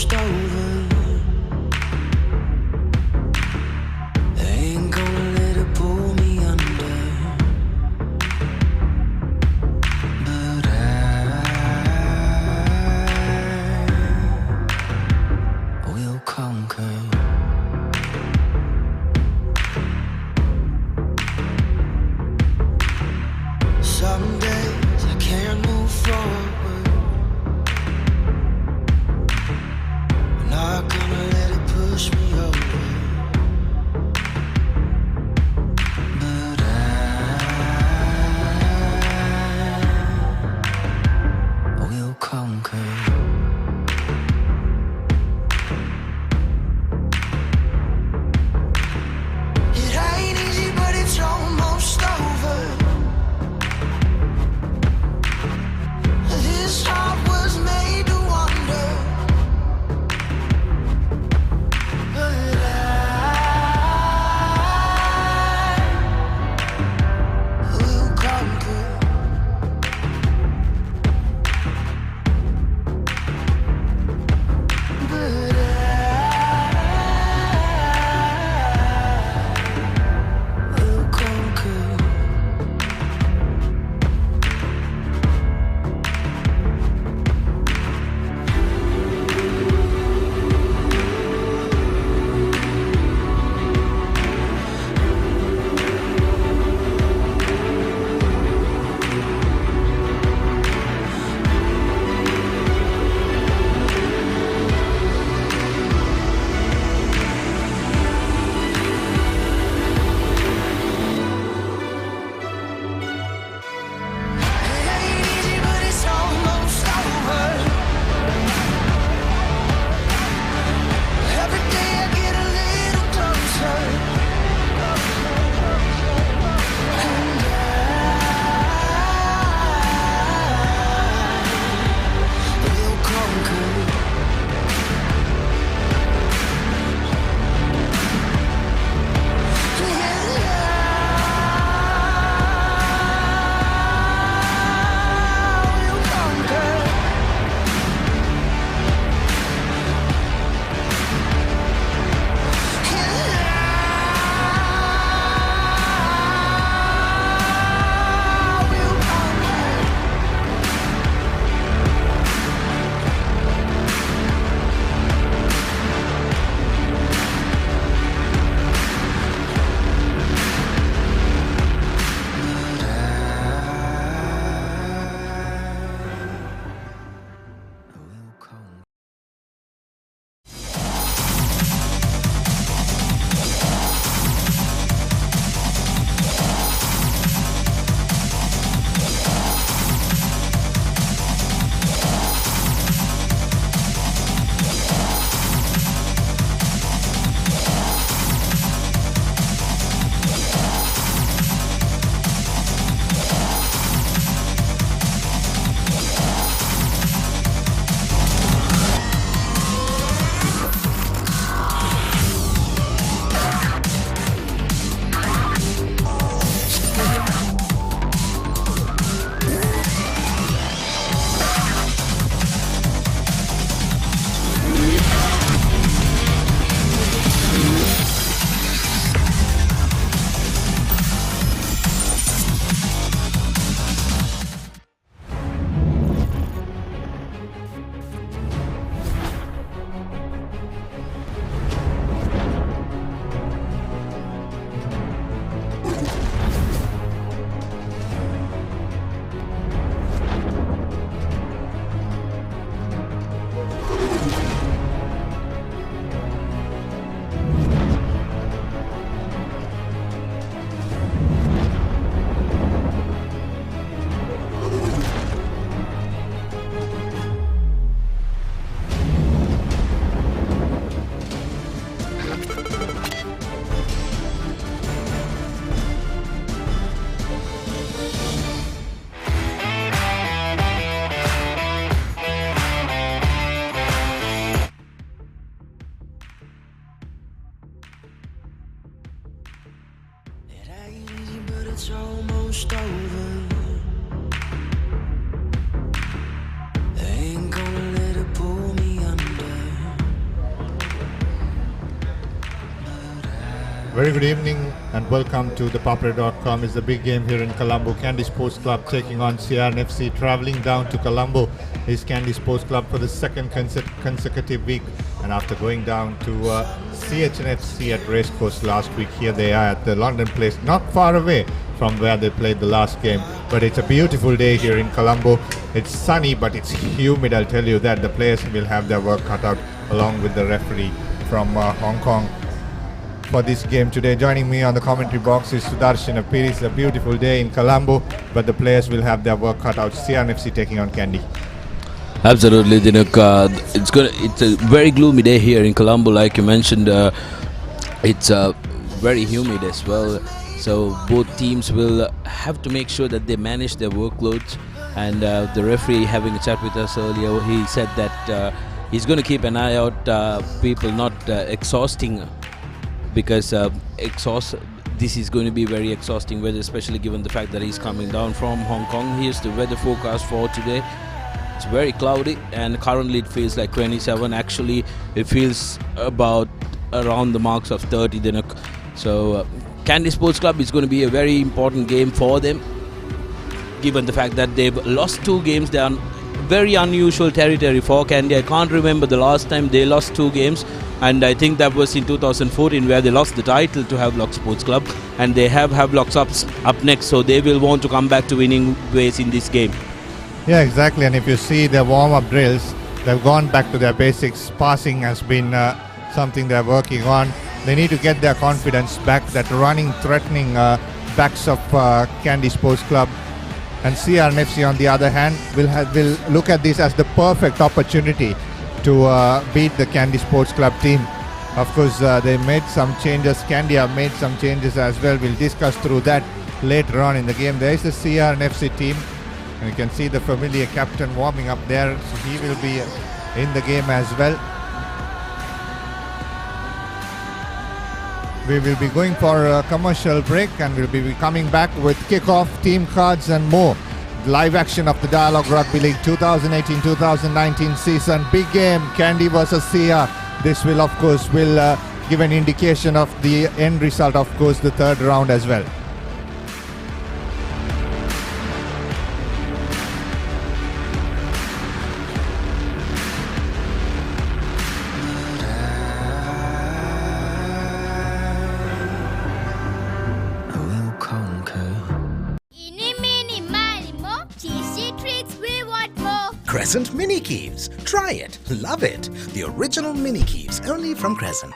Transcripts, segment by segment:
almost over. I ain't gonna let it pull me under, but I will conquer. Some days I can't move forward. I'm not gonna let it push me over, but I will conquer. It ain't easy, but it's almost over. This heart was made to wander, but I will conquer. But I will conquer. it's almost over. I ain't gonna let it pull me under. Very good evening and welcome to ThePapare.com. It's the big game here in Colombo. Kandy Sports Club taking on CRNFC. Traveling down to Colombo is Kandy Sports Club for the second consecutive week. And after going down to CHNFC at Racecourse last week, here they are at the London place, not far away from where they played the last game. But it's a beautiful day here in Colombo. It's sunny, but it's humid. I'll tell you that. The players will have their work cut out along with the referee from Hong Kong for this game today. Joining me on the commentary box is Sudarshan Apiri. It's a beautiful day in Colombo, but the players will have their work cut out. CRNFC taking on Kandy. Absolutely, Dinuk. It's a very gloomy day here in Colombo, like you mentioned. It's very humid as well. So both teams will have to make sure that they manage their workloads. And the referee, having a chat with us earlier, he said that he's going to keep an eye out people not exhausting, because this is going to be very exhausting weather, especially given the fact that he's coming down from Hong Kong. Here's the weather forecast for today. It's very cloudy and currently it feels like 27. Actually, it feels about around the marks of 30. So Kandy Sports Club is going to be a very important game for them, given the fact that they've lost 2 games. They are very unusual territory for Kandy. I can't remember the last time they lost 2 games, and I think that was in 2014 where they lost the title to Havelock Sports Club, and they have Havelock up next, so they will want to come back to winning ways in this game. Yeah, exactly. And if you see their warm-up drills, they've gone back to their basics. Passing has been something they're working on. They need to get their confidence back. That running, threatening backs of Kandy Sports Club. And CRNFC, on the other hand, will look at this as the perfect opportunity to beat the Kandy Sports Club team. Of course, they made some changes. Kandy have made some changes as well. We'll discuss through that later on in the game. There is the CRNFC team, and you can see the familiar captain warming up there. So he will be in the game as well. We will be going for a commercial break, and we'll be coming back with kickoff, team cards and more. Live action of the Dialogue Rugby League 2018-2019 season. Big game, Kandy versus CR. This will, of course, give an indication of the end result, of course, the third round as well. Crescent Mini Keeves. Try it. Love it. The original Mini Keeves, only from Crescent.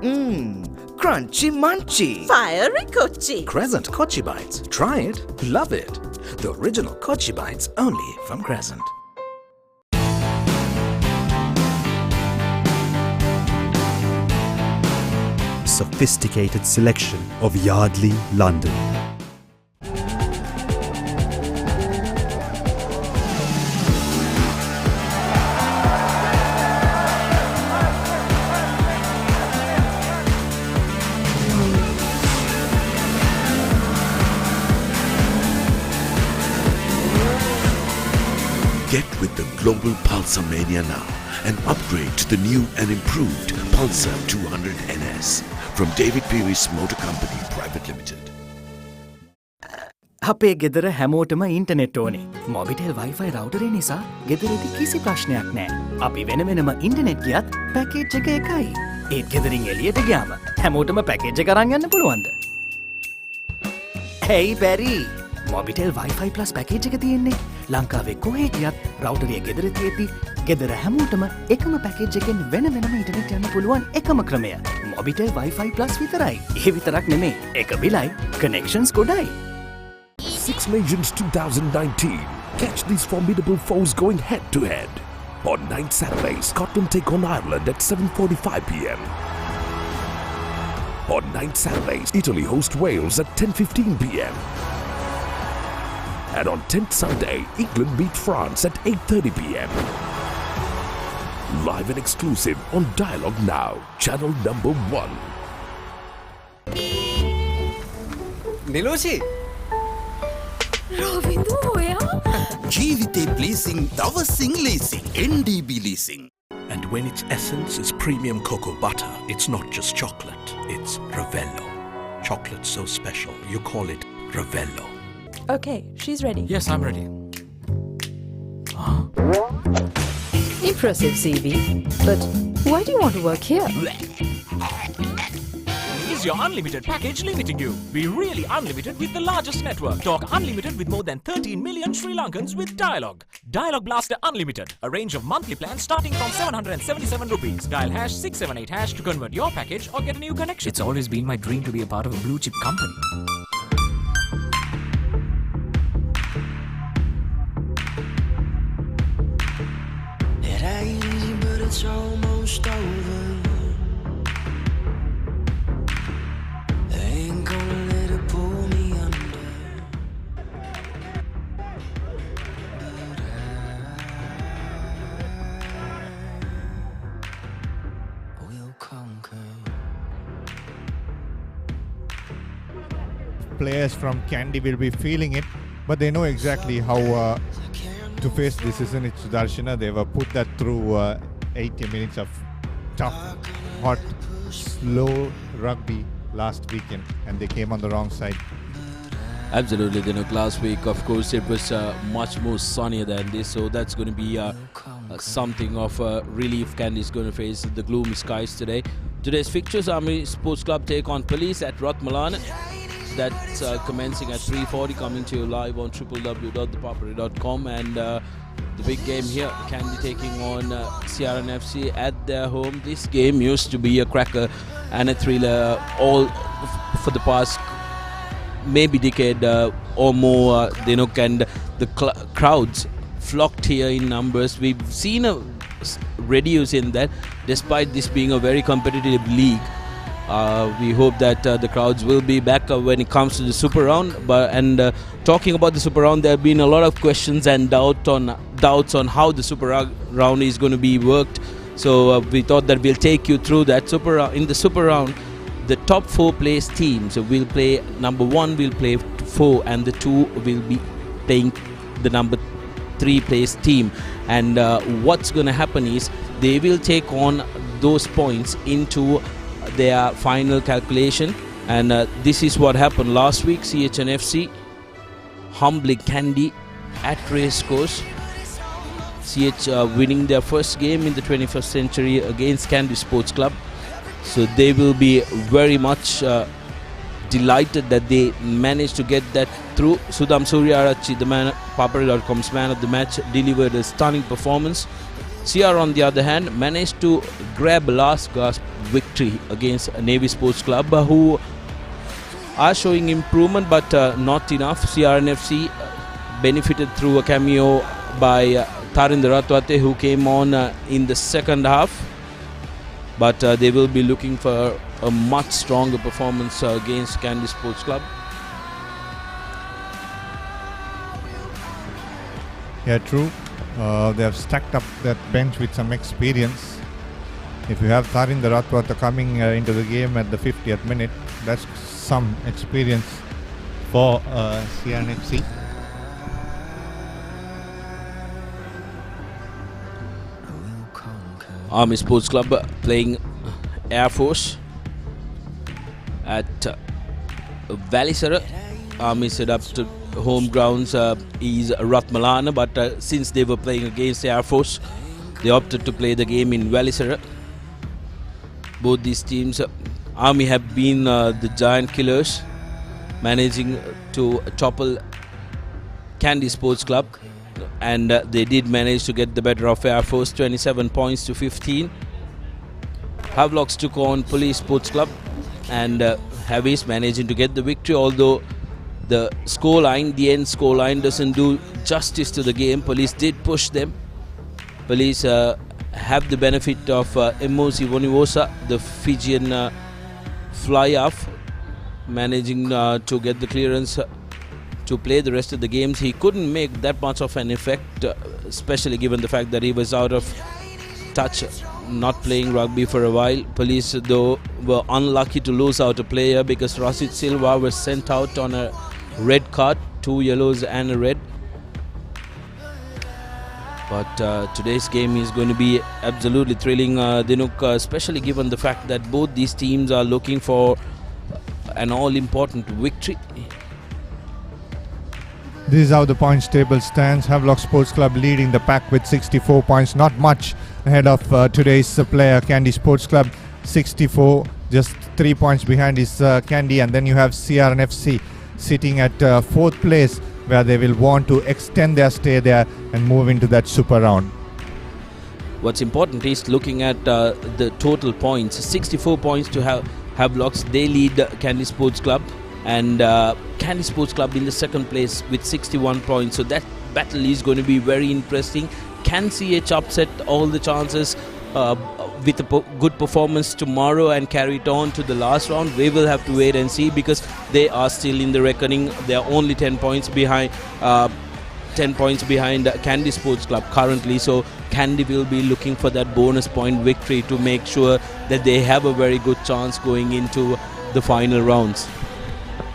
Crunchy munchy. Fiery Kochi. Crescent Kochi Bites. Try it, love it. The original Kochi Bites only from Crescent. Sophisticated selection of Yardley, London. Get with the global Pulsar Mania now and upgrade to the new and improved Pulsar 200 NS from David Peary's Motor Company Private Limited. අපේ ගෙදර හැමෝටම internet ඕනේ. Mobitel Wi-Fi රවුටරේ නිසා ගෙදරදී කිසි ප්‍රශ්නයක් නැහැ. අපි වෙන වෙනම ඉන්ටර්නෙට් ගියත් පැකේජ් එක එකයි. ඒත් ගෙදරින් එළියට ගියාම හැමෝටම පැකේජ් එක අරන් යන්න පුළුවන්ද? Hey Barry, Mobitel Wi-Fi plus package එක තියෙන්නේ ලංකාවේ කොහේ ගියත් රවුටරේ ගෙදර තියෙද්දි ගෙදර හැමෝටම එකම පැකේජ් එකෙන් වෙන වෙනම ඉන්ටර්නෙට් යන්න පුළුවන් එකම ක්‍රමය. මොබිටෙල් වයිෆයි ප්ලස් විතරයි. ඒ විතරක් නෙමෙයි. එක බිලයි, connections ගොඩයි. Six Nations 2019. Catch these formidable foes going head to head. On 9th Saturday, Scotland take on Ireland at 7:45 p.m. On 9th Saturday, Italy host Wales at 10:15 p.m. And on 10th Sunday, England beat France at 8:30 p.m. Live and exclusive on Dialogue Now, channel number 1. Niloshi! Ravidu ඔයා ජීවිතේ leasing, දවසින් leasing, NDB leasing. And when its essence is premium cocoa butter, it's not just chocolate, it's Ravello. Chocolate so special, you call it Ravello. Okay, she's ready. Yes, I'm ready. Impressive CV. But why do you want to work here? Is your unlimited package limiting you? Be really unlimited with the largest network. Talk unlimited with more than 13 million Sri Lankans with Dialogue. Dialogue Blaster Unlimited. A range of monthly plans starting from 777 rupees. Dial #678# to convert your package or get a new connection. It's always been my dream to be a part of a blue chip company. It ain't easy, but it's almost over. I ain't gonna let it pull me under. But I will conquer. Players from Kandy will be feeling it, but they know exactly how to face this, isn't it, Sudarshana? They were put that through 80 minutes of tough, hot, slow rugby last weekend, and they came on the wrong side. Absolutely, Dinuk. Last week, of course, it was much more sunnier than this, so that's going to be something of a relief. Kandy is going to face the gloomy skies today. Today's fixtures: Army Sports Club take on Police at Ratmalan. That's commencing at 3:40, coming to you live on www.ThePapare.com. And the big game here, Kandy taking on CRN FC at their home. This game used to be a cracker and a thriller all for the past maybe decade or more. And the crowds flocked here in numbers. We've seen a reduce in that, despite this being a very competitive league. We hope that the crowds will be back when it comes to the Super Round. Talking about the Super Round, there have been a lot of questions and doubts on how the Super Round is going to be worked. So we thought that we'll take you through that. In the Super Round, the top 4 place teams will play. Number 1 will play 4, and the 2 will be playing the number 3 place team. And what's going to happen is they will take on those points into their final calculation, and this is what happened last week. CHNFC humbling Kandy at Racecourse. CH winning their first game in the 21st century against Kandy Sports Club, so they will be very much delighted that they managed to get that through. Sudham Suryarachi, the man, Papare.com's man of the match, delivered a stunning performance. CR, on the other hand, managed to grab a last gasp victory against Navy Sports Club, who are showing improvement but not enough. CRNFC benefited through a cameo by Tarinder Ratwate, who came on in the second half, but they will be looking for a much stronger performance against Kandy Sports Club. Yeah, true. They have stacked up that bench with some experience. If you have Tarinder Ratwate coming into the game at the 50th minute, that's some experience for CRNFC. Army Sports Club playing Air Force at Valisara. Army set up to home grounds is Ratmalana, but since they were playing against Air Force, they opted to play the game in Valisara. Both these teams, Army have been the giant killers, managing to topple Kandy Sports Club, and they did manage to get the better of Air Force, 27 points to 15. Havelocks took on Police Sports Club, and Havis managing to get the victory, although the end scoreline doesn't do justice to the game. Police did push them. Police have the benefit of Emosi Vonivosa, the Fijian fly-off, managing to get the clearance to play the rest of the games. He couldn't make that much of an effect, especially given the fact that he was out of touch, not playing rugby for a while. Police, though, were unlucky to lose out a player because Rasid Silva was sent out on a red card, 2 yellows and a red. But today's game is going to be absolutely thrilling, Dinuk, especially given the fact that both these teams are looking for an all-important victory. This is how the points table stands. Havelock Sports Club leading the pack with 64 points, not much ahead of today's player, Kandy Sports Club, 64, just 3 points behind is Kandy, and then you have CRNFC sitting at 4th place, where they will want to extend their stay there and move into that super round. What's important is looking at the total points. 64 points to Havelocks. They lead Kandy Sports Club, and Kandy Sports Club in the 2nd place with 61 points. So that battle is going to be very interesting. Can CH upset all the chances with a good performance tomorrow and carry it on to the last round? We will have to wait and see, because they are still in the reckoning. They are only 10 points behind Kandy Sports Club currently. So Kandy will be looking for that bonus point victory to make sure that they have a very good chance going into the final rounds.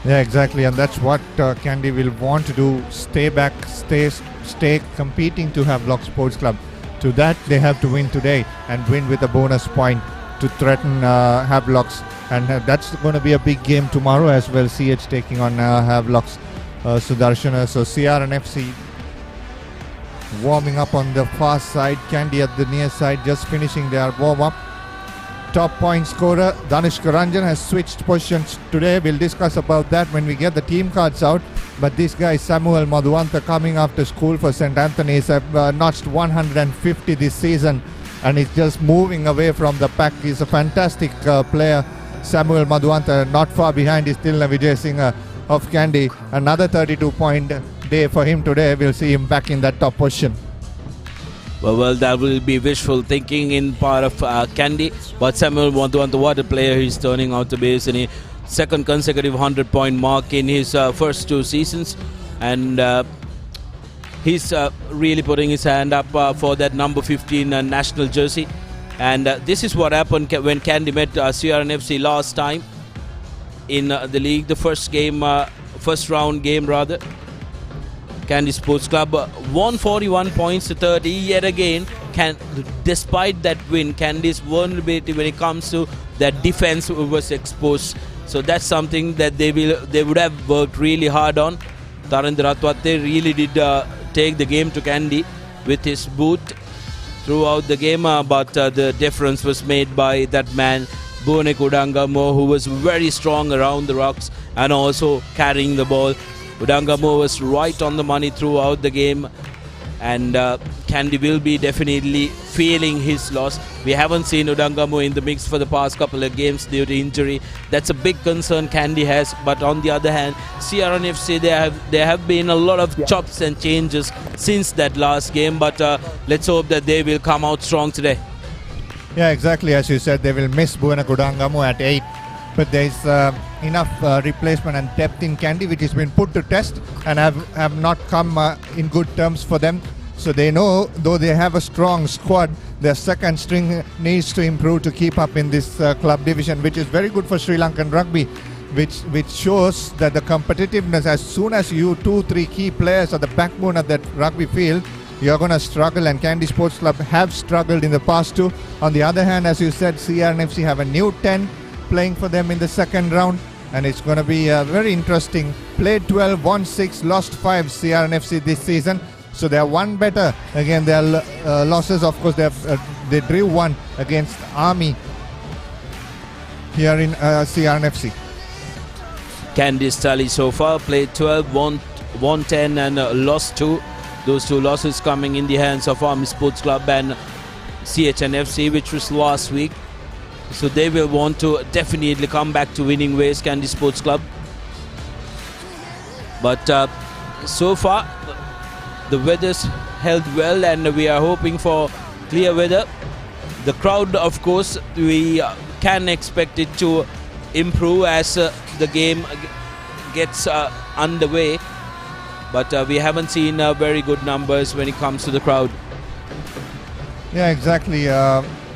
Yeah, exactly, and that's what Kandy will want to do. Stay back, stay competing to Havelock Sports Club. To that, they have to win today and win with a bonus point to threaten Havelocks, and that's going to be a big game tomorrow as well. CH taking on Havelocks Sudarshana. So CRNFC warming up on the far side, Kandy at the near side, just finishing their warm-up. Top point scorer Danishka Ranjan has switched positions today. We'll discuss about that when we get the team cards out. But this guy Samuel Madhuanta, coming after school for St. Anthony's, have notched 150 this season, and he's just moving away from the pack. He's a fantastic player. Samuel Madhuanta, not far behind is Tilna Vijay Singh of Kandy. Another 32-point day for him today. We'll see him back in that top position. Well, that will be wishful thinking in part of Kandy. But Samuel Madhuanta, what a player he's turning out to be. Isn't he? 2nd consecutive 100-point mark in his first 2 seasons. And he's really putting his hand up for that number 15 national jersey. And this is what happened when Kandy met CRNFC last time in the league. The first round game rather. Kandy Sports Club 141 points to 30. Yet again, despite that win, Kandy's vulnerability when it comes to that defense was exposed. So that's something that they would have worked really hard on. Tarinder Ratwate really did take the game to Kandy with his boot throughout the game, but the difference was made by that man Bone Udangamo, who was very strong around the rocks and also carrying the ball. Udangamo was right on the money throughout the game, and Kandy will be definitely feeling his loss. We haven't seen Udangamo in the mix for the past couple of games due to injury. That's a big concern Kandy has. But on the other hand, CRNFC, there have been a lot of chops and changes since that last game. But let's hope that they will come out strong today. Yeah, exactly. As you said, they will miss Buena Udangamo at 8. But there is enough replacement and depth in Kandy which has been put to test and have not come in good terms for them. So they know, though they have a strong squad, their second string needs to improve to keep up in this club division, which is very good for Sri Lankan rugby, which shows that the competitiveness, as soon as you 2-3 key players are the backbone of that rugby field, you're going to struggle, and Kandy Sports Club have struggled in the past too. On the other hand, as you said, CRNFC have a new 10 playing for them in the second round, and it's going to be very interesting. Played 12, won 6, lost 5 CRNFC this season, so they're one better. Again, their losses, of course, they drew one against Army here in CRNFC. Kandy's tally so far: played 12, won 10 and lost 2. Those 2 losses coming in the hands of Army Sports Club and CHNFC, which was last week. So they will want to definitely come back to winning ways, Kandy Sports Club. But so far, the weather's held well, and we are hoping for clear weather. The crowd, of course, we can expect it to improve as the game gets underway. But we haven't seen very good numbers when it comes to the crowd. Yeah, exactly.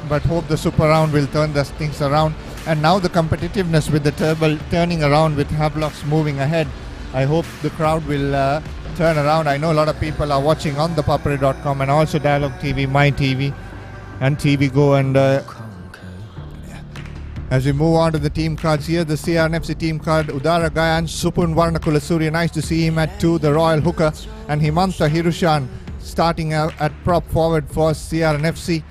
But hope the Super Round will turn the things around. And now the competitiveness with the table turning around, with Havelocks moving ahead, I hope the crowd will turn around. I know a lot of people are watching on ThePapare.com and also Dialogue TV, My TV and TV Go. And as we move on to the team cards here, the CRNFC team card: Udara Gayan, Supun Varnakula Surya, nice to see him at 2, the Royal Hooker, and Himanta Hirushan starting at prop forward for CRNFC.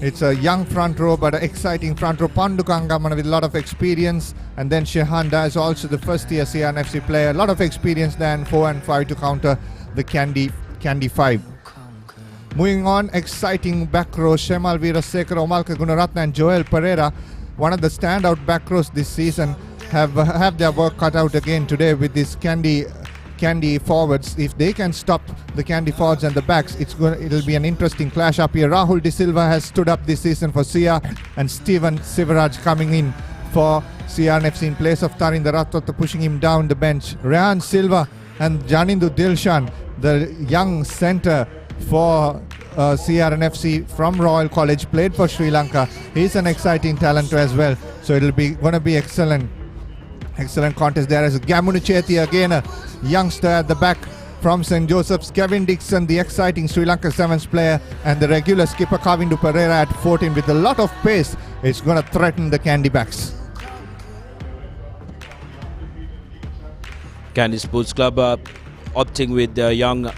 It's a young front row, but an exciting front row. Pandu Kangamana with a lot of experience. And then Shehanda is also the first-year CRNFC player. A lot of experience there, and 4 and 5 to counter the Kandy 5. Moving on, exciting back row. Shemal Veerasekara, Omalka Gunaratna and Joel Pereira, one of the standout back rows this season, have their work cut out again today with this Kandy forwards. If they can stop the Kandy forwards and the backs, it'll be an interesting clash up here. Rahul De Silva has stood up this season for CR, and Steven Sivaraj coming in for CRNFC in place of Tarinder Ratwata, pushing him down the bench. Rehan Silva and Janindu Dilshan, the young centre for CRNFC from Royal College, played for Sri Lanka. He's an exciting talent as well, so it'll be going to be excellent contest there. As Gamunu Chethi, again a youngster at the back from St. Joseph's. Kevin Dixon, the exciting Sri Lanka Sevens player, and the regular skipper Kavindu Pereira at 14 with a lot of pace. It's going to threaten the Kandy backs. Kandy Sports Club opting with the young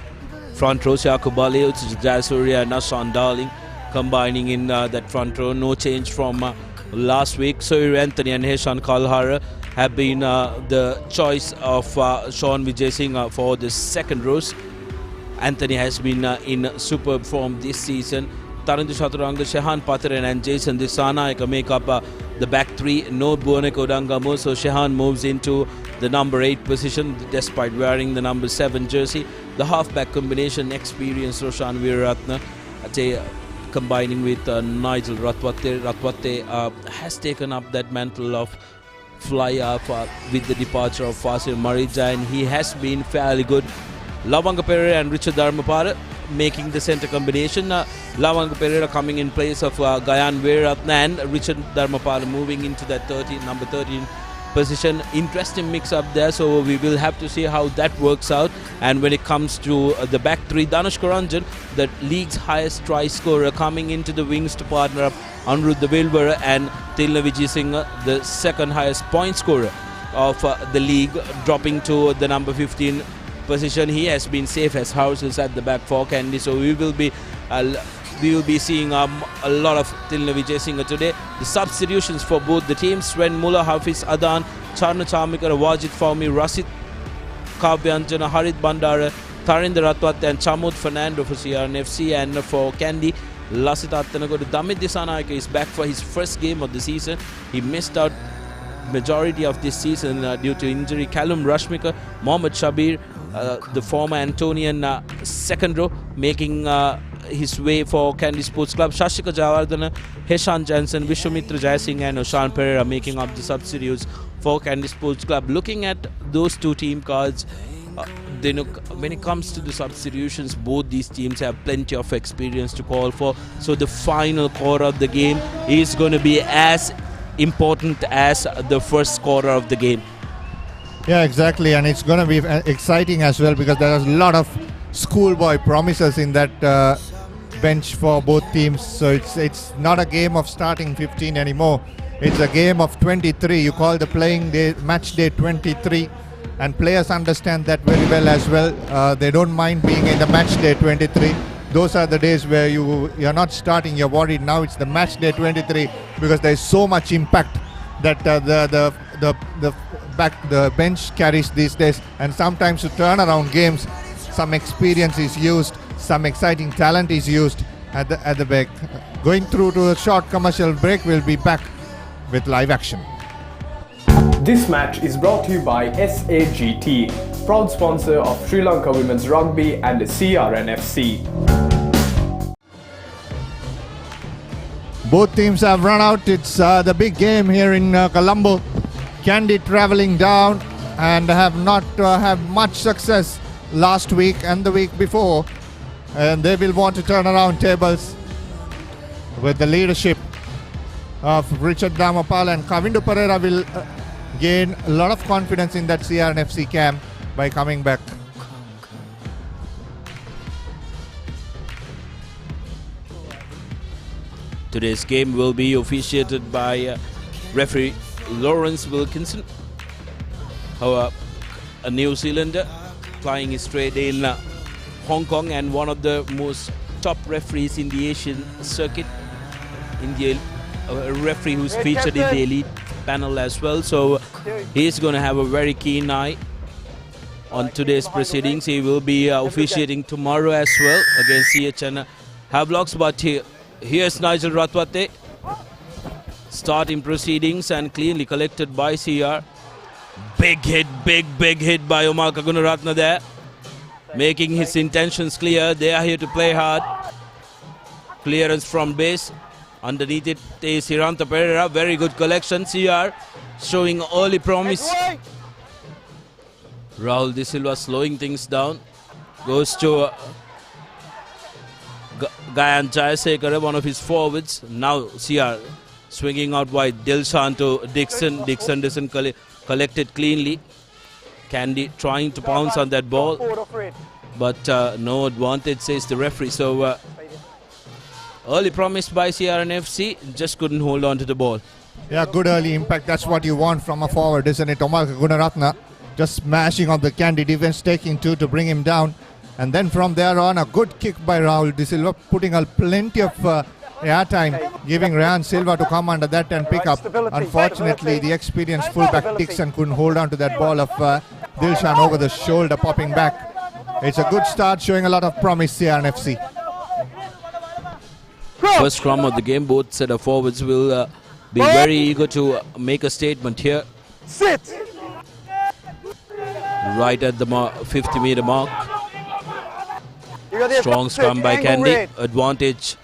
front row, Yakubali, Jayasuriya and Nashan Darling combining in that front row. No change from last week. Sohir Anthony and Heshan Kalhara have been the choice of Sean Vijay Singh for the second rows. Anthony has been in superb form this season. Tarandu Chaturanga, Shehan Patharan and Jason Disana make up the back 3. No Buoneko Dangamo, so Shehan moves into the number 8 position despite wearing the number 7 jersey. The half-back combination, experienced Roshan Veeraratna combining with Nigel Ratwate. Ratwate has taken up that mantle of fly up with the departure of Fasil Marija, and he has been fairly good. Lavanga Pereira and Richard Dharmapara making the centre combination. Lavanga Pereira coming in place of Gayan Veeratna, and Richard Dharmapara moving into that number 13 position. Interesting mix up there, so we will have to see how that works out. And when it comes to the back 3, Dhanush Karanjan, the league's highest try scorer, coming into the wings to partner up Anuruddha Vilvara, and Tilna Vijay Singh, the second highest point scorer of the league, dropping to the number 15 position. He has been safe as houses at the back for Kandy, so we will be seeing a lot of Tilna Vijay Singh today. The substitutions for both the teams: Sven Muller, Hafiz Adan, Charna Charmikara, Wajid Fawmi, Rasit Kavyanjana, Harit Bandara Tarinder Ratwat and Chamud Fernando for CRNFC, and for Kandy, Lasita Attanagodu. Damit Disanayake is back for his first game of the season. He missed out majority of this season due to injury. Callum Rashmika, Mohammad Shabir, the former Antonian second row, making his way for Kandy Sports Club. Shashika Javardhana, Heshan Jansen, Vishwamitra Jayasinghe and Oshan Pereira making up the substitutes for Kandy Sports Club. Looking at those two team cards, when it comes to the substitutions, both these teams have plenty of experience to call for. So the final quarter of the game is going to be as important as the first quarter of the game. Yeah, exactly, and it's going to be exciting as well because there are a lot of schoolboy promises in that bench for both teams. So it's not a game of starting 15 anymore. It's a game of 23. You call the playing day match day 23, and players understand that very well as well. They don't mind being in the match day 23. Those are the days where you're not starting, you're worried. Now it's the match day 23 because there's so much impact that the bench carries these days. And sometimes to turn around games, some experience is used, some exciting talent is used at the back. Going through to a short commercial break, we'll be back with live action. This match is brought to you by SAGT, proud sponsor of Sri Lanka Women's Rugby and the CRNFC. Both teams have run out. It's the big game here in Colombo. Kandy traveling down and have not had much success last week and the week before. And they will want to turn around tables with the leadership of Richard Damapal, and Kavindu Pereira will gain a lot of confidence in that CRNFC camp by coming back. Today's game will be officiated by referee Lawrence Wilkinson, a New Zealander plying his trade in Hong Kong and one of the most top referees in the Asian circuit, a referee who's featured in the elite panel as well. So he's going to have a very keen eye on today's proceedings. He will be officiating tomorrow as well against CHN Havelocks, but here's Nigel Ratwate starting proceedings and cleanly collected by CR. Big hit by Omar Kagunaratne there, making his intentions clear. They are here to play hard. Clearance from base. Underneath it is Hiranta Pereira. Very good collection. CR showing early promise. Rahul De Silva slowing things down. Goes to Gayan Jayasekara, one of his forwards. Now CR swinging out wide. Dilshan to Dixon. Dixon doesn't collect it cleanly. Kandy trying to pounce on that ball, but no advantage, says the referee. So early promise by CRNFC, just couldn't hold on to the ball. Yeah, good early impact. That's what you want from a forward, isn't it? Omar Gunaratne just smashing on the Kandy defense, taking two to bring him down. And then from there on, a good kick by Rahul De Silva, putting plenty of airtime, giving Ryan Silva to come under that and pick up. Unfortunately, the experienced fullback Dixon couldn't hold on to that ball of Dilshan over the shoulder, popping back. It's a good start, showing a lot of promise, CRNFC. First scrum of the game, both set of forwards will be very eager to make a statement here. Sit! Right at the 50-meter mark. Strong scrum by Kandy. Advantage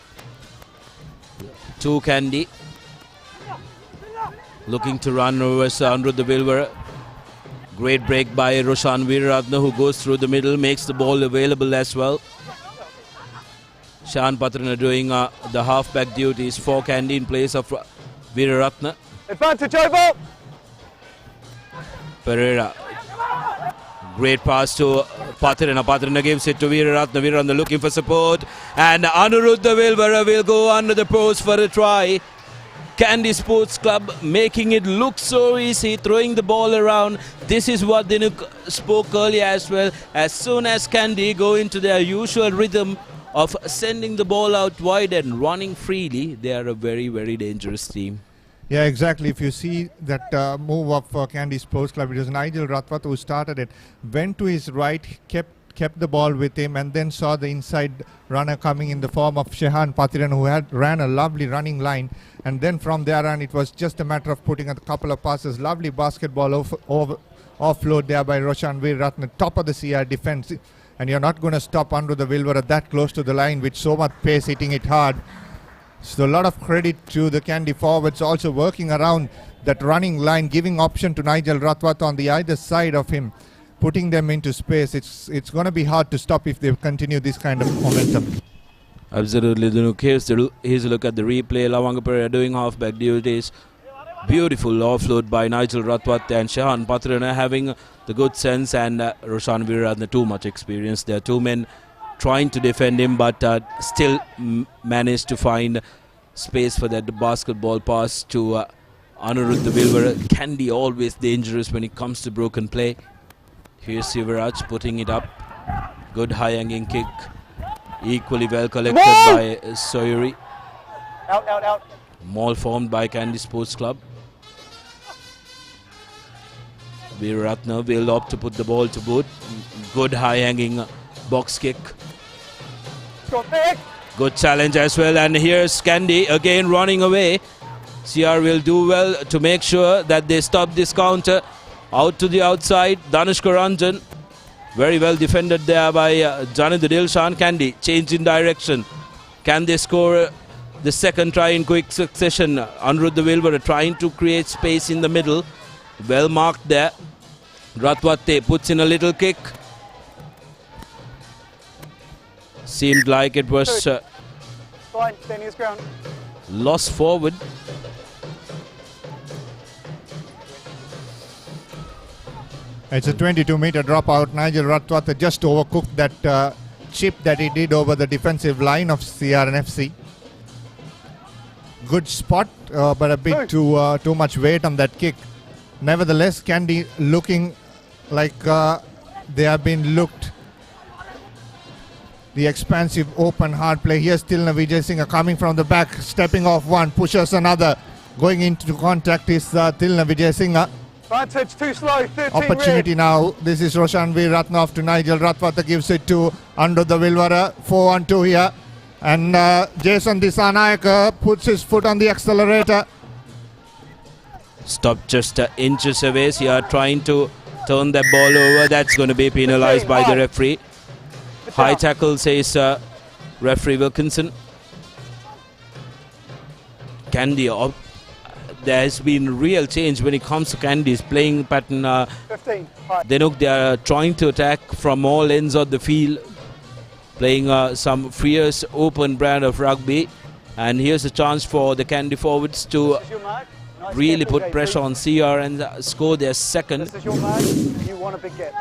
to Kandy. Looking to run over Aniruddha Vilwara. Great break by Roshan Veeraratne, who goes through the middle, makes the ball available as well. Shan Patrana doing the halfback duties for Kandy in place of Veeraratne. Advantage over! Pereira. Great pass to Patrana. Patrana gives it to Veeraratne. Veeraratne looking for support. And Aniruddha Vilwara will go under the post for a try. Kandy Sports Club making it look so easy, throwing the ball around. This is what Dinuk spoke earlier as well. As soon as Kandy go into their usual rhythm of sending the ball out wide and running freely, they are a very, very dangerous team. Yeah, exactly. If you see that move of Kandy Sports Club, it was Nigel Ratwat who started it. Went to his right, kept kept the ball with him, and then saw the inside runner coming in the form of Shehan Pathiran, who had ran a lovely running line. And then from there on, it was just a matter of putting a couple of passes. Lovely basketball offload there by Roshan Veeratne, top of the CR defense. And you're not going to stop Aniruddha Vilvara that close to the line with so much pace, hitting it hard. So a lot of credit to the Kandy forwards, also working around that running line, giving option to Nigel Ratwat on the either side of him, putting them into space. It's going to be hard to stop if they continue this kind of momentum. Absolutely, Dinuk. Here's a look at the replay. Lavanga doing halfback duties. Beautiful offload by Nigel Ratwat, and Shehan Pathiran having the good sense, and Roshan Veeratne too much experience. There are two men trying to defend him, but still managed to find space for that basketball pass to Aniruddha Vilvara. Kandy always dangerous when it comes to broken play. Here's Sivaraj putting it up. Good high hanging kick. Equally well collected by Soyuri. Out. Maul formed by Kandy Sports Club. Veeratne will opt to put the ball to boot. Good high hanging box kick. Good challenge as well, and here's Kandy again running away. CR will do well to make sure that they stop this counter. Out to the outside, Danushka Ranjan. Very well defended there by Janindra Dilshan. Kandy change in direction. Can they score the second try in quick succession? Aniruddha Vilvara trying to create space in the middle. Well marked there. Ratwate puts in a little kick. Seemed like it was Fine, stay his ground. lost forward. It's a 22-meter dropout. Nigel Ratwat just overcooked that chip that he did over the defensive line of CRNFC. Good spot, but a bit too much weight on that kick. Nevertheless, Kandy looking like they have been looked. The expansive open hard play. Here's Tilna Vijay Singh coming from the back, stepping off one, pushes another. Going into contact is Tilna Vijay Singh. Vantage too slow, 13 Opportunity red. now. This is Roshan Veeratne off to Nigel Ratwat, gives it to Aniruddha Vilvara. 4-on-2 here. And Jason Disanayak puts his foot on the accelerator. Stop just inches away. So you are trying to turn that ball over. That's going to be penalized by the referee. High tackle, says referee Wilkinson. Kandy, there has been real change when it comes to Kandy's playing pattern. 15. They are trying to attack from all ends of the field, playing some fierce open brand of rugby. And here's a chance for the Kandy forwards to really put pressure on CR and score their second. This is your man. You want a big get.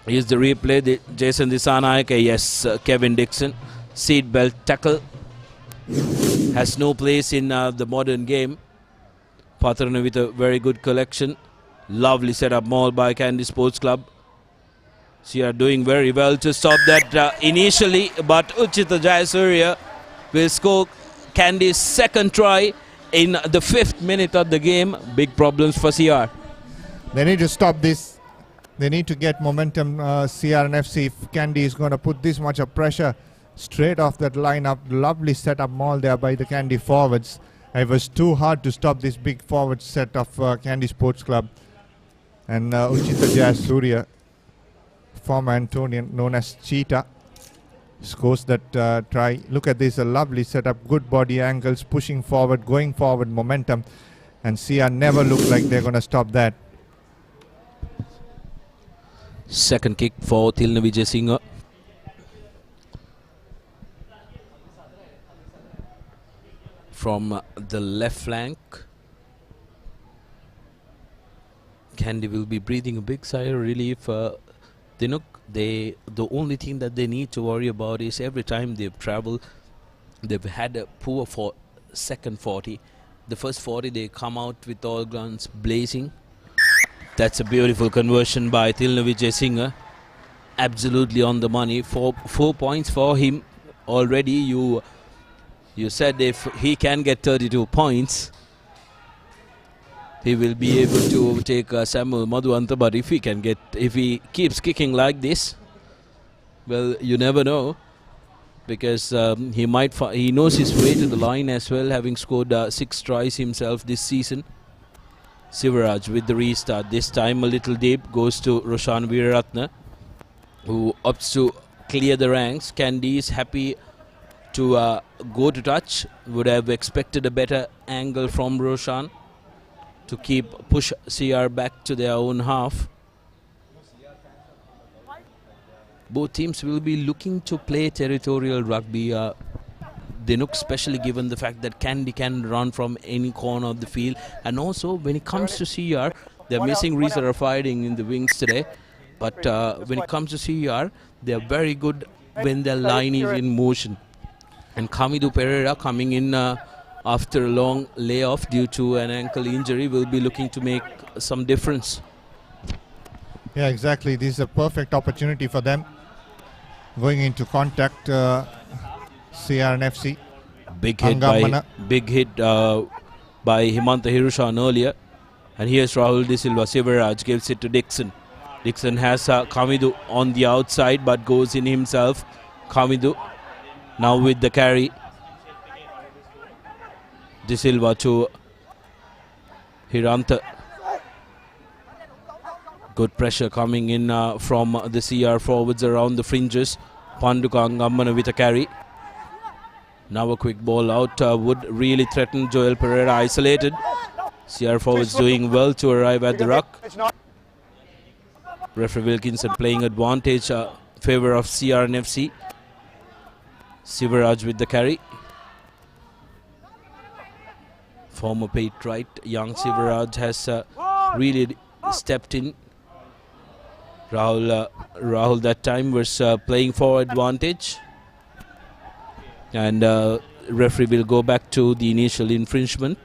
Here's the replay. Jason Disanayak, yes, Kevin Dixon. Seatbelt tackle. Has no place in the modern game. Pathiran with a very good collection. Lovely setup maul by Kandy Sports Club. So are doing very well to stop that initially, but Uchita Jayasuriya will score Kandy's second try in the 5th minute of the game. Big problems for CR. They need to stop this. They need to get momentum, CR and FC. If Kandy is going to put this much of pressure straight off that lineup. Lovely setup maul there by the Kandy forwards. It was too hard to stop this big forward set of Kandy Sports Club. And Uchita Jayasuriya, former Antonian known as Cheetah, scores that try. Look at this, a lovely setup, good body angles, pushing forward, going forward, momentum. And CR never look like they're going to stop that. Second kick for Tilna Vijay Singh. From the left flank. Kandy will be breathing a big sigh of relief. The only thing that they need to worry about is every time they've traveled, they've had a poor second 40. The first 40 they come out with all guns blazing. That's a beautiful conversion by Tilna Vijay Singh. Absolutely on the money. 4 points for him already. You said if he can get 32 points, he will be able to overtake Samuel Madhuanta, but if he keeps kicking like this, well, you never know, because he knows his way to the line as well, having scored 6 tries himself this season. Sivaraj with the restart, this time a little deep, goes to Roshan Veeraratne, who opts to clear the ranks. Kandy is happy to go to touch, would have expected a better angle from Roshan to push CR back to their own half. Both teams will be looking to play territorial rugby, Dinuk, especially given the fact that Kandy can run from any corner of the field. And also, when it comes to CR, they're missing Reza Rafaiding in the wings today. But when it comes to CR, they're very good when their line is in motion. And Kamidu Pereira, coming in after a long layoff due to an ankle injury, will be looking to make some difference. Yeah, exactly. This is a perfect opportunity for them. Going into contact, CRNFC. Big hit by Himanta Hirushan earlier. And here's Rahul De Silva. Sivaraj gives it to Dixon. Dixon has Kamidu on the outside, but goes in himself. Kamidu now with the carry. De Silva to Hiranta. Good pressure coming in from the CR forwards around the fringes. Pandukangamana with a carry. Now a quick ball out would really threaten Joel Pereira, isolated. CR forwards doing well to arrive at the ruck. Referee Wilkinson playing advantage favor of CRNFC. Sivaraj with the carry. Former Pete Wright, young Sivaraj has really stepped in. Rahul that time was playing for advantage. And referee will go back to the initial infringement.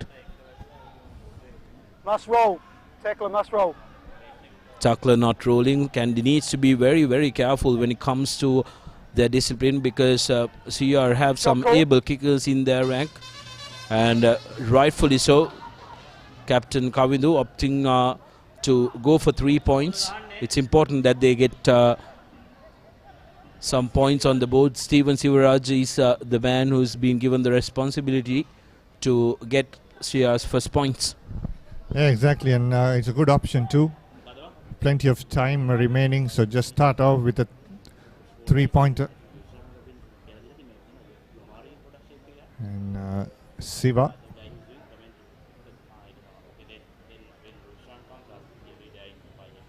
Must roll. Tackler must roll. Tackler not rolling. Kandy needs to be very, very careful when it comes to their discipline, because CR have some able kickers in their rank. And rightfully so. Captain Kavindu opting to go for 3 points. It's important that they get some points on the board. Steven Sivaraj is the man who's been given the responsibility to get CR's first points. Yeah, exactly, and it's a good option too. Plenty of time remaining, so just start off with a 3-pointer. And Siva.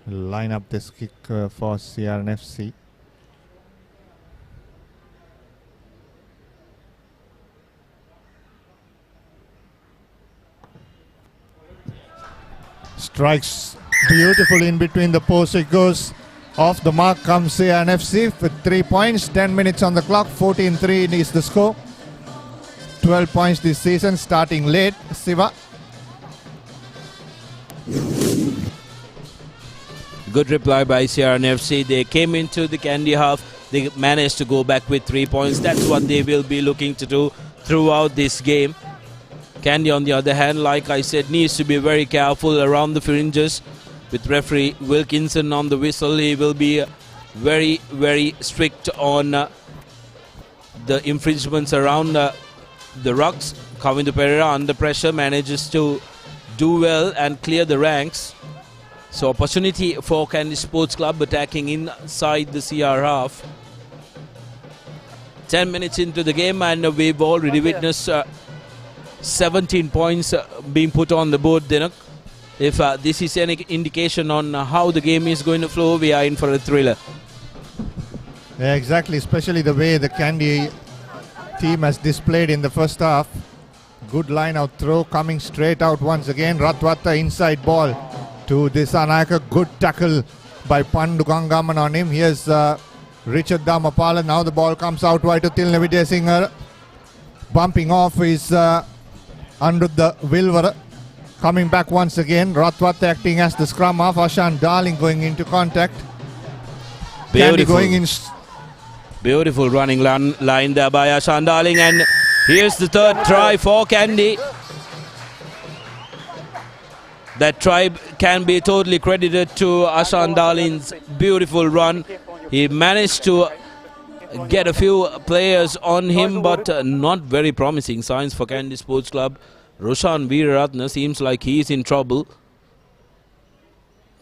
Line up this kick for CRNFC. Strikes beautifully in between the posts. It goes off the mark. Comes CRNFC with 3 points. 10 minutes on the clock. 14-3 is the score. 12 points this season, starting late. Siva. Good reply by CRNFC. They came into the Kandy half. They managed to go back with 3 points. That's what they will be looking to do throughout this game. Kandy, on the other hand, like I said, needs to be very careful around the fringes. With referee Wilkinson on the whistle, he will be very, very strict on the infringements around the rucks. Kavindu Pereira under pressure manages to do well and clear the ranks. So opportunity for Kandy Sports Club attacking inside the CR half. 10 minutes into the game, and we've already witnessed 17 points being put on the board, Dinuk. If this is any indication on how the game is going to flow, we are in for a thriller. Yeah, exactly, especially the way the Kandy team has displayed in the first half. Good line out throw coming straight out once again. Ratwata inside ball to Disanayaka. Good tackle by Pandukangaman on him. Here's Richard Damapala. Now the ball comes out wide to Tilnavi Desinger. Bumping off is Aniruddha Vilwara. Coming back once again. Ratwata acting as the scrum half. Ashan Darling going into contact. Kandy going in. Beautiful running line there by Ashan Darling, and here's the third try for Kandy. That try can be totally credited to Ashan Dalin's beautiful run. He managed to get a few players on him, but not very promising signs for Kandy Sports Club. Roshan Veeraratne seems like he is in trouble.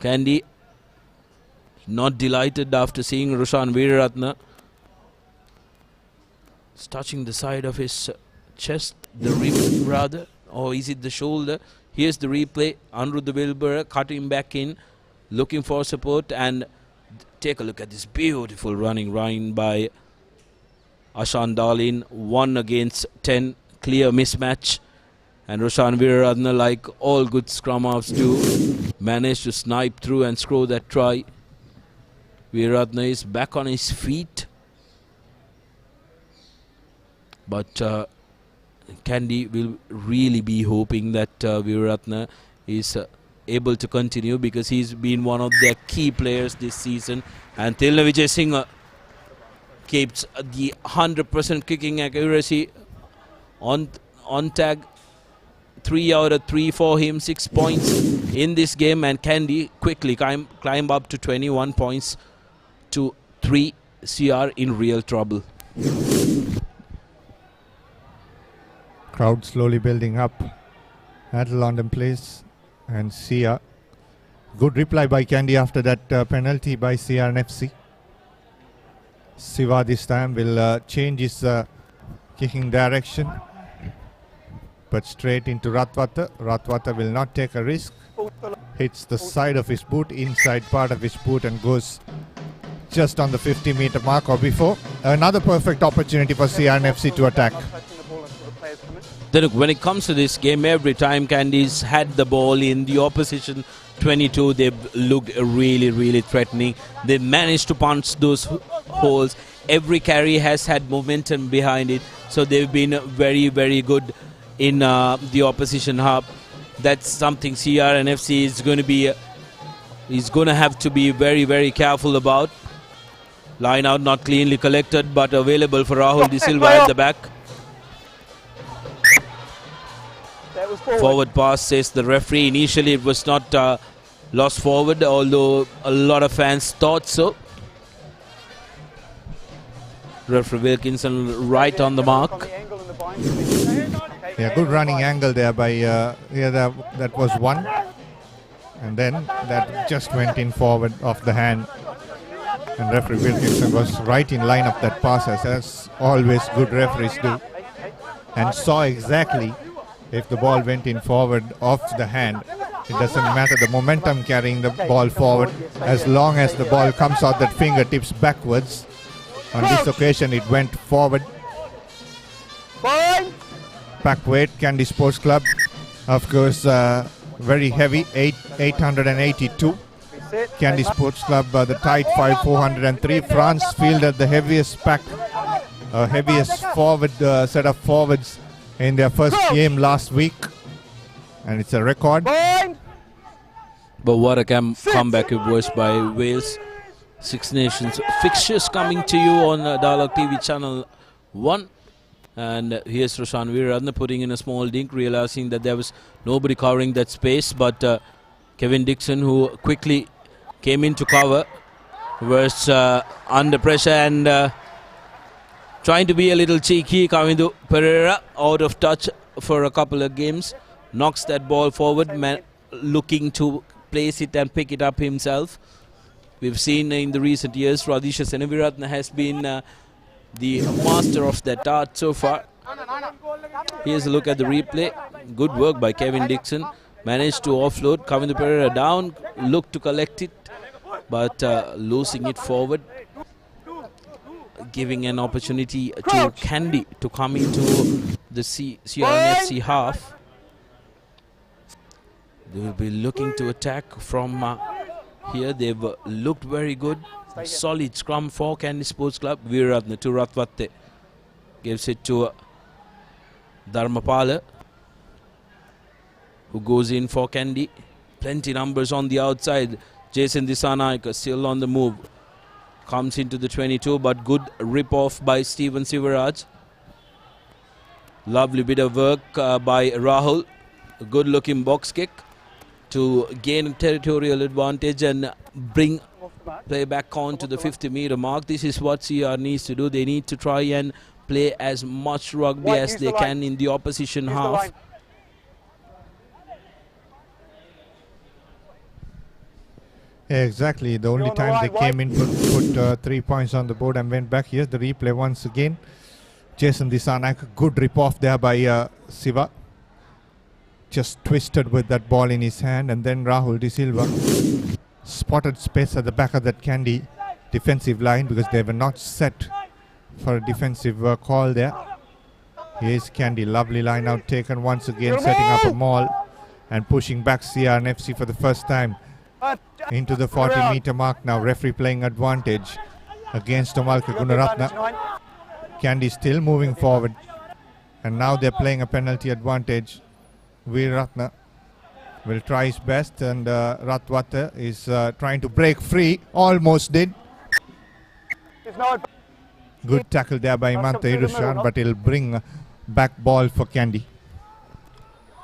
Kandy not delighted after seeing Roshan Veeraratne. It's touching the side of his chest, the rib rather, or is it the shoulder? Here's the replay. Aniruddha Wilbur cutting back in, looking for support, and take a look at this beautiful running by Ashan Dalin. 1 against 10, clear mismatch. And Roshan Veeraratne, like all good scrum halves do, managed to snipe through and score that try. Veeraratne is back on his feet. But Kandy will really be hoping that Veeraratne is able to continue, because he's been one of their key players this season. And Tilna Vijay Singh keeps the 100% kicking accuracy on tag. 3 out of 3 for him, 6 points in this game, and Kandy quickly climb up to 21 points to 3. CR in real trouble. Crowd slowly building up at London Place, and Sia. Good reply by Kandy after that penalty by CRNFC. Siva this time will change his kicking direction, but straight into Ratwata. Ratwata will not take a risk. Hits the side of his boot, inside part of his boot, and goes just on the 50-meter mark or before. Another perfect opportunity for CRNFC to attack. Then look, when it comes to this game, every time Kandy's had the ball in the opposition 22, they've looked really threatening. They've managed to punch those holes. Every carry has had momentum behind it, so they've been very good in the opposition half. That's something CRNFC is going to be have to be very careful about. Line out not cleanly collected, but available for Rahul De Silva at the back. Forward pass, says the referee. Initially it was not lost forward, although a lot of fans thought so. Referee Wilkinson right on the mark. Yeah, good running angle there by that was one, and then that just went in forward off the hand, and referee Wilkinson was right in line of that pass, as always good referees do, and saw exactly if the ball went in forward off the hand. It doesn't matter the momentum carrying the ball forward, as long as the ball comes out that fingertips backwards. On this occasion it went forward. Back weight, Kandy Sports Club, of course, very heavy, 882. Kandy Sports Club, the tight 403. France fielded the heaviest pack, heaviest forward set of forwards in their first game last week, and it's a record. But what a comeback it was by Wales. Six Nations fixtures coming to you on Dialogue TV Channel 1. And here's Roshan Veeraratne putting in a small dink, realizing that there was nobody covering that space. But Kevin Dixon, who quickly came into cover, was under pressure and trying to be a little cheeky. Kavindu Pereira out of touch for a couple of games. Knocks that ball forward, looking to place it and pick it up himself. We've seen in the recent years Radhisha Senaviratne has been the master of that art so far. Here's a look at the replay. Good work by Kevin Dixon. Managed to offload Kavindu Pereira down, looked to collect it, but losing it forward, giving an opportunity to Kandy to come into the CRNFC half. They will be looking to attack from here. They've looked very good. Solid scrum for Kandy Sports Club. Veeraratne to Ratwate. Gives it to Dharmapala, who goes in for Kandy. Plenty numbers on the outside. Jason Disanaika still on the move. Comes into the 22, but good rip-off by Steven Sivaraj. Lovely bit of work by Rahul. A good-looking box kick. to gain territorial advantage and bring play back on to the 50-meter mark. This is what CR needs to do. They need to try and play as much rugby as they can in the opposition half. Yeah, exactly. The only time they came in put 3 points on the board and went back. Here's the replay once again. Jason Disanak, good rip off there by Siva. Just twisted with that ball in his hand, and then Rahul De Silva spotted space at the back of that Kandy defensive line because they were not set for a defensive call there. Here's Kandy, lovely line out taken once again, setting up a maul and pushing back CR and FC for the first time into the 40-meter mark now. Referee playing advantage against Omalka Gunaratna. Kandy still moving forward, and now they're playing a penalty advantage. Veeratna will try his best, and Ratwata is trying to break free. Almost did. Good tackle there by Imanta Irushan, but he'll bring back ball for Kandy.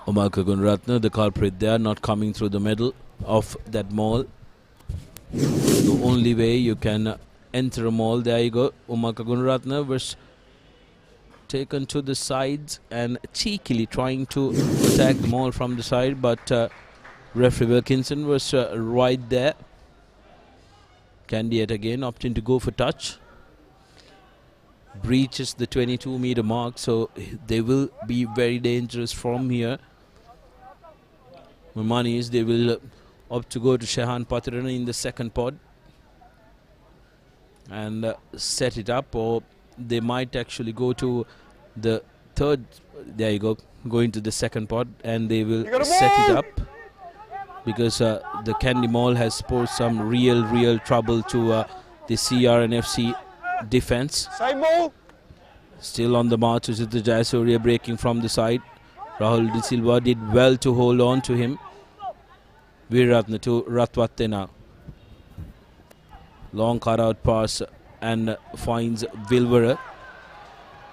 Omalka Gunaratna, the culprit there, not coming through the middle of that maul. The only way you can enter a maul, there you go. Omalka Gunaratna was taken to the sides and cheekily trying to attack the maul from the side, but referee Wilkinson was right there. Kandy yet again opting to go for touch. Breaches the 22-meter mark, so they will be very dangerous from here. My money is they will opt to go to Shehan Patirana in the second pod and set it up, or they might actually go to the third. There you go, going to the second pod, and they will set it up because the Kandy Mall has posed some real trouble to the CR and FC defense. Still on the march is the Jayasuriya breaking from the side. Rahul De Silva did well to hold on to him. Veeratna to Ratwatte now. Long cut out pass and finds Vilvera.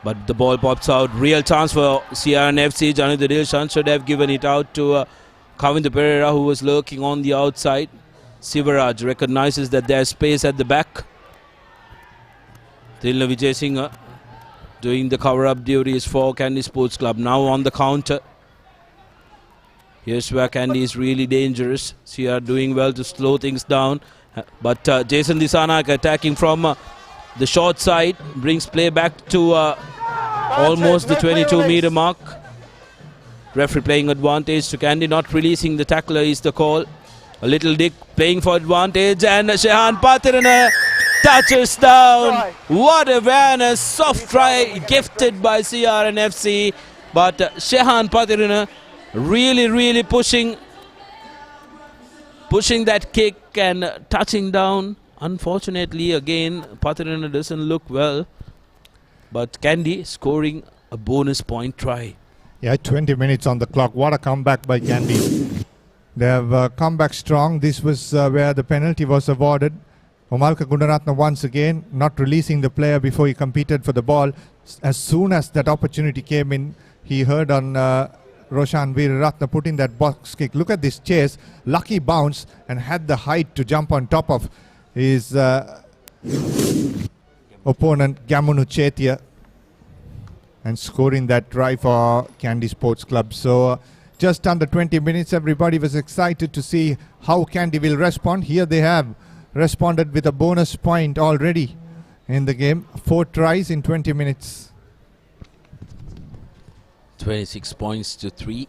But the ball pops out. Real chance for CR and FC. Janitha Dilshan should have given it out to Kavinda Pereira, who was lurking on the outside. Sivaraj recognizes that there's space at the back. Tilna Vijay Singh doing the cover-up duties for Kandy Sports Club. Now on the counter. Here's where Kandy is really dangerous. CR doing well to slow things down. But Jason Disanak attacking from the short side. Brings play back to almost the 22-meter mark. Referee playing advantage to Kandy. Not releasing the tackler is the call. A little Dick playing for advantage. And Shehan Patirana touches down. What awareness. Soft try gifted by CR and FC. But Shehan Patirana really pushing that kick and touching down. Unfortunately, again, Patirana doesn't look well. But Kandy scoring a bonus point try. Yeah, 20 minutes on the clock. What a comeback by Kandy. They have come back strong. This was where the penalty was awarded. Omalka Gunaratna once again not releasing the player before he competed for the ball. As soon as that opportunity came in, he heard on Roshan Veeratna putting that box kick. Look at this chase. Lucky bounce and had the height to jump on top of his opponent Gamunu Chetia and scoring that try for Kandy Sports Club. So just under 20 minutes, everybody was excited to see how Kandy will respond. Here they have responded with a bonus point already in the game. 4 tries in 20 minutes. 26 points to 3.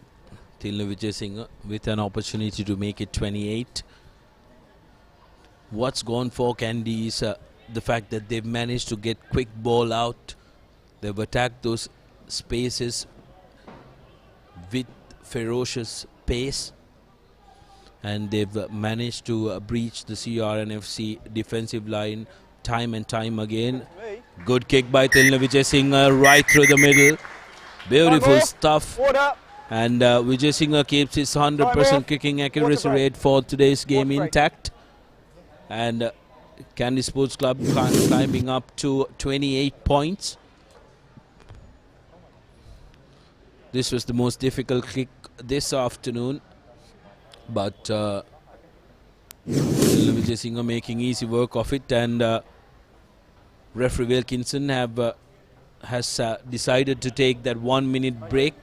Tilna Vijay Singh with an opportunity to make it 28. What's gone for Kandy is the fact that they've managed to get quick ball out. They've attacked those spaces with ferocious pace, and they've managed to breach the CR and FC defensive line time and time again. Good kick by Tilna Vijay Singh right through the middle. Beautiful stuff. And Vijay Singh keeps his 100% kicking accuracy rate for today's game intact. And Kandy Sports Club climbing up to 28 points. This was the most difficult kick this afternoon. but Vijay Singh making easy work of it, and referee Wilkinson has decided to take that 1 minute break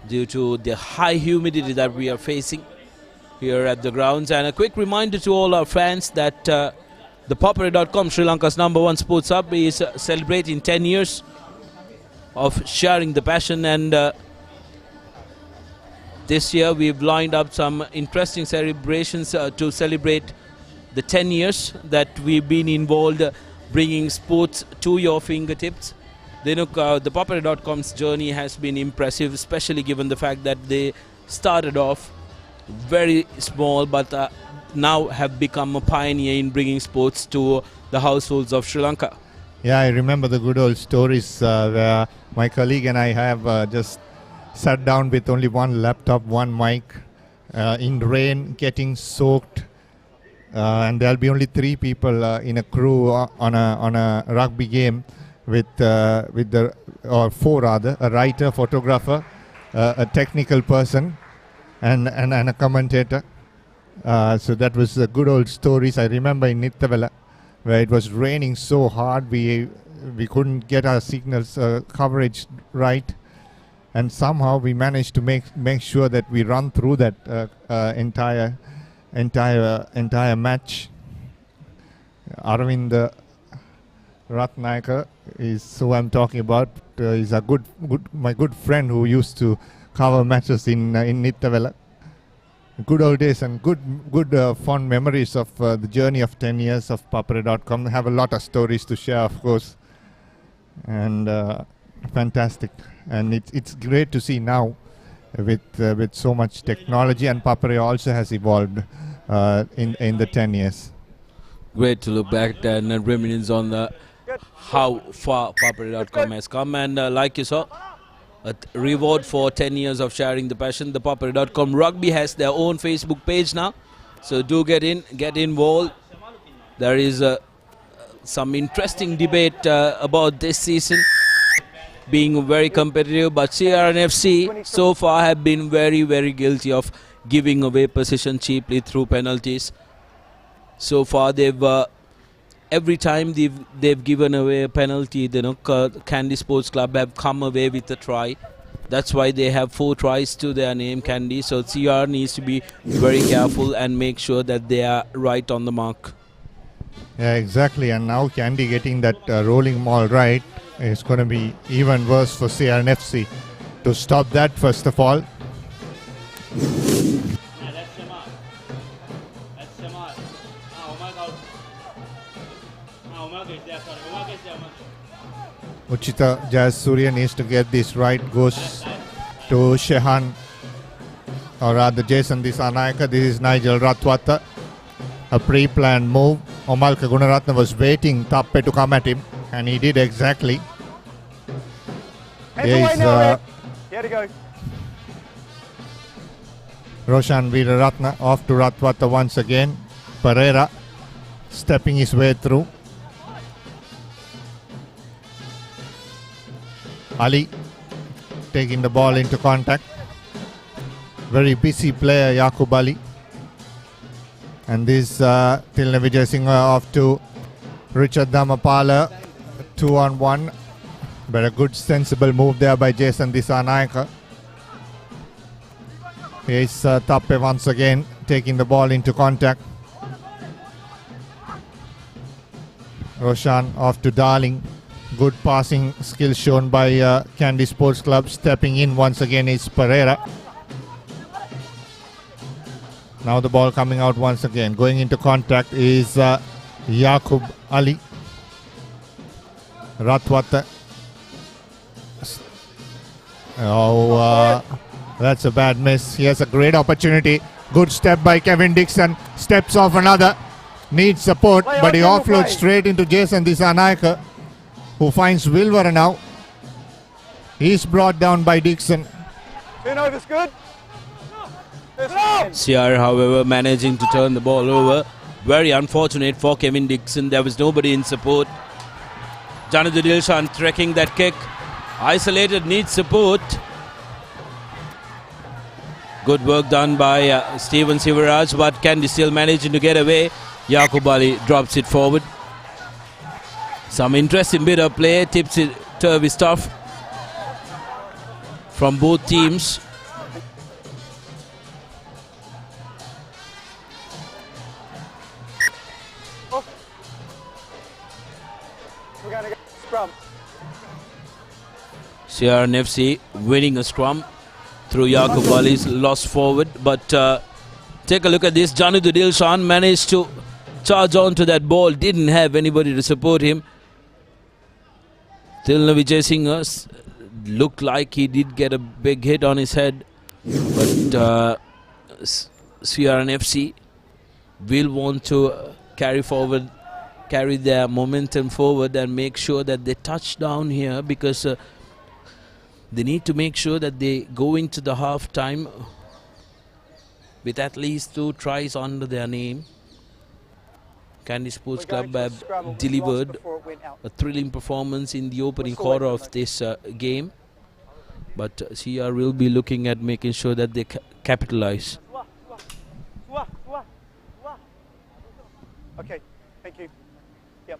due to the high humidity that we are facing here at the grounds. And a quick reminder to all our fans that ThePapare.com, Sri Lanka's #1 sports hub, is celebrating 10 years of sharing the passion, and this year we've lined up some interesting celebrations to celebrate the 10 years that we've been involved bringing sports to your fingertips. ThePapare.com's journey has been impressive, especially given the fact that they started off very small, but now have become a pioneer in bringing sports to the households of Sri Lanka. Yeah, I remember the good old stories where my colleague and I have just sat down with only one laptop, one mic, in rain, getting soaked, and there'll be only 3 people in a crew on a rugby game with 4 rather, a writer, photographer, a technical person, and a commentator. So that was the good old stories. I remember in Nittavela, where it was raining so hard, we couldn't get our signals coverage right, and somehow we managed to make sure that we run through that entire match. Arvind Ratnayaka is who I'm talking about. He's a my good friend who used to cover matches in Nittavela. Good old days and good fond memories of the journey of 10 years of Papare.com. Have a lot of stories to share, of course, and fantastic. And it's great to see now with so much technology, and Papare also has evolved in the 10 years. Great to look back and reminisce on how far Papare.com has come, and like you saw, a reward for 10 years of sharing the passion. The ThePapare.com Rugby has their own Facebook page now, so do get involved. There is some interesting debate about this season being very competitive, but CRNFC so far have been very, very guilty of giving away position cheaply through penalties. So far they've every time they've given away a penalty, Kandy Sports Club have come away with a try. That's why they have 4 tries to their name, Kandy. So CR needs to be very careful and make sure that they are right on the mark. Yeah, exactly. And now Kandy getting that rolling maul right is going to be even worse for CRNFC. To stop that, first of all. Uchita Jayasuriya needs to get this right, goes to Shehan, or rather Jason Disanayaka. This is Nigel Ratwata. A pre-planned move. Omalka Gunaratna was waiting Tappe to come at him, and he did exactly. Here to go. Roshan Veeraratna off to Ratwata once again. Pereira stepping his way through. Ali taking the ball into contact. Very busy player, Yakub Ali. And this Tilne Vijay Singh off to Richard Dhamapala. 2-on-1. But a good sensible move there by Jason Disanayaka. Here's Tappe once again taking the ball into contact. Roshan off to Darling. Good passing skill shown by Kandy Sports Club. Stepping in once again is Pereira. Now the ball coming out once again. Going into contact is Yakub Ali. Ratwata. That's a bad miss. He has a great opportunity. Good step by Kevin Dixon. Steps off another. Needs support, but he offloads straight into Jason Disanayaka, who finds Wilver now. He's brought down by Dixon. Turnover's good. CR, however, managing to turn the ball over. Very unfortunate for Kevin Dixon. There was nobody in support. Janadu Dilshan trekking that kick. Isolated, needs support. Good work done by Steven Sivaraj, but Kandy still managing to get away. Yaqub Ali drops it forward. Some interesting bit of play, tips it turvy stuff from both teams. We're going to go scrum. CRNFC winning a scrum through Yaqub Ali's loss forward. But take a look at this. Janu Dilshan managed to charge on to that ball. Didn't have anybody to support him. Tilna Vijay Singh looked like he did get a big hit on his head. But CRNFC will want to carry their momentum forward and make sure that they touch down here, because they need to make sure that they go into the half time with at least 2 tries under their name. Kandy Sports Club have delivered a thrilling performance in the opening quarter of this game, but CR will be looking at making sure that they capitalize. Okay, thank you. Yep.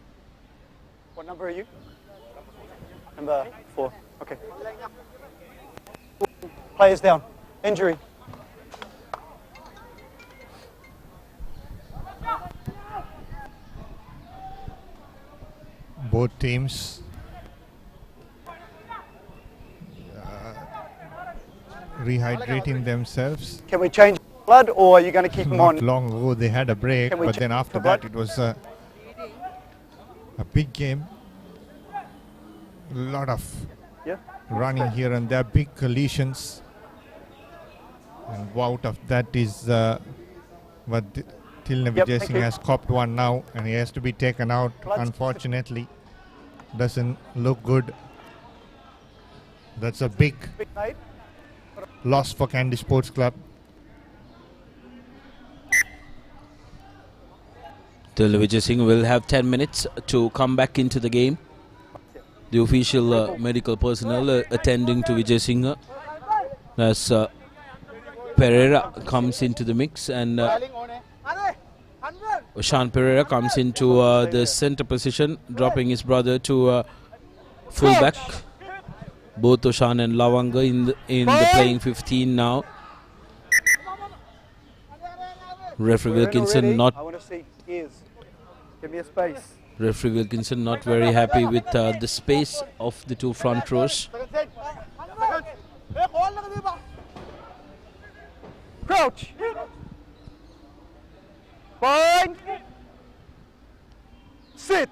What number are you? Number 4. Okay. Players down. Injury. Both teams rehydrating themselves. Can we change blood, or are you going to keep them Not on? long ago they had a break, but then after that it was a big game. A lot of running here and there, big collisions. And out of that is what Tilna Vijay Singh has copped one now, and he has to be taken out, unfortunately. Doesn't look good. That's a big loss for Kandy Sports Club. Tilna Vijay Singh will have 10 minutes to come back into the game. The official medical personnel attending to Vijay Singh as Pereira comes into the mix, and Oshan Pereira comes into the center position, dropping his brother to fullback. Both Oshan and Lavanga in the playing 15 now. Referee Wilkinson not. I want to see ears. Give me a space. Referee Wilkinson not very happy with the space of the 2 front rows. Crouch. Bind. Sit.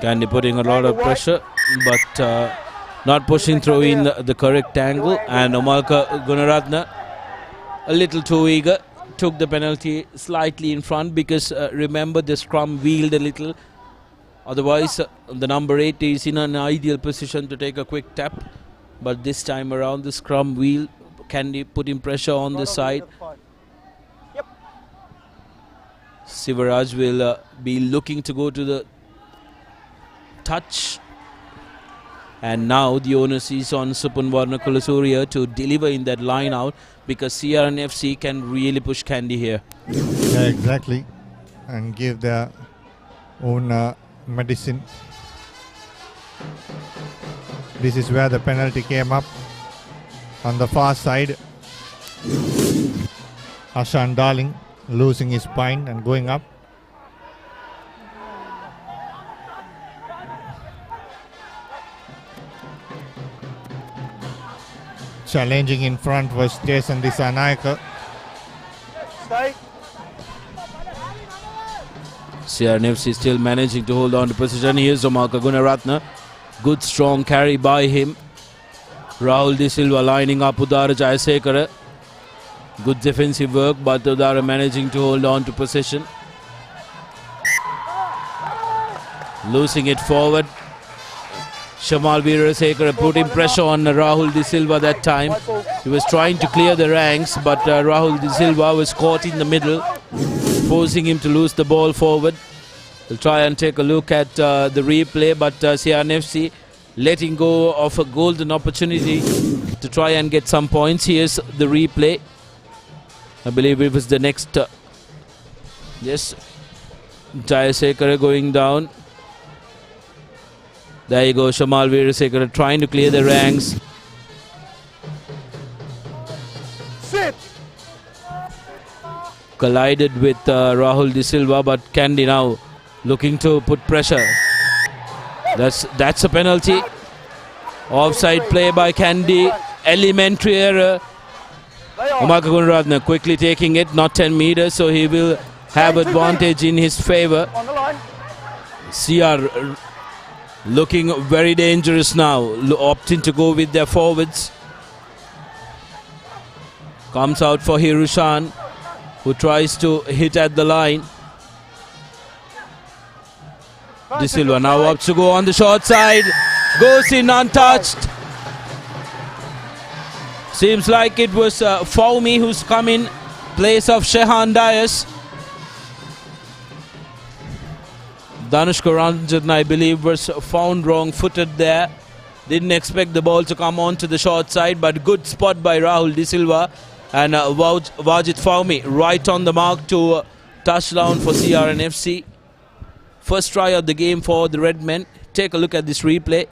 Kandy putting a lot of pressure, but not pushing through in the correct angle. And Omalka Gunaratna, a little too eager, took the penalty slightly in front, because remember, the scrum wheeled a little. Otherwise, the number 8 is in an ideal position to take a quick tap. But this time around, the scrum wheel, Kandy putting pressure on the side. Sivaraj will be looking to go to the touch. And now the onus is on Supunvarna Kulasuriya to deliver in that line out, because CRNFC can really push Kandy here. Yeah, exactly. And give their own medicine. This is where the penalty came up on the far side. Ashan Darling losing his spine and going up. Challenging in front was Jason Disanayaka. Stay. CRNFC still managing to hold on to position. Here's Omalka Gunaratna. Good strong carry by him. Rahul De Silva lining up Udara Jayasekara. Good defensive work, but Udara managing to hold on to possession. Losing it forward. Shamal Veerasekara putting pressure on Rahul De Silva that time. He was trying to clear the ranks, but Rahul De Silva was caught in the middle, forcing him to lose the ball forward. We'll try and take a look at the replay, but CRNFC letting go of a golden opportunity to try and get some points. Here's the replay. I believe it was the next. Yes, Jayasekara going down. There you go, Shamal Veerasekara trying to clear the ranks. Sit. Collided with Rahul De Silva, but Kandy now looking to put pressure. That's a penalty. Offside play by Kandy. Elementary error. Umaka Gunradna quickly taking it, not 10 meters, so he will have advantage in his favor. CR looking very dangerous now, opting to go with their forwards. Comes out for Hirushan, who tries to hit at the line. De Silva now up to go on the short side. Goes in untouched. Seems like it was Fawmi who's come in place of Shehan Dias. Danushka Ranjan, I believe, was found wrong-footed there. Didn't expect the ball to come on to the short side, but good spot by Rahul De Silva. And Wajid Fawmi right on the mark to touchdown for CRNFC. First try of the game for the Red Men. Take a look at this replay.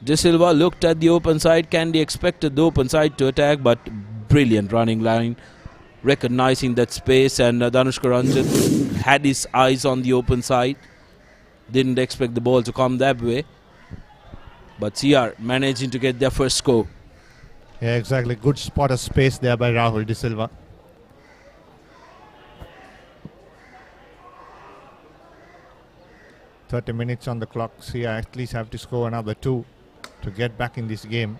De Silva looked at the open side. Kandy expected the open side to attack, but brilliant running line. Recognizing that space, and Danushka Ranjan had his eyes on the open side. Didn't expect the ball to come that way. But CR managing to get their first score. Yeah, exactly. Good spot of space there by Rahul De Silva. .30 minutes on the clock. CR at least have to score another 2 to get back in this game.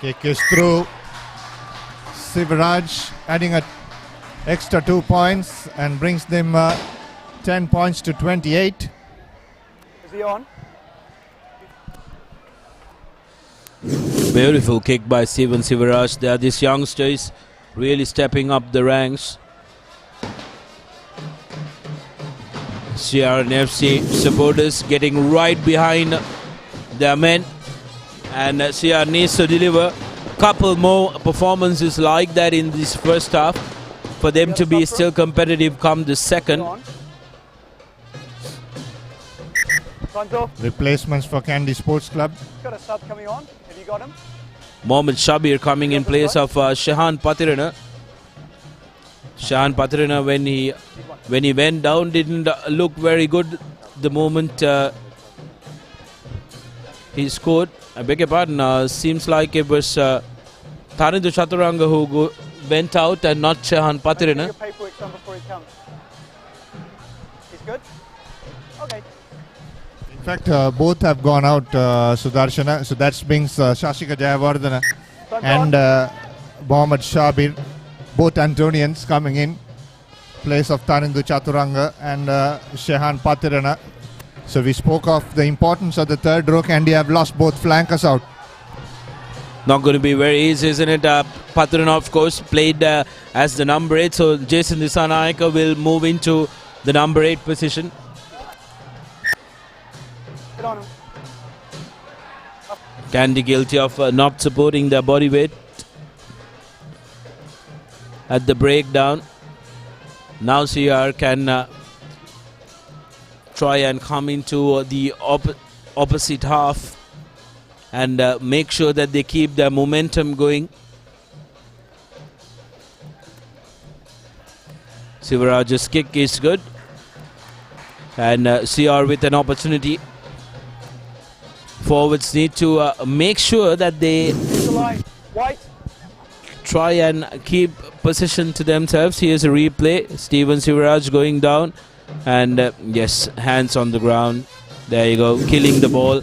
Kick is through. Sivaraj adding an extra 2 points and brings them 10 points to 28. Is he on? Beautiful kick by Steven Sivaraj. There, this youngster is really stepping up the ranks. CRNFC supporters getting right behind their men, and CR needs to deliver a couple more performances like that in this first half for them to be still competitive come the second. Replacements for Kandy Sports Club. Got a sub coming on. Have you got him? Mohammad Shabir coming in place of Shehan Patirana. Shehan Patirana, when he went down, didn't look very good the moment he scored. I beg your pardon, seems like it was Thanindu Chaturanga who went out and not Shehan Patirana. Your paperwork done before he comes. He's good? Okay. In fact, both have gone out, Sudarshana. So that brings Shashika Jayawardena and Mohammad Shabir, both Antonians, coming in place of Thanindu Chaturanga and Shehan Patirana. So we spoke of the importance of the third row. Kandy have lost both flankers out. Not going to be very easy, isn't it? Patirana, of course, played as the number 8. So Jason Dissanayaka will move into the number 8 position. Get on him. Kandy guilty of not supporting their body weight at the breakdown. Now CR can try and come into the opposite half and make sure that they keep their momentum going. Sivaraj's kick is good, and CR with an opportunity. Forwards need to make sure that they try and keep possession to themselves. Here's a replay. Steven Sivaraj going down, and yes, hands on the ground. There you go, killing the ball.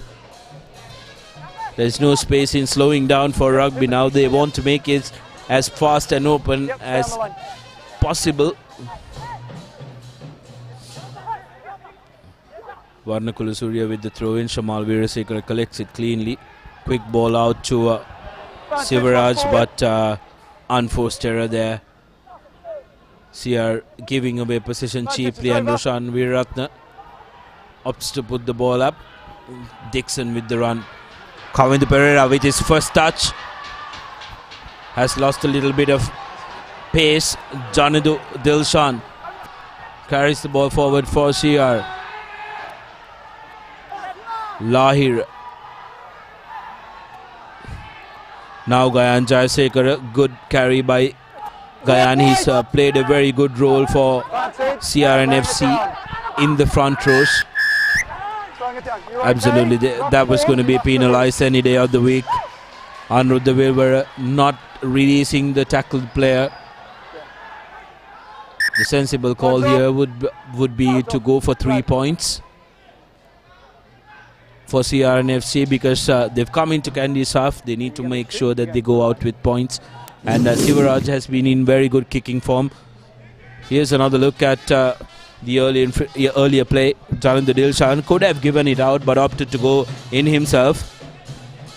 There's no space in slowing down for rugby now. They want to make it as fast and open as possible. Varnakula Surya with the throw in. Shamal Veerasekara collects it cleanly. Quick ball out to Sivaraj, but unforced error there. CR giving away possession cheaply, and Roshan Veeratna opts to put the ball up. Dixon with the run. Kavindu Pereira with his first touch has lost a little bit of pace. Janadu Dilshan carries the ball forward for CR. Lahir. Now Gayan Jayasekar, good carry by Gayan. He's played a very good role for CRNFC in the front rows. Absolutely, that was going to be penalized any day of the week. Anuruddha Wilbur not releasing the tackled player. The sensible call here would be to go for 3 points for CRNFC, because they've come into Kandy's half. They need to make sure that they go out with points. And Sivaraj has been in very good kicking form. Here's another look at the earlier play. Janadu Dilshan could have given it out, but opted to go in himself.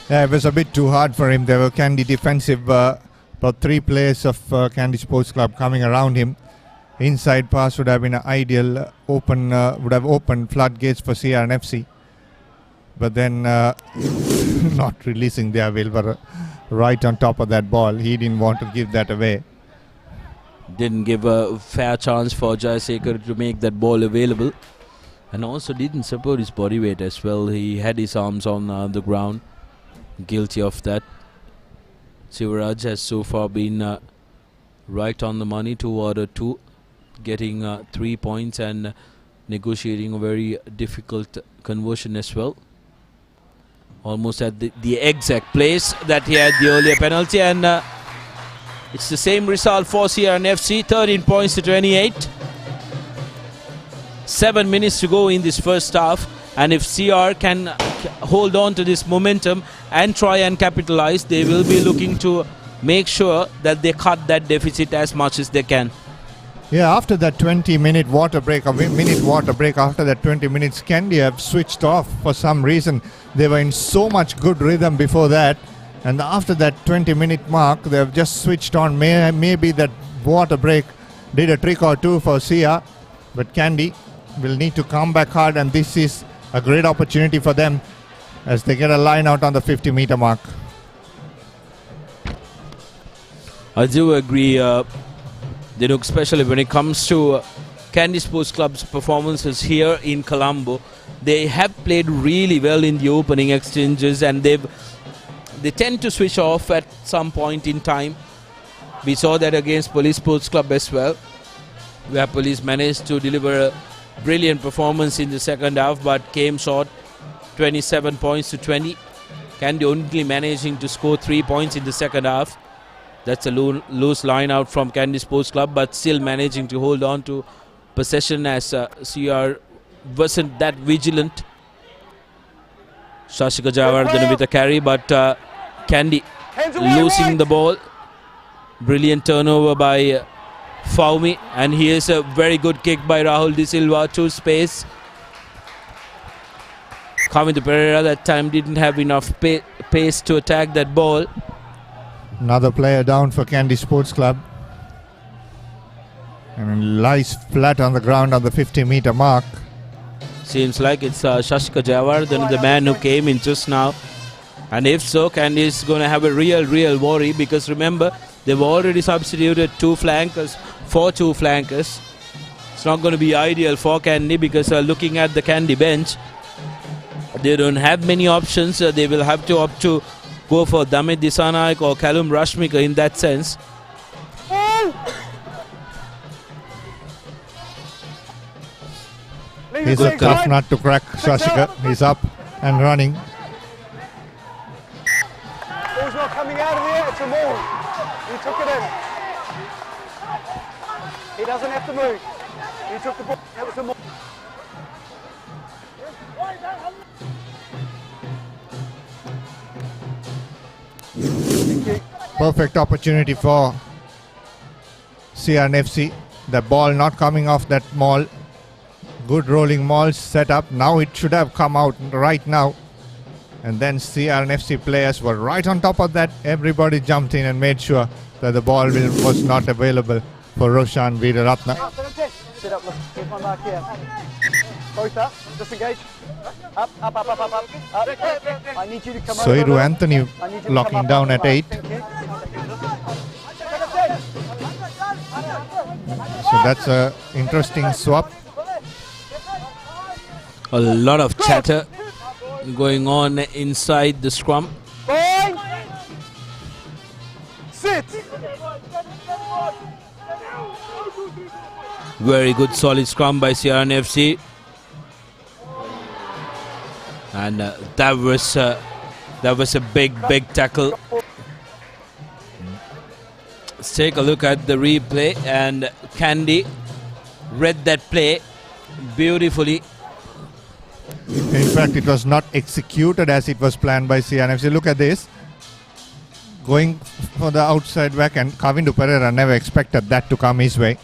Yeah, it was a bit too hard for him. There were Kandy defensive, about 3 players of Kandy Sports Club coming around him. Inside pass would have been an ideal would have opened floodgates for CRNFC. But then not releasing their Wilbur right on top of that ball. He didn't want to give that away. Didn't give a fair chance for Jayasekar to make that ball available. And also didn't support his body weight as well. He had his arms on the ground. Guilty of that. Sivaraj has so far been right on the money, 2-2, getting 3 points and negotiating a very difficult conversion as well. Almost at the exact place that he had the earlier penalty, and it's the same result for CRNFC, 13 points to 28. 7 minutes to go in this first half, and if CR can hold on to this momentum and try and capitalize, they will be looking to make sure that they cut that deficit as much as they can. Yeah, after that 20-minute water break, after that 20 minutes, Kandy have switched off for some reason. They were in so much good rhythm before that, and after that 20-minute mark, they have just switched on. Maybe that water break did a trick or two for Sia, but Kandy will need to come back hard, and this is a great opportunity for them as they get a line out on the 50-meter mark. I do agree. Especially when it comes to Kandy Sports Club's performances here in Colombo, they have played really well in the opening exchanges, and they tend to switch off at some point in time. We saw that against Police Sports Club as well, where Police managed to deliver a brilliant performance in the second half, but came short, 27 points to 20. Kandy only managing to score 3 points in the second half. That's a loose line out from Kandy Sports Club, but still managing to hold on to possession as CR wasn't that vigilant. Shashika Javardhan with a carry, but Kandy losing the ball. Brilliant turnover by Faumi, and here's a very good kick by Rahul De Silva to space. Kavindu Pereira that time didn't have enough pace to attack that ball. Another player down for Kandy Sports Club. And lies flat on the ground on the 50-meter mark. Seems like it's Shashika Javardhan, the man who came in just now. And if so, Kandy is going to have a real worry, because remember, they've already substituted 2 flankers for 2 flankers. It's not going to be ideal for Kandy, because looking at the Kandy bench, they don't have many options. They will have to opt to go for Damit Disanaik or Kalum Rashmika in that sense. He's a tough nut to crack, Shashika. He's up and running. Ball's not coming out of here, it's a maul. He took it in. He doesn't have to move. He took the ball, that was a maul. Perfect opportunity for CRNFC. The ball not coming off that maul. Good rolling maul set up. Now it should have come out right now. And then CRNFC players were right on top of that. Everybody jumped in and made sure that the ball was not available for Roshan Veeraratna. Sit up, look. Here's my mark here. Both up, disengage. Up. I need you to come over. Soiru Anthony locking down at 8. So that's a interesting swap. A lot of chatter going on inside the scrum. Sit. Very good solid scrum by CRNFC. And that was a big tackle. Let's take a look at the replay, and Kandy read that play beautifully. In fact, it was not executed as it was planned by CRNFC. Look at this. Going for the outside back, and Kavindu Pereira never expected that to come his way.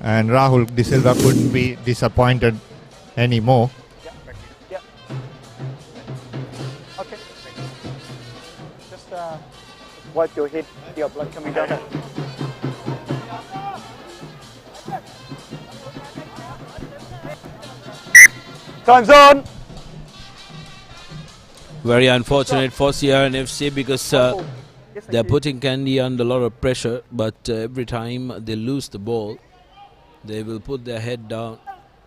And Rahul De Silva couldn't be disappointed anymore. Yeah. Okay. Just wipe your head. You got blood coming down. Time's on. Very unfortunate for CRNFC because they're putting Kandy under a lot of pressure, but every time they lose the ball, they will put their head down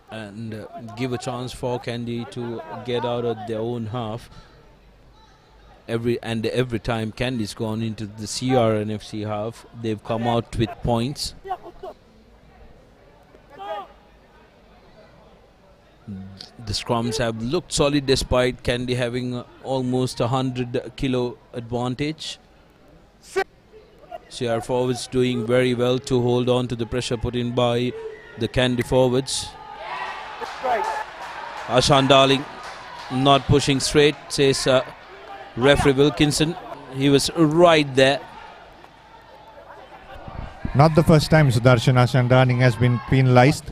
and give a chance for Kandy to get out of their own half. Every time Kandy's gone into the CRNFC half, they've come out with points. The scrums have looked solid despite Kandy having almost 100 kilo advantage. CR forwards doing very well to hold on to the pressure put in by the Kandy forwards. Ashan Darling not pushing straight, says referee Wilkinson. He was right there. Not the first time Sudarshan Ashan Darling has been penalized.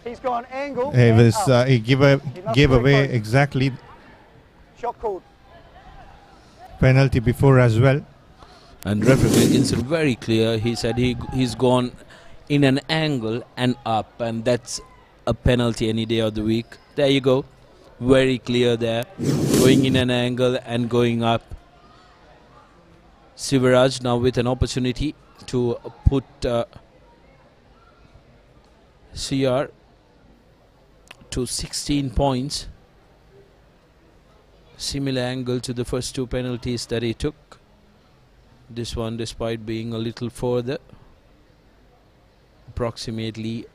He's gone angle. He gave away exactly shot called. Penalty before as well. And referee Wilkinson very clear. He said he's gone in an angle and up, and that's a penalty any day of the week. There you go. Very clear there. Going in an angle and going up. Sivaraj now with an opportunity to put CR to 16 points. Similar angle to the first two penalties that he took. This one, despite being a little further, approximately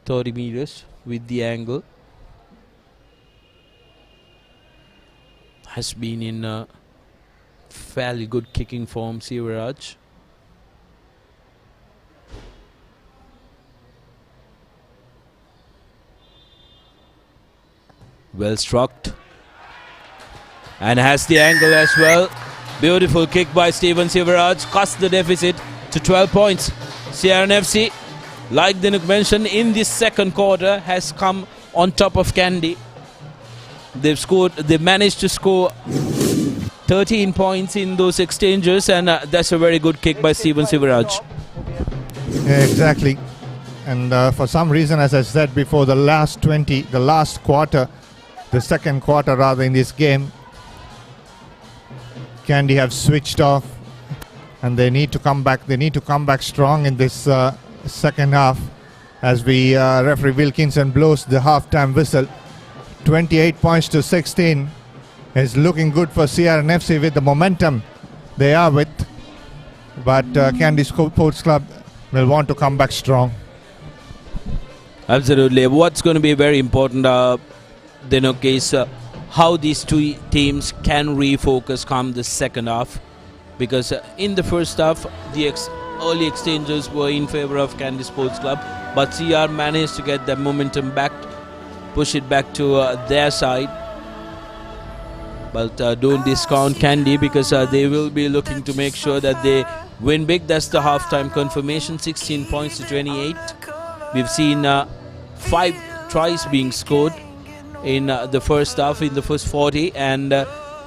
30 meters with the angle, has been in a fairly good kicking form, Sivaraj. Well struck, and has the angle as well. Beautiful kick by Steven Sivaraj, cuts the deficit to 12 points. CRNFC, like Dinuk mentioned, in this second quarter has come on top of Kandy. They've managed to score 13 points in those exchanges, and that's a very good kick by Steven Sivaraj. Yeah, exactly. And for some reason, as I said before, the second quarter rather in this game, Kandy have switched off, and they need to come back. They need to come back strong in this second half, as referee Wilkinson blows the half-time whistle. 28 points to 16 is looking good for CRNFC with the momentum they are with, but Kandy Sports Club will want to come back strong. Absolutely. What's going to be very important, Dinuk, is how these two teams can refocus come the second half, because in the first half the early exchanges were in favor of Kandy Sports Club, but CR managed to get their momentum back, push it back to their side. But don't discount Kandy, because they will be looking to make sure that they win big. That's the halftime confirmation, 16 points to 28. We've seen 5 tries being scored in the first half, in the first 40, and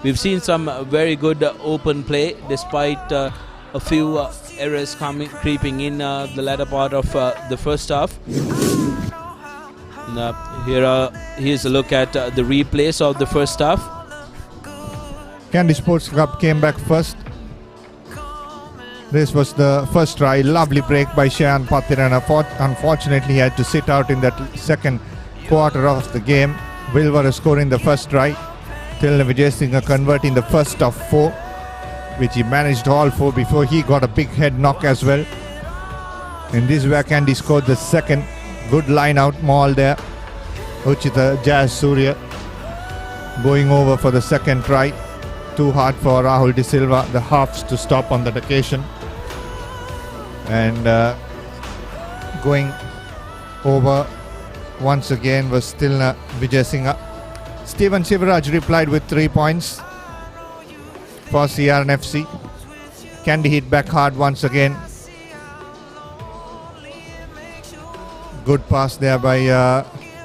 we've seen some very good open play despite a few errors creeping in the latter part of the first half. Here's a look at the replays of the first half. Kandy Sports Club came back first. This was the first try. Lovely break by Shayan Patirana. Unfortunately, he had to sit out in that second quarter of the game. Wilver scoring the first try. Tilna Vijay Singh converting the first of 4, which he managed all 4 before he got a big head knock as well. And this is where Kandy scored the second. Good line out maul there. Uchita Jazz Surya going over for the second try. Too hard for Rahul De Silva, the halves, to stop on that occasion. And going over once again was Tilna Vijay Singh. Steven Sivaraj replied with 3 points for CRNFC. Kandy hit back hard once again. Good pass there by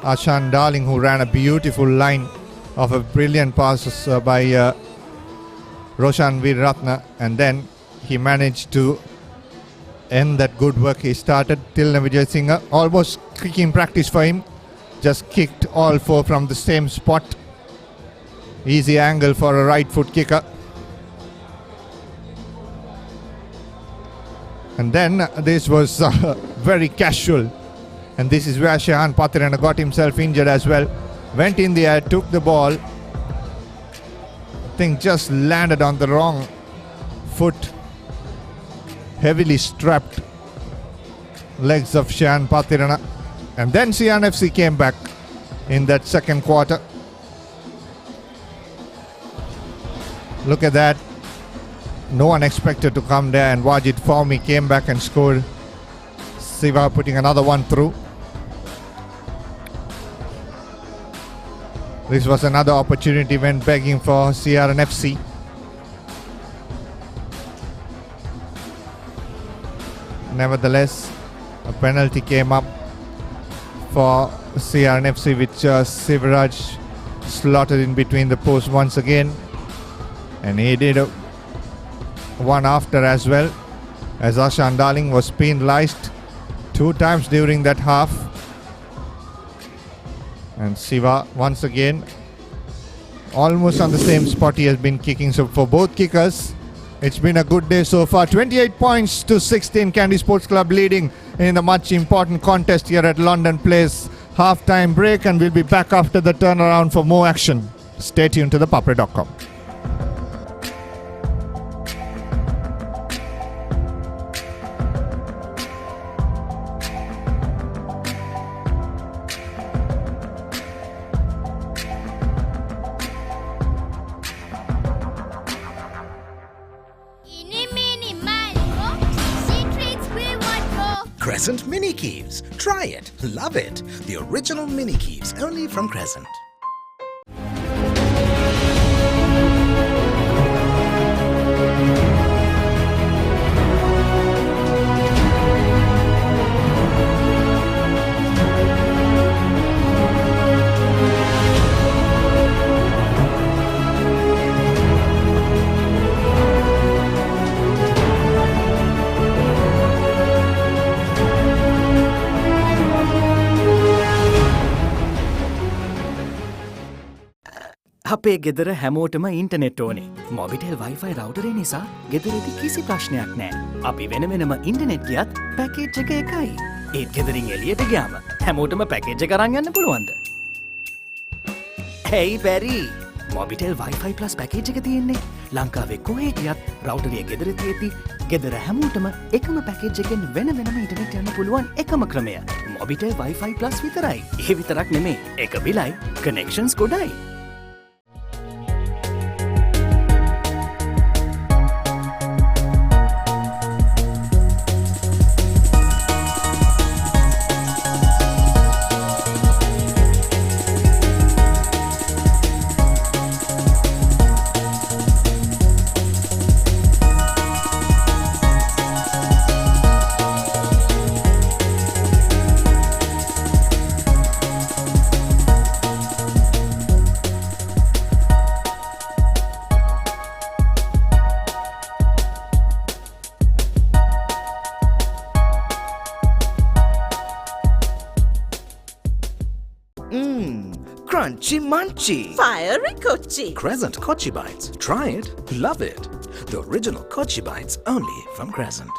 Ashan Darling, who ran a beautiful line of a brilliant pass by Roshan Veeratna, and then he managed to end that good work he started. Tilna Vijay Singh, almost kicking practice for him, just kicked all 4 from the same spot. Easy angle for a right foot kicker. And then this was very casual, and this is where Shahan Patirana got himself injured as well. Went in the air, took the ball, I think just landed on the wrong foot. Heavily strapped legs of Shahan Patirana. And then CRNFC came back in that second quarter. Look at that. No one expected to come there, and Wajid Fawmi came back and scored. Siva putting another one through. This was another opportunity when begging for CRNFC. Nevertheless, a penalty came up for CRNFC, which Sivaraj slotted in between the posts once again. And he did one after as well, as Ashan Darling was penalized 2 times during that half. And Siva once again almost on the same spot he has been kicking. So for both kickers, it's been a good day so far. 28 points to 16. Kandy Sports Club leading in the much important contest here at London Place. Half-time break, and we'll be back after the turnaround for more action. Stay tuned to ThePapare.com. Crescent Mini Keeves. Try it. Love it. The original Mini Keeves, only from Crescent. අපේ ගෙදර හැමෝටම internet ඕනේ. Mobitel Wi-Fi රවුටරේ නිසා ගෙදරදි කිසි ප්‍රශ්නයක් නෑ. අපි වෙන වෙනම ඉන්ටනෙට් ගියත් පැකේජ් එක එකයි. ඒත් ගෙදරින් එළියට ගියාම හැමෝටම පැකේජ් එක අරන් යන්න පුළුවන්ද? Hey Barry, Mobitel Wi-Fi plus package එක තියෙන්නේ. ලංකාවේ කොහේ ගියත් රවුටරේ ගෙදර තියෙති. ගෙදර හැමෝටම එකම පැකේජ් එකෙන් වෙන වෙනම ඉන්ටනෙට් යන්න පුළුවන් එකම ක්‍රමය. මොබිටෙල් වයිෆයි ප්ලස් විතරයි. ඒ විතරක් නෙමේ. එක බිලයි, connections ගොඩයි. Crunchy munchy. Fiery Kochi. Crescent Kochi Bites. Try it. Love it. The original Kochi Bites only from Crescent.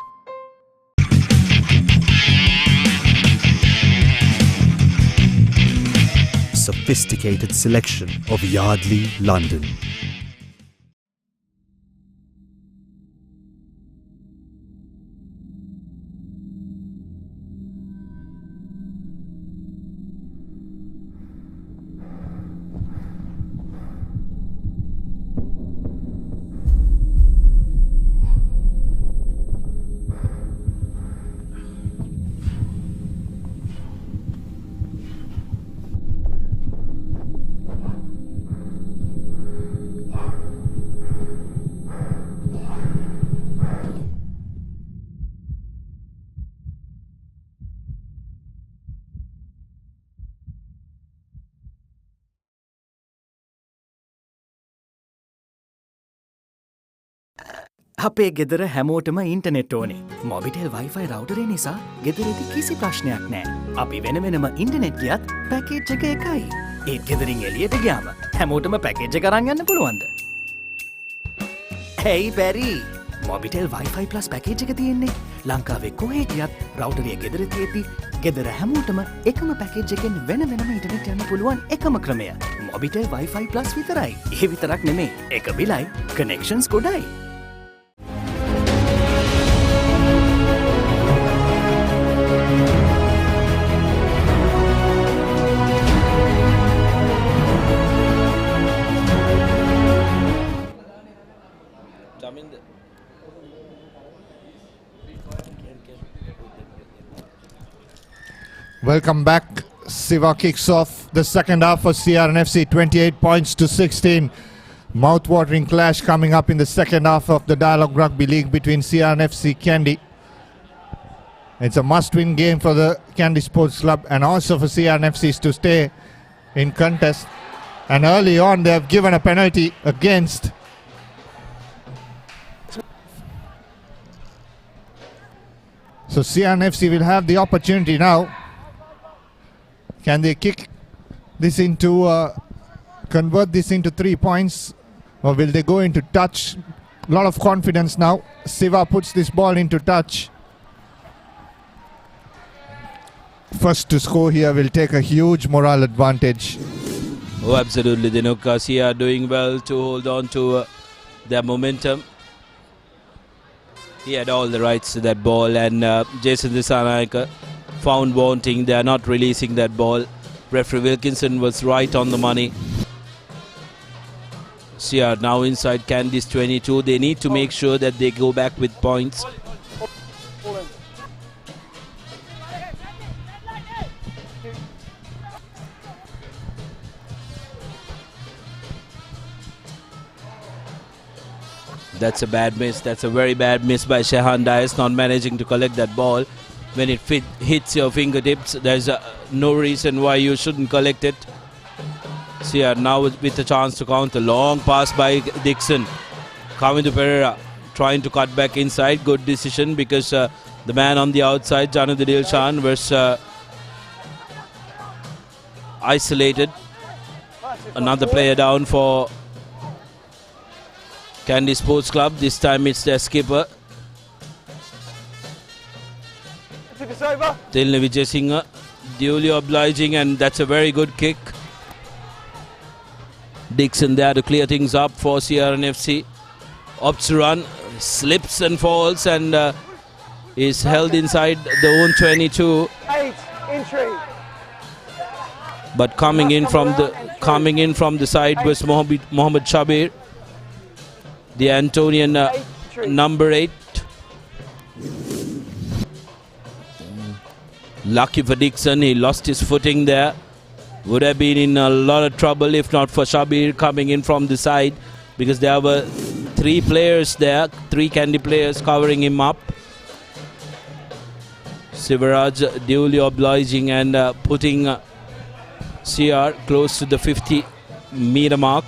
Sophisticated selection of Yardley, London. අපේ ගෙදර හැමෝටම ඉන්ටනෙට් ඕනේ. මොබිටෙල් වයිෆයි රවුටරේ නිසා ගෙදරේදී කිසි ප්‍රශ්නයක් නෑ. අපි වෙන වෙනම ඉන්ටනෙට් ගියත් පැකේජ් එක එකයි. ඒත් ගෙදරින් එළියට ගියාම හැමෝටම පැකේජ් එක අරන් යන්න පුළුවන්ද? Hey බැරි. මොබිටෙල් වයිෆයි ප්ලස් පැකේජ් එක තියෙන්නේ ලංකාවේ කොහේ ගියත් රවුටරේ ගෙදර තියෙද්දි ගෙදර හැමෝටම එකම පැකේජ් එකෙන් වෙන වෙනම ඉන්ටනෙට් යන්න පුළුවන් එකම ක්‍රමය. මොබිටෙල් වයිෆයි ප්ලස් විතරයි. ඒ විතරක් නෙමෙයි. එක බිලයි connections ගොඩයි. Welcome back. Siva kicks off the second half for CRNFC, 28 points to 16. Mouth-watering clash coming up in the second half of the Dialogue Rugby League between CRNFC Kandy. It's a must-win game for the Kandy Sports Club and also for CRNFCs to stay in contest. And early on they have given a penalty against. So CRNFC will have the opportunity now. Can they kick this into, convert this into 3 points, or will they go into touch? A lot of confidence now. Siva puts this ball into touch. First to score here will take a huge moral advantage. Oh, absolutely. The Nukasi are doing well to hold on to their momentum. He had all the rights to that ball, and Jason Disanaika found wanting. They are not releasing that ball. Referee Wilkinson was right on the money. CR now inside Kandy's 22. They need to make sure that they go back with points. That's a bad miss. That's a very bad miss by Shehan Dias, not managing to collect that ball. When it hits your fingertips, there's no reason why you shouldn't collect it. CR now with a chance to counter. Long pass by Dixon. Kavindu Pereira trying to cut back inside. Good decision because the man on the outside, Janudh Dilshan, was isolated. Another player down for Kandy Sports Club. This time it's their skipper, Tilne Vijay Singh, duly obliging, and that's a very good kick. Dixon there to clear things up for CRNFC. Opts to run, slips and falls, and is held inside the own 22. But coming in from the side was Mohammed Shabir, the Antonian number 8. Lucky for Dixon, he lost his footing there. Would have been in a lot of trouble if not for Shabir coming in from the side, because there were 3 players there, 3 Kandy players covering him up. Sivaraj duly obliging and putting CR close to the 50-meter mark.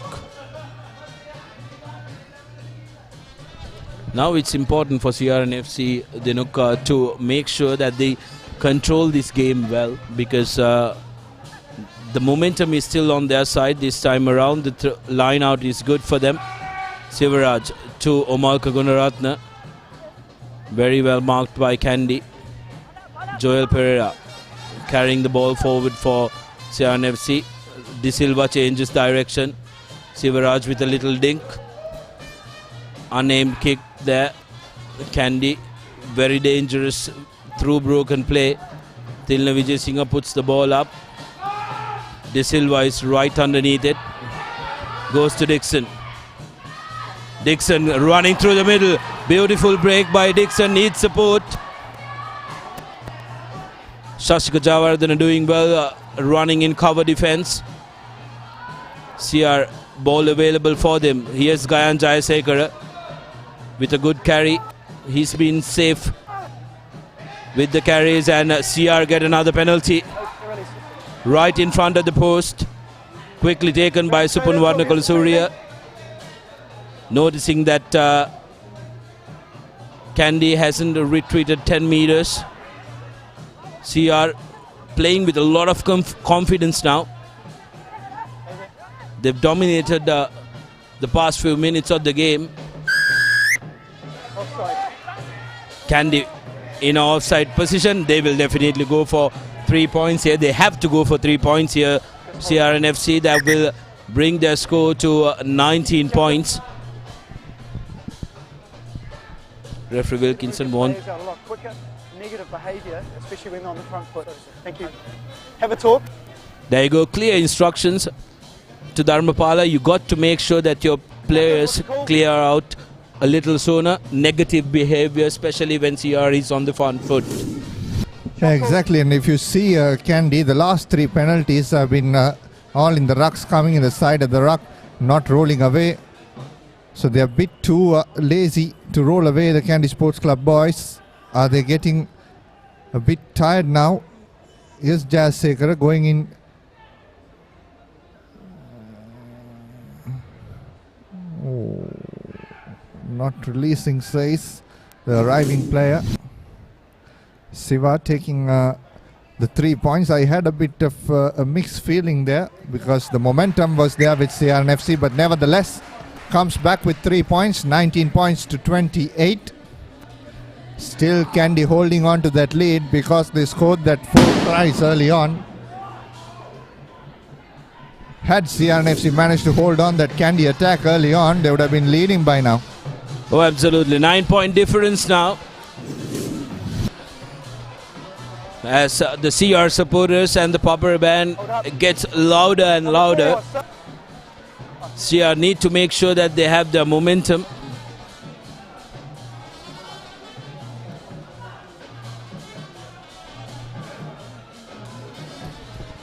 Now it's important for CRNFC Dinuka to make sure that they control this game well, because The momentum is still on their side this time around. The line out is good for them. Sivaraj to Omalka Gunaratna. Very well marked by Kandy. Joel Pereira carrying the ball forward for CRNFC. De Silva changes direction. Sivaraj with a little dink. Unaimed kick there. Kandy, very dangerous through broken play. Tilna Vijay Singh puts the ball up. De Silva is right underneath it. Goes to Dixon. Dixon running through the middle. Beautiful break by Dixon. Needs support. Shashika Javardhana doing well, running in cover defense. CR ball available for them. Here's Gayan Jayasekara with a good carry. He's been safe with the carries, and CR get another penalty right in front of the post. Quickly taken by Supunwarna Kulasurya. Noticing that Kandy hasn't retreated 10 meters. CR playing with a lot of confidence now. They've dominated the past few minutes of the game. Kandy in an offside position. They will definitely go for 3 points here. They have to go for 3 points here. CRNFC, that will bring their score to 19 points. Referee Wilkinson won. A lot quicker, negative behaviour, especially when on the front foot. Thank you. Have a talk. There you go. Clear instructions to Dharmapala. You got to make sure that your players clear out a little sooner. Negative behaviour, especially when CR is on the front foot. Yeah, exactly. And if you see Kandy, the last 3 penalties have been all in the rucks, coming in the side of the ruck, not rolling away. So they're a bit too lazy to roll away, the Kandy Sports Club boys. Are they getting a bit tired now? Here's Jayasekara going in. Oh, not releasing says the arriving player. Siva taking the 3 points. I had a bit of a mixed feeling there because the momentum was there with CRNFC, but nevertheless comes back with 3 points, 19 points to 28. Still Kandy holding on to that lead because they scored that 4 tries early on. Had CRNFC managed to hold on that Kandy attack early on, they would have been leading by now. Oh, absolutely. 9-point difference now. As the CR supporters and the Papare band gets louder and louder. CR need to make sure that they have the momentum.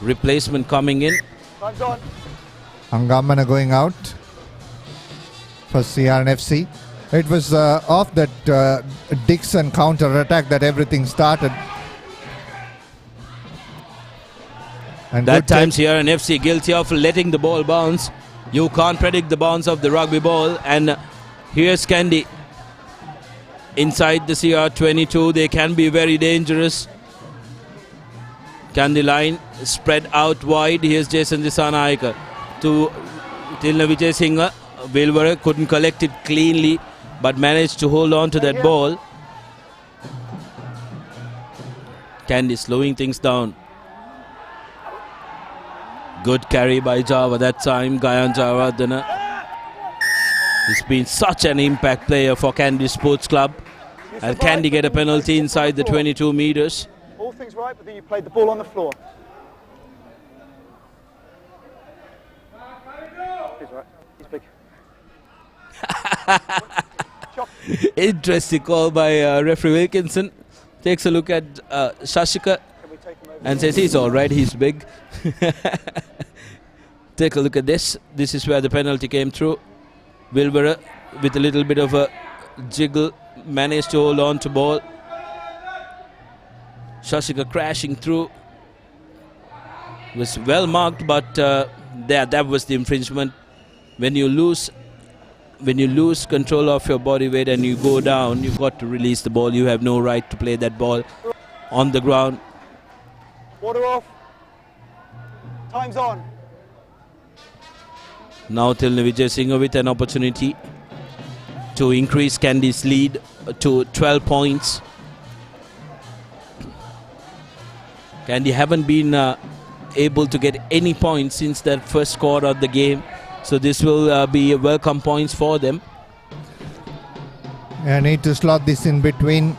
Replacement coming in. Angamana going out for CRNFC. It was off that Dixon counter attack that everything started. And that time CRNFC guilty of letting the ball bounce. You can't predict the bounce of the rugby ball. And here's Kandy inside the CR22. They can be very dangerous. Kandy line spread out wide. Here's Jason Disanaika to Tilna Vijay Singh. Wilbur couldn't collect it cleanly, but managed to hold on to that ball. Kandy slowing things down. Good carry by Java that time. Gayan Javardhana. He's been such an impact player for Kandy Sports Club. And Kandy get a penalty inside the 22 meters. All things right, but then you played the ball on the floor. He's right. He's big. Interesting call by referee Wilkinson. Takes a look at Shashika and says he's alright, he's big. Take a look at this. This is where the penalty came through. Wilbur with a little bit of a jiggle managed to hold on to ball. Shashika crashing through. Was well marked, but that was the infringement. When you lose control of your body weight and you go down, you've got to release the ball. You have no right to play that ball on the ground. Water off. Time's on. Now Tilna Vijay Singh with an opportunity to increase Kandy's lead to 12 points. Kandy haven't been able to get any points since that first quarter of the game. So this will be welcome points for them. I need to slot this in between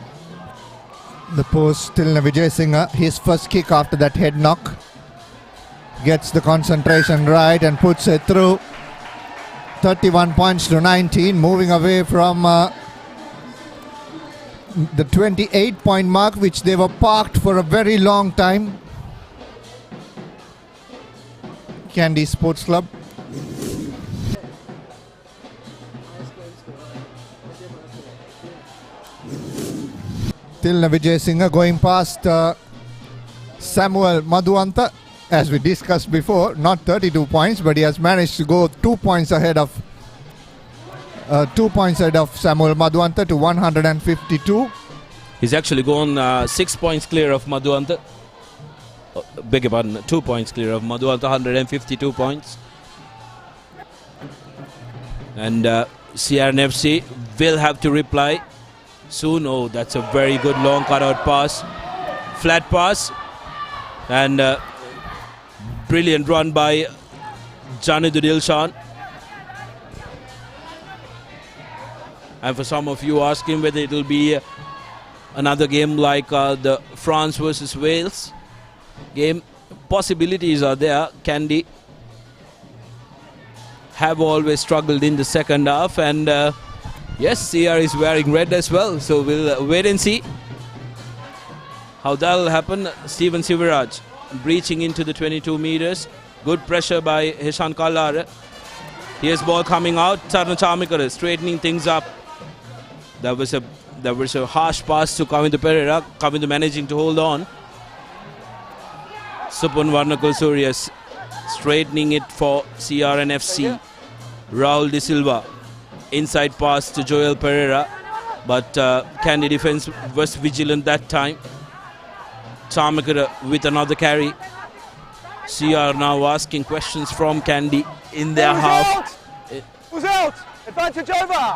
the post. Tilna Vijay Singh, his first kick after that head knock. Gets the concentration right and puts it through. 31 points to 19, moving away from the 28-point mark, which they were parked for a very long time. Kandy Sports Club. Tilna Vijay Singh going past Samuel Madhuanta. As we discussed before, not 32 points, but he has managed to go 2 points ahead of Samuel Madhuanta to 152. He's actually gone 6 points clear of Madhuanta. Beg your pardon, 2 points clear of Madhuanta, 152 points. And CRNFC will have to reply soon. Oh, that's a very good long cutout pass. Flat pass. And brilliant run by Janidul Dilshan. And for some of you asking whether it will be another game like the France versus Wales game, possibilities are there. Kandy have always struggled in the second half, and yes, CR is wearing red as well, so we'll wait and see how that'll happen. Steven Sivaraj breaching into the 22 meters. Good pressure by Hishan Kallara. Here's ball coming out. Tarun Chamikara straightening things up. That was a harsh pass to Kavindu Pereira. Kavindu managing to hold on. Supun Varnakul Surya straightening it for CRNFC. Rahul De Silva. Inside pass to Joel Pereira. But Kandy defense was vigilant that time. Chamikara with another carry. CR now asking questions from Kandy in their half. Who's out? Advantage over.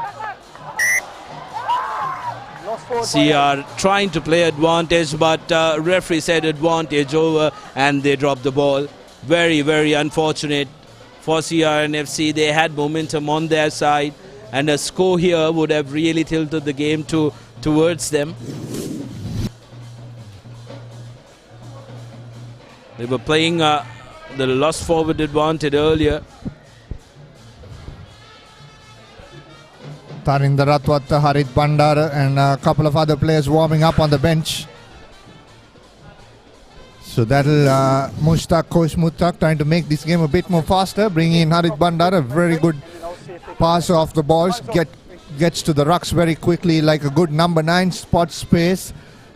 CR trying to play advantage, but referee said advantage over and they dropped the ball. Very, very unfortunate for CRNFC. They had momentum on their side, and a score here would have really tilted the game towards them. They were playing the lost forward advantage earlier. Tarinder Ratwat, Harit Bandar and a couple of other players warming up on the bench. So that'll Coach Mushtaq trying to make this game a bit more faster, bringing in Harit Bandar, a very good passer off the balls, gets to the rucks very quickly like a good number 9, spots space,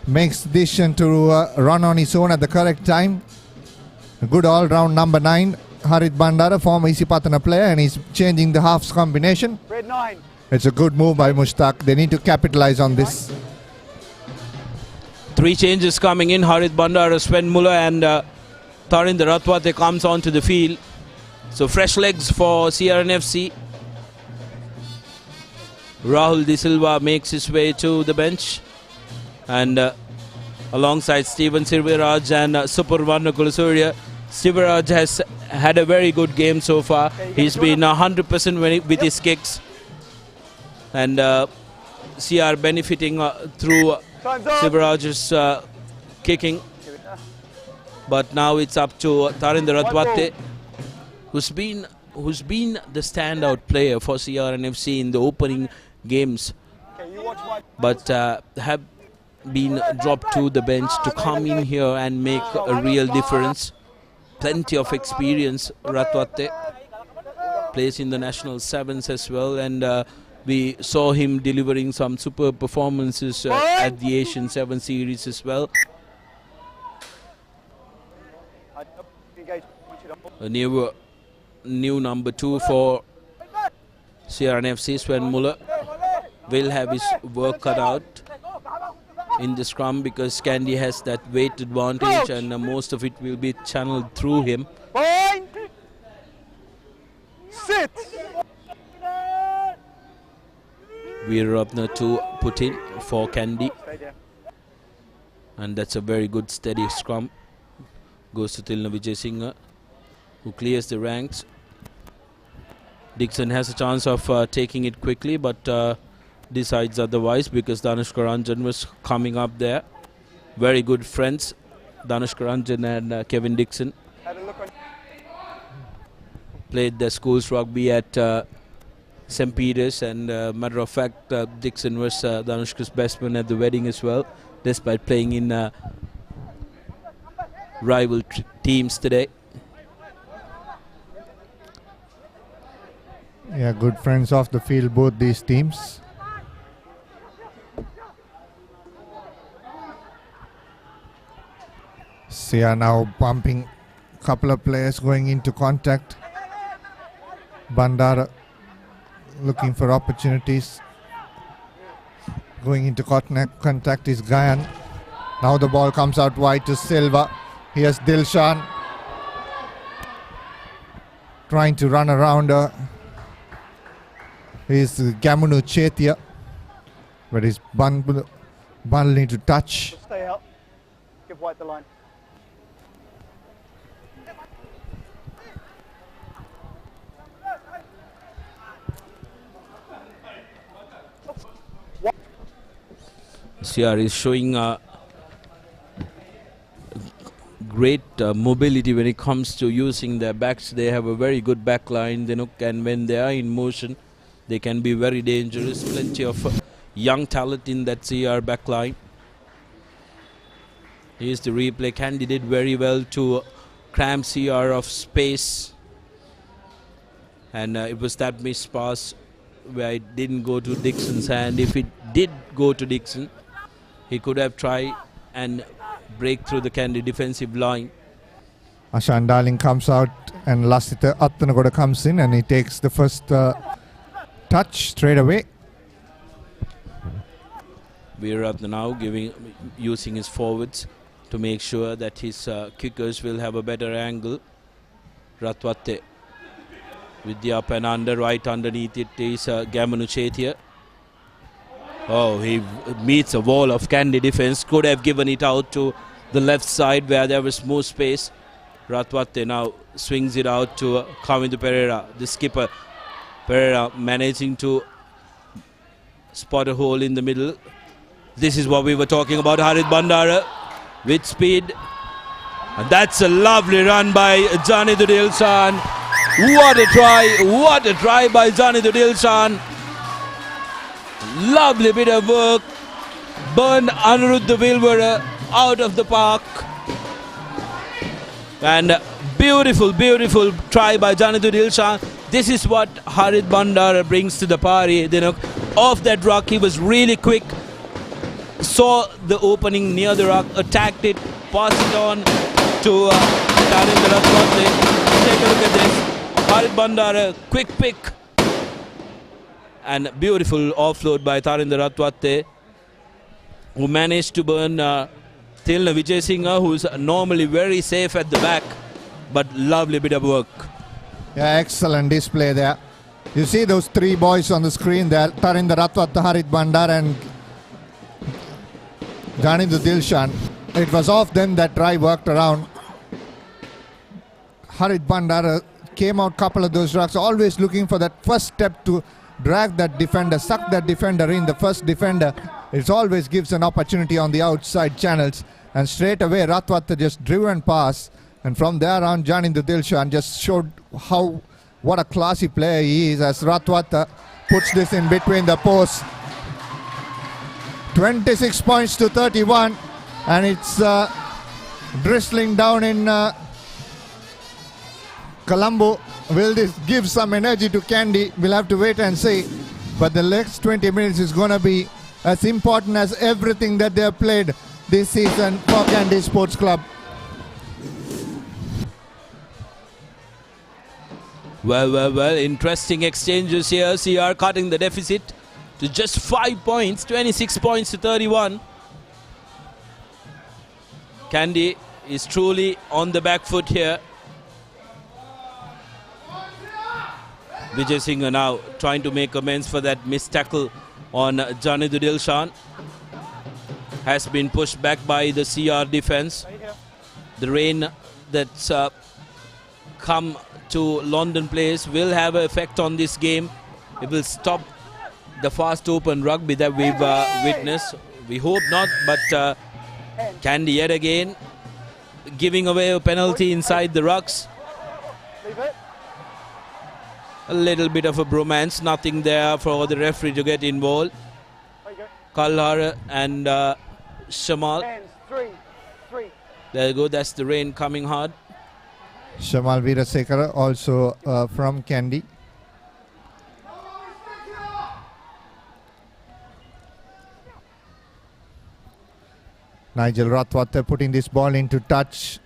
makes the decision to run on his own at the correct time. A good all-round number 9, Harit Bandara, former Isipatana player, and he's changing the halves combination. Red 9. It's a good move by Mushtaq. They need to capitalize on this. 3 changes coming in. Harit Bandara, Sven Muller and Tarinder Ratwate comes onto the field. So fresh legs for CRNFC. Rahul De Silva makes his way to the bench. And alongside Steven Sivaraj and Supur Varnakulasurya. Sivaraj has had a very good game so far. He's been 100% with his kicks. And CR benefiting through Sivaraj's kicking. But now it's up to Tarinder Ratwate, who's been the standout player for CRNFC in the opening games, but have been dropped to the bench to come in here and make a real difference. Plenty of experience. Ratwate plays in the national sevens as well, and we saw him delivering some superb performances at the Asian 7 series as well. A new number 2 for CRNFC, Sven Muller, will have his work cut out in the scrum because Kandy has that weight advantage and most of it will be channeled through him. Veerarapna to put in for Kandy. And that's a very good steady scrum. Goes to Tilna Vijayasinghe, who clears the ranks. Dixon has a chance of taking it quickly, but decides otherwise because Danushka Ranjan was coming up there. Very good friends, Danushka Ranjan and Kevin Dixon. Played the schools rugby at St. Peter's, and matter of fact, Dixon was Danushka's best man at the wedding as well, despite playing in rival teams today. Yeah, good friends off the field, both these teams. Sia now pumping a couple of players going into contact. Bandara looking for opportunities. Going into contact is Gayan. Now the ball comes out wide to Silva. Here's Dilshan trying to run around her. Here's Gamunu Chetia, but his bundle need to touch. Stay out. Give White the line. CR is showing great mobility when it comes to using their backs. They have a very good back line, and when they are in motion, they can be very dangerous. Plenty of young talent in that CR back line. Here's the replay. Kandy did very well to cram CR of space, and it was that missed pass where it didn't go to Dixon's hand. If it did go to Dixon, he could have tried and break through the Kandy defensive line. Ashan Darling comes out and Lasita Attanagoda comes in and he takes the first touch straight away. Veerarapna now using his forwards to make sure that his kickers will have a better angle. Ratwatte with the up and under, right underneath it is Gamunu Chetia. Oh, he meets a wall of Kandy defense. Could have given it out to the left side where there was more space. Ratwatte now swings it out to Kavindu Pereira, the skipper. Pereira managing to spot a hole in the middle. This is what we were talking about. Harit Bandara with speed. And that's a lovely run by Janidu Dilshan. What a try. What a try by Janidu Dilshan. Lovely bit of work. Burned Anuruddha Vilvara out of the park. And beautiful, beautiful try by Janidu Dilshan. This is what Harit Bandara brings to the party. Off that rock, he was really quick. Saw the opening near the rock, attacked it, passed it on to Tarinder Ratwatte. Take a look at this. Harit Bandara, quick pick. And beautiful offload by Tarinder Ratwatte, who managed to burn Tilna Vijayasinghe, who's normally very safe at the back, but lovely bit of work. Yeah, excellent display there. You see those three boys on the screen there, Tarinder Ratwatte, Harit Bandara and Janidu Dilshan. It was off them that try worked around. Harit Bandara came out couple of those rocks, always looking for that first step to drag that defender, suck that defender in. The first defender, it always gives an opportunity on the outside channels. And straight away, Ratwatte just driven past. And from there on, Janidu Dilshan just showed what a classy player he is as Ratwatte puts this in between the posts. 26 points to 31. And it's drizzling down in Colombo. Will this give some energy to Kandy? We'll have to wait and see. But the next 20 minutes is going to be as important as everything that they have played this season for Kandy Sports Club. Well. Interesting exchanges here. CR cutting the deficit to just 5 points. 26 points to 31. Kandy is truly on the back foot here. Vijayasinghe now trying to make amends for that missed tackle on Janidul Dilshan. Has been pushed back by the CR defense. The rain that's come to London Place will have an effect on this game. It will stop the fast open rugby that we've witnessed. We hope not, but Kandy yet again giving away a penalty inside the rucks. A little bit of a bromance, nothing there for the referee to get involved. Kalhar and Shamal. There you go, that's the rain coming hard. Shamal Veerasekara also from Kandy. Nigel Rathwater putting this ball into touch.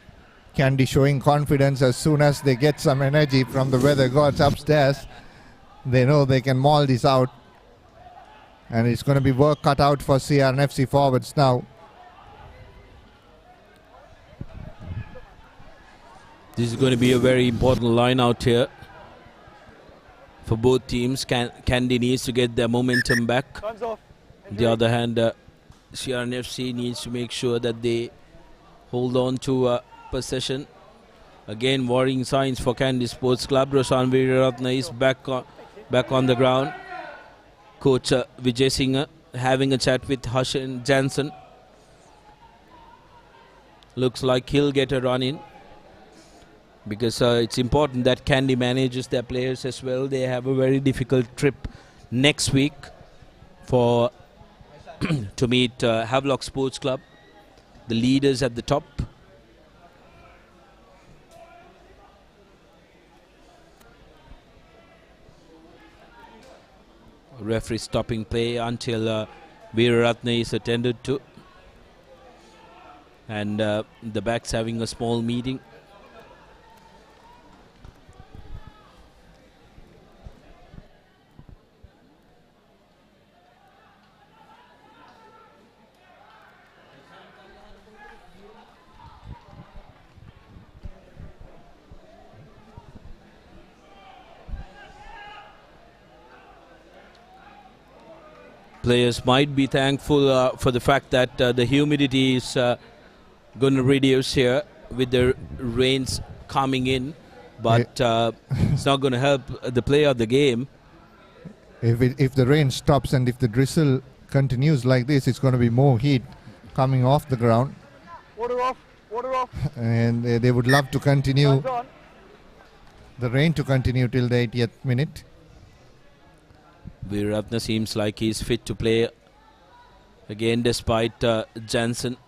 Kandy showing confidence as soon as they get some energy from the weather gods upstairs. They know they can maul this out. And it's going to be work cut out for CRNFC forwards now. This is going to be a very important line out here for both teams. Kandy needs to get their momentum back. On the other hand, CRNFC needs to make sure that they hold on to possession. Again, worrying signs for Kandy Sports Club. Roshan Veeraratne is back on the ground. Coach Vijay Singh having a chat with Hashan Jansen. Looks like he'll get a run in, because it's important that Kandy manages their players as well. They have a very difficult trip next week for to meet Havelock Sports Club, the leaders at the top. Referee stopping play until Veeraratne is attended to. And the backs having a small meeting. Players might be thankful for the fact that the humidity is going to reduce here with the rains coming in, but it's not going to help the play of the game. If the rain stops and if the drizzle continues like this, it's going to be more heat coming off the ground. Water off, water off. And they would love to continue the rain to continue till the 80th minute. Veeraratne seems like he's fit to play again despite Jansen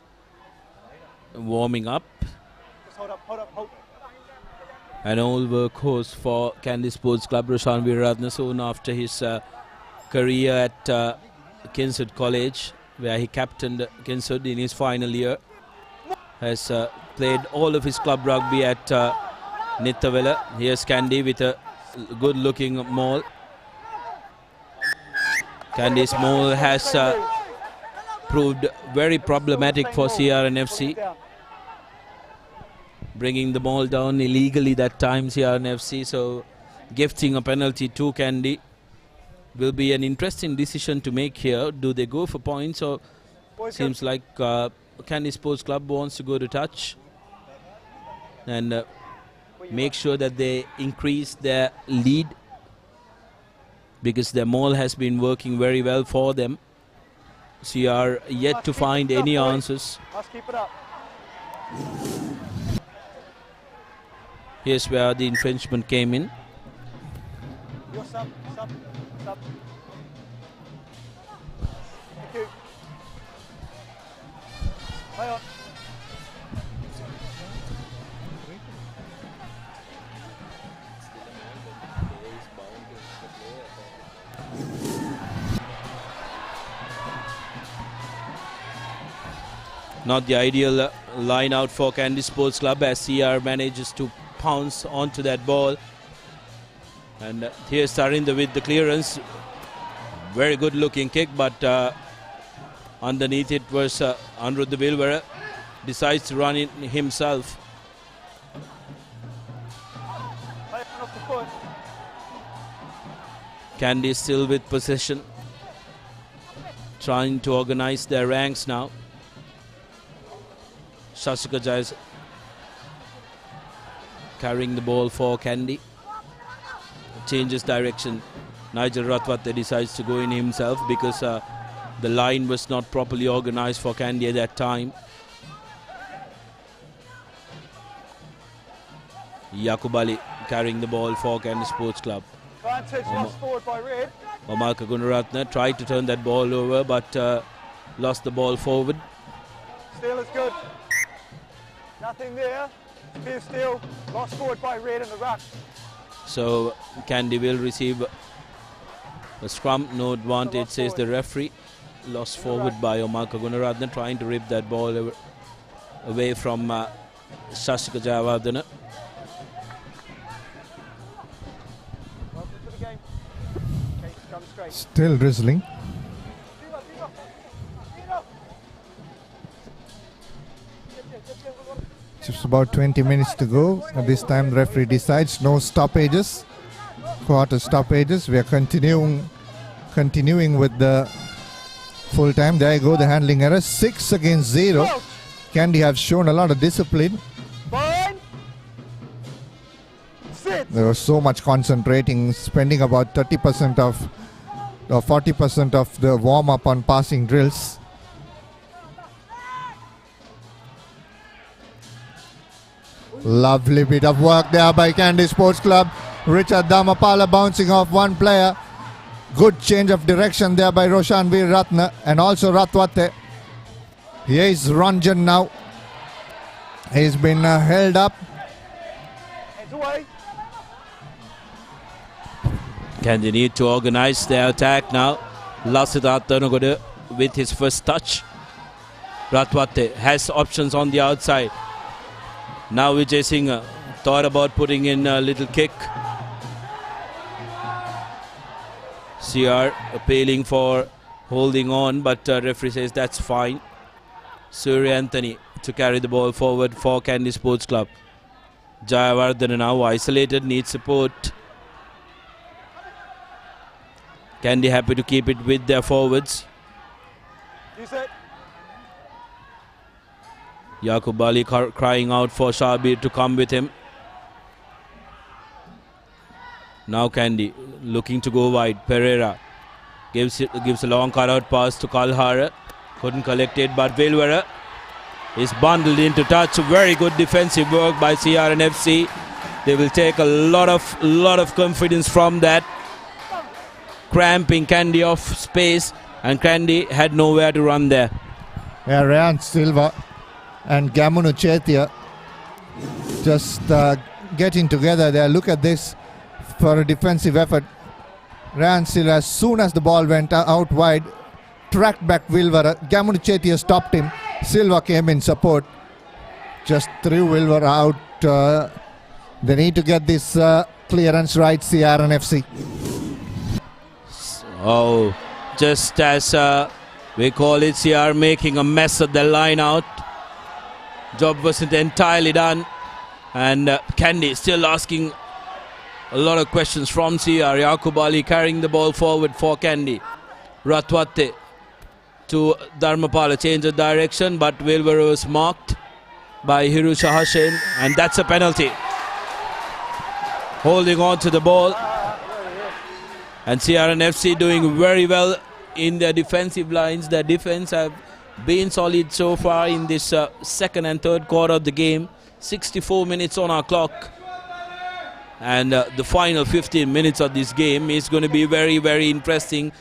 warming up. An old workhorse for Kandy Sports Club, Roshan Veeraratne, soon after his career at Kinswood College, where he captained Kinswood in his final year. Has played all of his club rugby at Nittavela. Here's Kandy with a good looking maul. Kandy's maul has proved very problematic for CRNFC. Bringing the ball down illegally that time, CRNFC. So gifting a penalty to Kandy will be an interesting decision to make here. Do they go for points, or seems like Kandy Sports Club wants to go to touch and make sure that they increase their lead, because their maul has been working very well for them. CR yet to find any answers. Here's where the infringement came in. Sub. Thank you. Play on. Not the ideal line out for Kandy Sports Club, as CR manages to pounce onto that ball. And here's Sarinder with the clearance. Very good looking kick, but underneath it was Aniruddha Vilvara. Decides to run it himself. Kandy still with possession. trying to organize their ranks now. Shashika Jai is carrying the ball for Kandy. Changes direction. Nigel Ratwate decides to go in himself because the line was not properly organized for Kandy at that time. Yaqub Ali carrying the ball for Kandy Sports Club. Advantage lost forward by Red. Omar Gunaratne tried to turn that ball over but lost the ball forward. Steal is good. Nothing there. Spear steal. Lost forward by Red in the ruck. So Kandy will receive a scrum. No advantage, says the referee. Lost forward by Omar Gunaratne, trying to rip that ball away from Shashika Jayawardena. Still drizzling. Just about 20 minutes to go. At this time, the referee decides no stoppages, quarter stoppages. We are continuing with the full time. There you go, the handling error. 6 against 0. Kandy have shown a lot of discipline. There was so much concentrating, spending about 30% of or 40% of the warm-up on passing drills. Lovely bit of work there by Kandy Sports Club. Richard Dhamapala bouncing off one player. Good change of direction there by Roshan Veer Ratna and also Ratwate. Here is Ranjan now. He's been held up. Kandy need to organize their attack now. Lasit Atanagoda with his first touch. Ratwate has options on the outside. Now Vijay Singh thought about putting in a little kick. CR appealing for holding on, but referee says that's fine. Surya Anthony to carry the ball forward for Kandy Sports Club. Jayawardena now isolated, needs support. Kandy happy to keep it with their forwards. Yaqub Ali crying out for Shabir to come with him. Now Kandy looking to go wide. Pereira gives a long cut-out pass to Kalhara. Couldn't collect it, but Vilvera is bundled into touch. Very good defensive work by CRNFC. They will take a lot of confidence from that. Cramping Kandy off space, and Kandy had nowhere to run there. Yeah, Ryan Silva and Gamunu Chetia just getting together there. Look at this for a defensive effort. Ryan Silva, as soon as the ball went out wide, tracked back Vilvera. Gamunu Chetia stopped him. Silva came in support. Just threw Vilvera out. They need to get this clearance right, CRNFC. Oh, just as we call it, CR making a mess of the line out. Job wasn't entirely done. And Kandy still asking a lot of questions from CR. Yaqub Ali carrying the ball forward for Kandy. Ratwate to Dharmapala, change of direction, but Vilvera was marked by Hiru Shahashen, and that's a penalty. Holding on to the ball. And CRNFC doing very well in their defensive lines. Their defense have been solid so far in this second and third quarter of the game. 64 minutes on our clock. And the final 15 minutes of this game is going to be very, very interesting.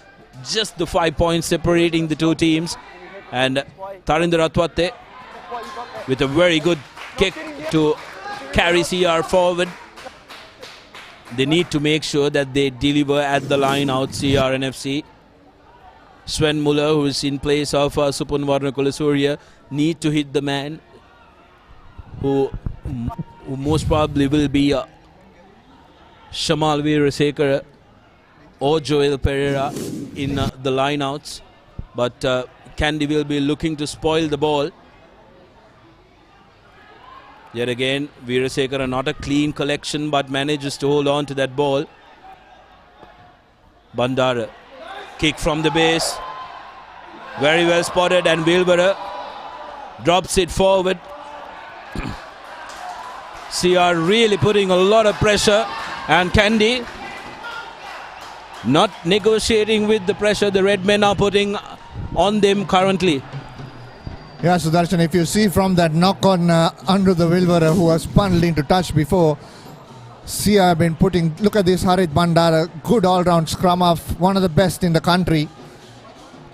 Just the 5 points separating the two teams. And Tarinder Ratwate with a very good kick to carry CR forward. They need to make sure that they deliver at the line out, CRNFC. Sven Muller, who is in place of Supanvarna Kulasurya, need to hit the man who most probably will be Shamal Veerasekara or Joel Pereira in the lineouts. But Kandy will be looking to spoil the ball. Yet again, Veerasekara not a clean collection, but manages to hold on to that ball. Bandara, kick from the base. Very well spotted, and Wilbur drops it forward. CR really putting a lot of pressure, and Kandy not negotiating with the pressure the red men are putting on them currently. Yeah, Sudarshan, if you see from that knock on Andrew the Wilbur, who was bundled into touch before, CR have been putting, look at this Harit Bandara, good all-round scrum half, one of the best in the country.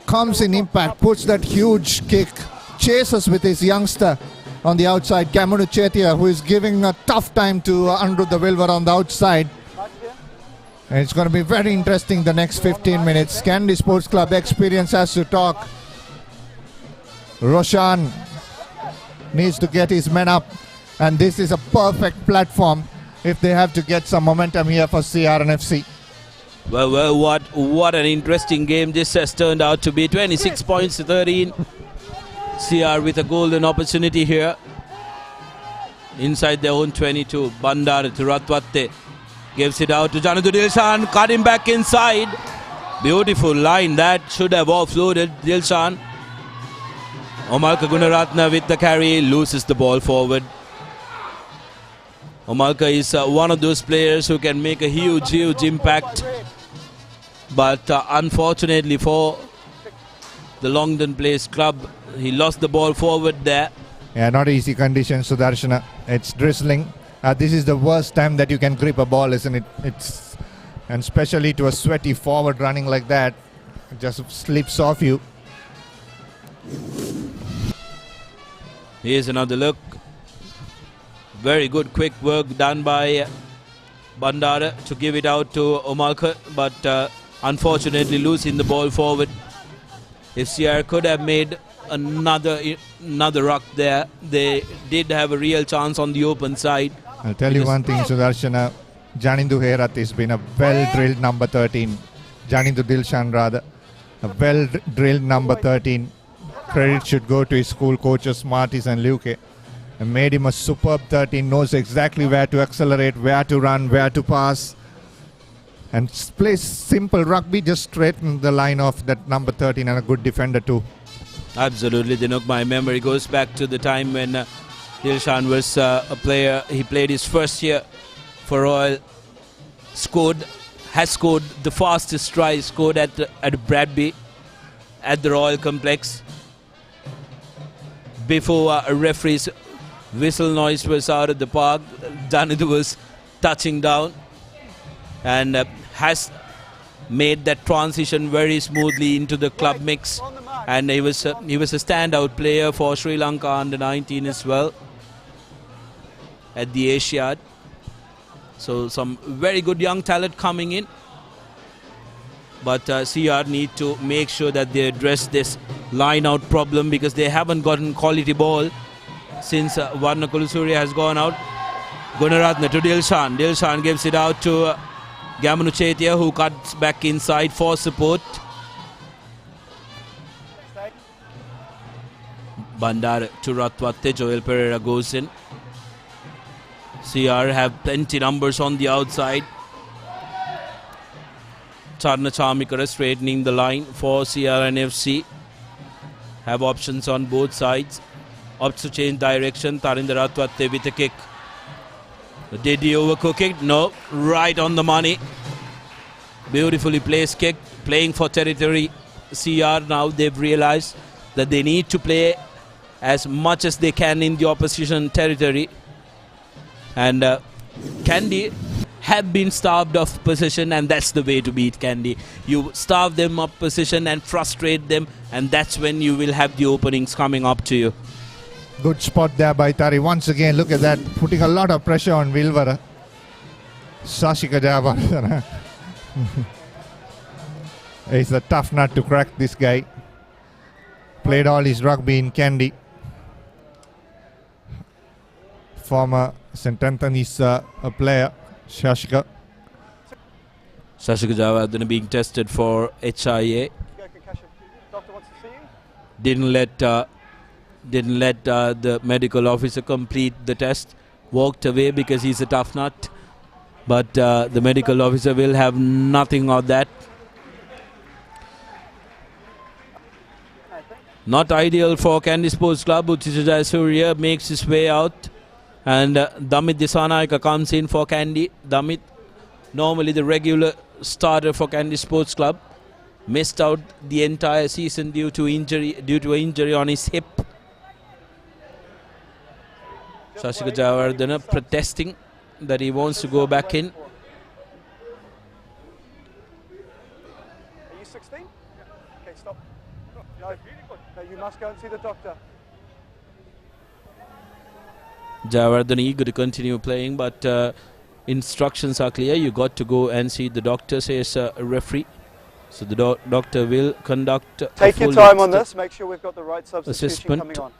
Comes in impact, puts that huge kick, chases with his youngster on the outside, Kamunu Chetia, who is giving a tough time to Andrew the Wilbur on the outside. And it's going to be very interesting the next 15 minutes. Kandy Sports Club experience has to talk. Roshan needs to get his men up, and this is a perfect platform if they have to get some momentum here for CRNFC. Well, what an interesting game this has turned out to be. 26 points to 13. CR with a golden opportunity here. Inside their own 22. Bandar to Ratwatte. Gives it out to Janadu Dilshan. Cut him back inside. Beautiful line. That should have offloaded Dilshan. Omalka Gunaratna with the carry. Loses the ball forward. Omalka is one of those players who can make a huge impact. But unfortunately for the Longdon Place club, he lost the ball forward there. Yeah, not easy conditions, Sudarshana. It's drizzling. This is the worst time that you can grip a ball, isn't it? And especially to a sweaty forward running like that, it just slips off you. Here's another look. Very good quick work done by Bandara to give it out to Omalka, but unfortunately losing the ball forward. If CR could have made another ruck there, they did have a real chance on the open side. I'll tell you one thing, Sudarshana. Janindu Herat has been a well-drilled number 13. Janindu Dilshan rather. A well-drilled number 13. Credit should go to his school coaches, Martis and Luke. And made him a superb 13. Knows exactly where to accelerate, where to run, where to pass. And plays simple rugby, just straighten the line off that number 13, and a good defender too. Absolutely, Dinuk. My memory goes back to the time when Dilshan was a player. He played his first year for Royal. Has scored the fastest try scored at Bradby at the Royal Complex. Before a referee's whistle noise was out of the park, Janidu was touching down and has made that transition very smoothly into the club mix. And he was a standout player for Sri Lanka under 19 as well at the Asiad. So some very good young talent coming in. But CR need to make sure that they address this line-out problem, because they haven't gotten quality ball since Varna Kulusuri has gone out. Gunaratna to Dilshan. Dilshan gives it out to Gamanu Chetia, who cuts back inside for support. Bandar to Ratwatte. Joel Pereira goes in. CR have plenty numbers on the outside. Charna Chamikara straightening the line for CRNFC. Have options on both sides. Opts to change direction. Tarinder Ratwatte with a kick. Did he overcook it? No. Right on the money. Beautifully placed kick. Playing for territory. CR now they've realized that they need to play as much as they can in the opposition territory. And Kandy have been starved of possession, and that's the way to beat Kandy. You starve them of possession and frustrate them, and that's when you will have the openings coming up to you. Good spot there by Tari. Once again, look at that, putting a lot of pressure on Wilvara. Sashika Java. It's a tough nut to crack, this guy. Played all his rugby in Kandy. Former St. Anthony's player, Shashika. Shashika Java then being tested for HIA. Didn't let the medical officer complete the test. Walked away because he's a tough nut. But the medical officer will have nothing of that. Not ideal for Kandy Sports Club. Uttija Surya makes his way out. And Damit Disanaika comes in for Kandy. Damit, normally the regular starter for Kandy Sports Club, missed out the entire season due to injury on his hip. Sashika Jayawardena protesting that he wants to go back in. Are you 16? Okay, stop. No, you must go and see the doctor. Jayawardena eager to continue playing, but instructions are clear. You got to go and see the doctor, says a referee. So the doctor will conduct Take your time on this. Make sure we've got the right substitution coming on.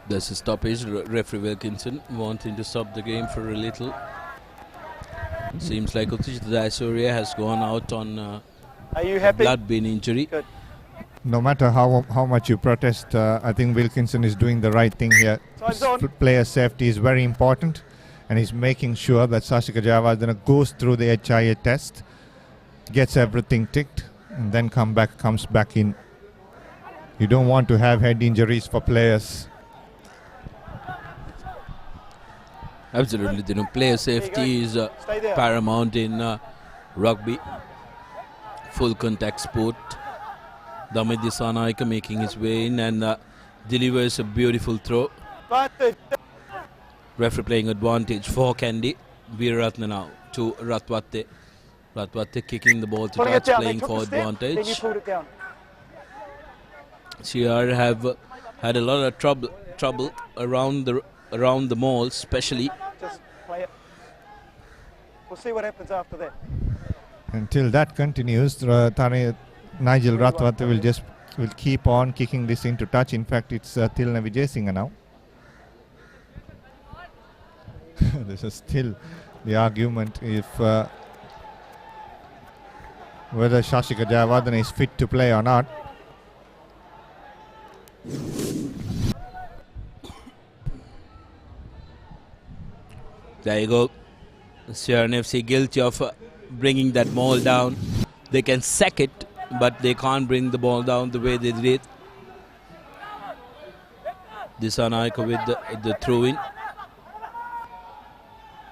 There's a stoppage. Referee Wilkinson wanting to stop the game for a little. Seems like Uttija Surya has gone out on Are you happy? blood-bean injury. Good. No matter how much you protest, I think Wilkinson is doing the right thing here. Player safety is very important, and he's making sure that Sashika Jayawardena goes through the HIA test, gets everything ticked, and then comes back in. You don't want to have head injuries for players. Absolutely, player safety is paramount in rugby. Full contact sport. Damit Disanaika making his way in and delivers a beautiful throw. Referee playing advantage for Kandy. Veeratna now to Ratwatte. Ratwatte kicking the ball to touch, playing for advantage. CR have had a lot of trouble around the mall, especially. Just play it. We'll see what happens after that. Until that continues, Nigel Ratwatte will keep on kicking this into touch. In fact, it's Tilna Vijayasinghe now. This is still the argument if whether Sashika Jayawardena is fit to play or not. There you go. CRNFC guilty of bringing that ball down. They can sack it, but they can't bring the ball down the way they did. Disanaika with the throw-in.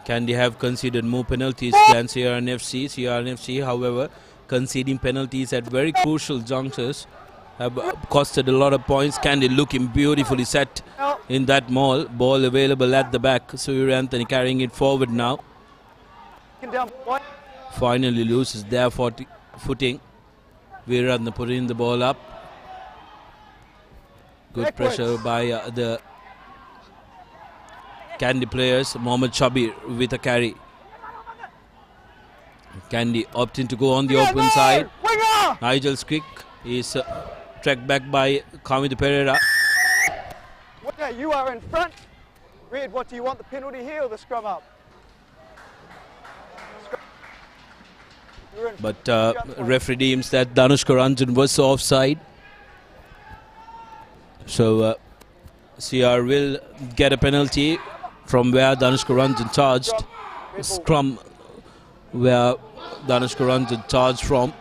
Kandy have conceded more penalties than CRNFC. CRNFC, however, conceding penalties at very crucial junctures have costed a lot of points. Kandy looking beautifully set in that maul. Ball available at the back. Surya Anthony carrying it forward now. Finally loses their footing. Veeratna putting the ball up. Good pressure by the Kandy players. Mohammad Shabir with a carry. Kandy opting to go on the open side. Nigel's kick is tracked back by Kamid Pereira. You are in front. Red, what do you want, the penalty here or the scrum up? But referee deems that Danushka Ranjan was offside. So CR will get a penalty from where Danushka Ranjan charged. Scrum where Danushka Ranjan charged from.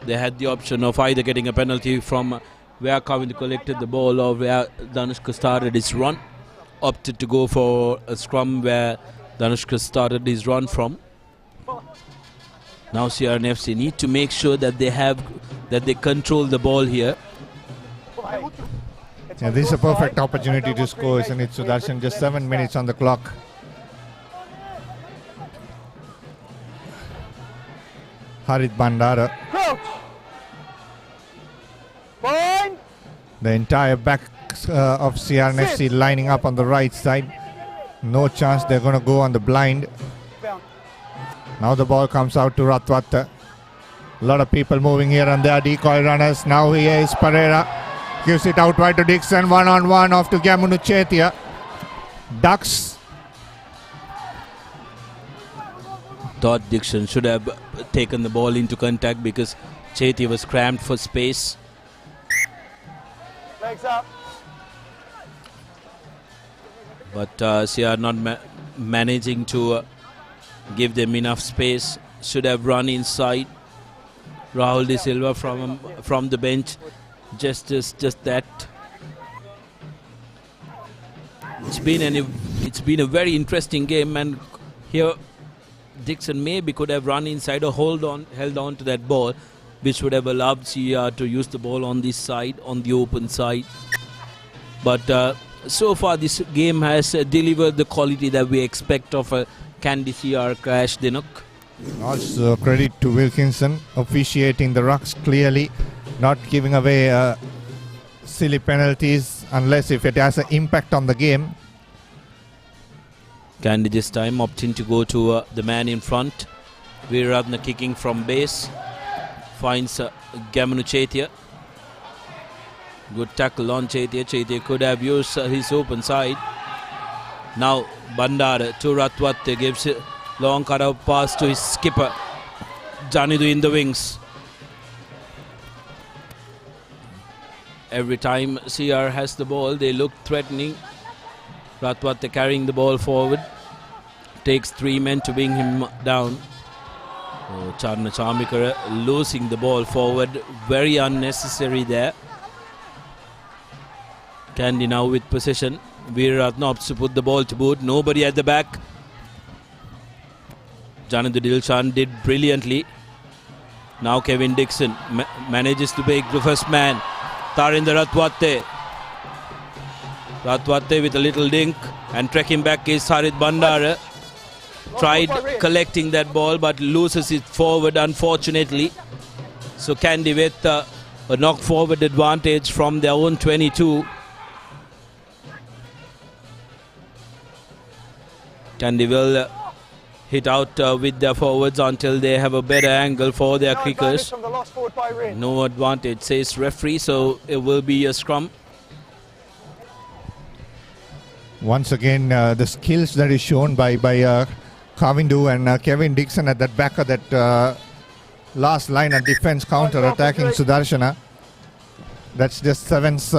They had the option of either getting a penalty from where Kavind collected the ball or where Danushka started his run. Opted to go for a scrum where Danushka started his run from. Now CRNFC need to make sure that they control the ball here. Yeah, this is a perfect opportunity to score, isn't it, Sudarshan? Just 7 minutes on the clock. Harit Bandara. The entire back of CRNFC lining up on the right side. No chance they're going to go on the blind. Now the ball comes out to Ratwatte. A lot of people moving here and there. Decoy runners. Now here is Pereira. Gives it out wide to Dixon. 1-on-1 off to Gamunu Chetia. Ducks. Thought Dixon should have taken the ball into contact because Chetia was cramped for space. Legs up. But CR not managing to give them enough space. Should have run inside. Rahul De Silva from the bench. Just that. It's been a very interesting game, and here Dixon maybe could have run inside or held on to that ball, which would have allowed CR to use the ball on this side, on the open side. But so far this game has delivered the quality that we expect of a Kandy CR clash, Dinuk. Also credit to Wilkinson officiating the rucks clearly, not giving away silly penalties unless if it has an impact on the game. Kandy this time opting to go to the man in front. Veeradna kicking from base. Finds Gamunu Chetia. Good tackle on Chetia. Chetia could have used his open side. Now Bandara to Ratwatte, gives a long cut-out pass to his skipper. Janidu in the wings. Every time CR has the ball, they look threatening. Ratwatte carrying the ball forward. Takes 3 men to bring him down. Oh, Charna Charmikara losing the ball forward. Very unnecessary there. Kandy now with possession. Veeratna opts to put the ball to boot. Nobody at the back. Janadu Dilshan did brilliantly. Now Kevin Dixon manages to make the first man. Tarinder Ratwatte. Ratwatte with a little dink, and trekking back is Harit Bandara. Tried collecting that ball but loses it forward, unfortunately. So Kandy with a knock forward advantage from their own 22. Kandy will hit out with their forwards until they have a better angle for their kickers. No advantage, says referee, so it will be a scrum. Once again, the skills that is shown by Kavindu and Kevin Dixon at that back of that last line of defense, counter attacking Sudarshana. That's just sevens.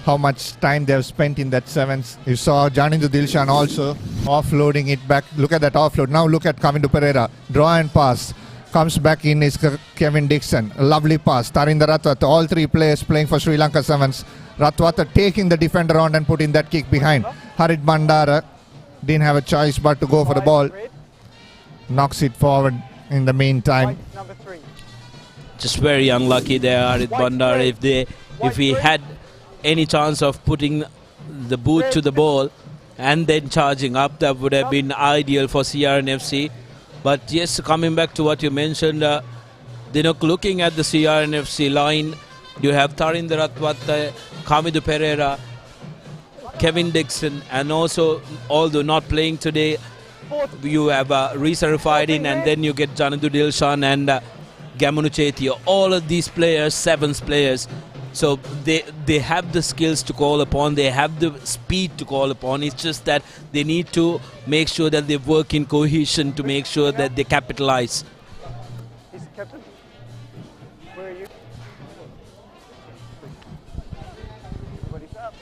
How much time they have spent in that sevens. You saw Janindu Dilshan also offloading it back. Look at that offload. Now look at Kavindu Pereira. Draw and pass. Comes back in is Kevin Dixon. A lovely pass. Tarinder Ratwatte. All 3 players playing for Sri Lanka Sevens. Ratwatte taking the defender on and putting that kick behind. Harit Bandara didn't have a choice but to go for the ball. Knocks it forward in the meantime. Just very unlucky there, Harit Bandara. If he had any chance of putting the boot to the ball and then charging up, that would have been ideal for CRNFC. But yes, coming back to what you mentioned, looking at the CRNFC line, you have Tarinder Ratwatte, Kamidu Pereira, Kevin Dixon, and also, although not playing today, you have Risa Rufaidin, and then you get Janadu Dilshan and Gamunu Chetia. All of these players, sevens players, so they have the skills to call upon, they have the speed to call upon. It's just that they need to make sure that they work in cohesion to make sure that they capitalize. He's the captain. Where are you? Everybody's up.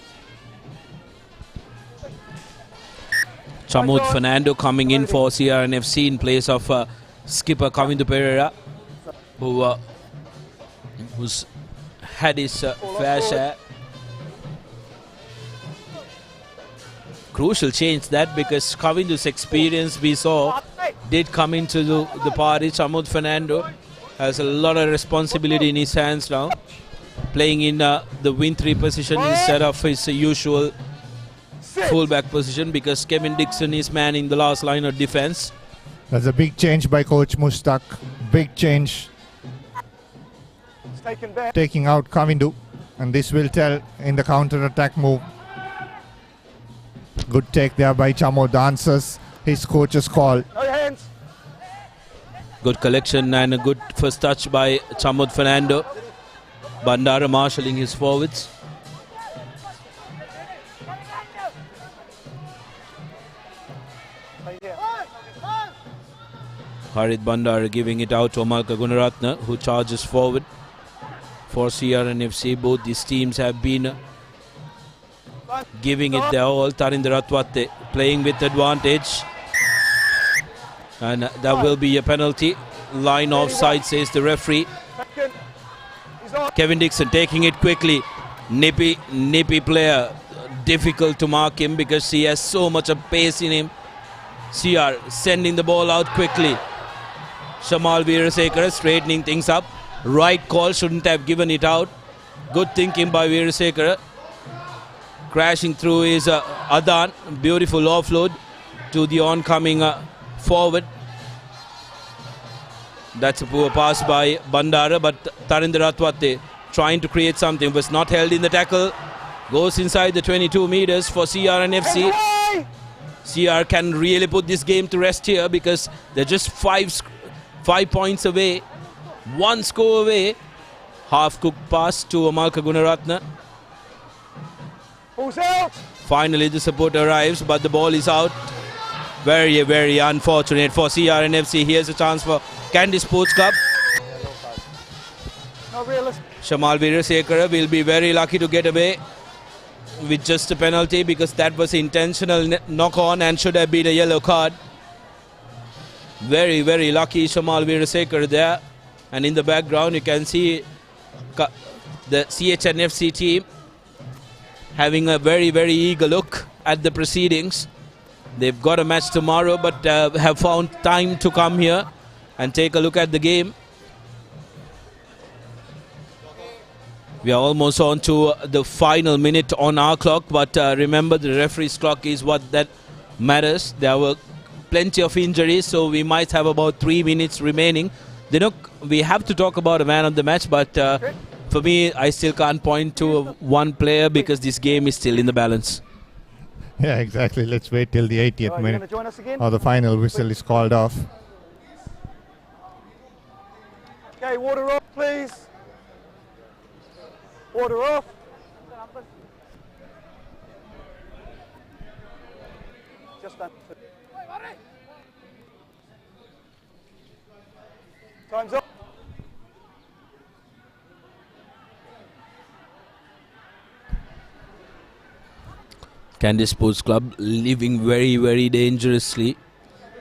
Chamud Fernando coming in for CRNFC in place of skipper Kavindu Pereira, who's had his fair share. Crucial change that, because Kavindu's experience we saw did come into the party. Chamud Fernando has a lot of responsibility in his hands now, playing in the wing 3 position instead of his usual fullback position, because Kevin Dixon is manning the last line of defense. That's a big change by Coach Mustak. Big change. Taking out Kavindu, and this will tell in the counter-attack move. Good take there by Chamud. Answers his coach's call. Good collection and a good first touch by Chamud Fernando. Bandara marshalling his forwards. Harit Bandara giving it out to Amalka Gunaratne, who charges forward for CRNFC. Both these teams have been giving it their all. Tarinder Ratwate playing with advantage. And that will be a penalty. Line offside, says the referee. Kevin Dixon taking it quickly. Nippy player. Difficult to mark him because he has so much of pace in him. CR sending the ball out quickly. Shamal Veerasekara straightening things up. Right call, shouldn't have given it out. Good thinking by Veerasekara. Crashing through is Adan. Beautiful offload to the oncoming forward. That's a poor pass by Bandara, but Tarinder Ratwate trying to create something, was not held in the tackle. Goes inside the 22 meters for CRNFC. CR can really put this game to rest here because they're just 5 points away, 1 score away. Half-cooked pass to Amalka Gunaratne. Finally the support arrives, but the ball is out. Very, very unfortunate for CRNFC. Here's a chance for Kandy Sports Club. Shamal Veerasekara will be very lucky to get away with just a penalty because that was intentional knock-on and should have been a yellow card. Very, very lucky Shamal Veerasekara there. And in the background you can see the CHNFC team having a very, very eager look at the proceedings. They've got a match tomorrow, but have found time to come here and take a look at the game. We are almost on to the final minute on our clock, but remember the referee's clock is what that matters. There were plenty of injuries, so we might have about 3 minutes remaining. We have to talk about a man of the match, but for me, I still can't point to one player because this game is still in the balance. Yeah, exactly. Let's wait till the 80th minute or the final whistle is called off. Okay, water off, please. Water off. Just done. Time's up. Kandy Sports Club living very, very dangerously.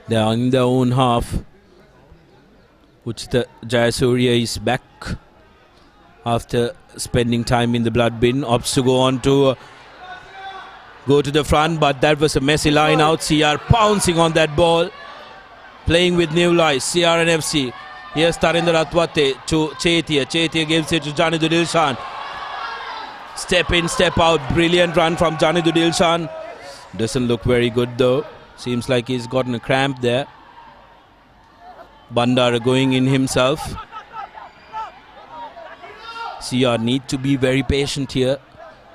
They are in their own half. Uchita Jayasuriya is back after spending time in the blood bin. Opts to go on to go to the front, but that was a messy line out. CR pouncing on that ball. Playing with new life. CRNFC. Here's Tarinder Ratwate to Chetia. Chetia gives it to Janidu Dilshan. Step in, step out. Brilliant run from Janidu Dilshan. Doesn't look very good though. Seems like he's gotten a cramp there. Bandara going in himself. CR need to be very patient here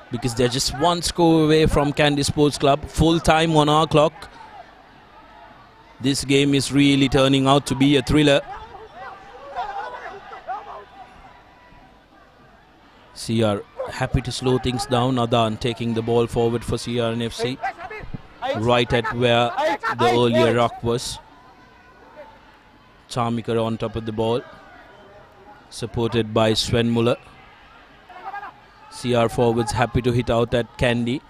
because they're just 1 score away from Kandy Sports Club. Full time on our clock. This game is really turning out to be a thriller. CR happy to slow things down. Adan taking the ball forward for CRNFC. Right at where the earlier ruck was. Charmikar on top of the ball. Supported by Sven Muller. CR forwards happy to hit out at Kandy.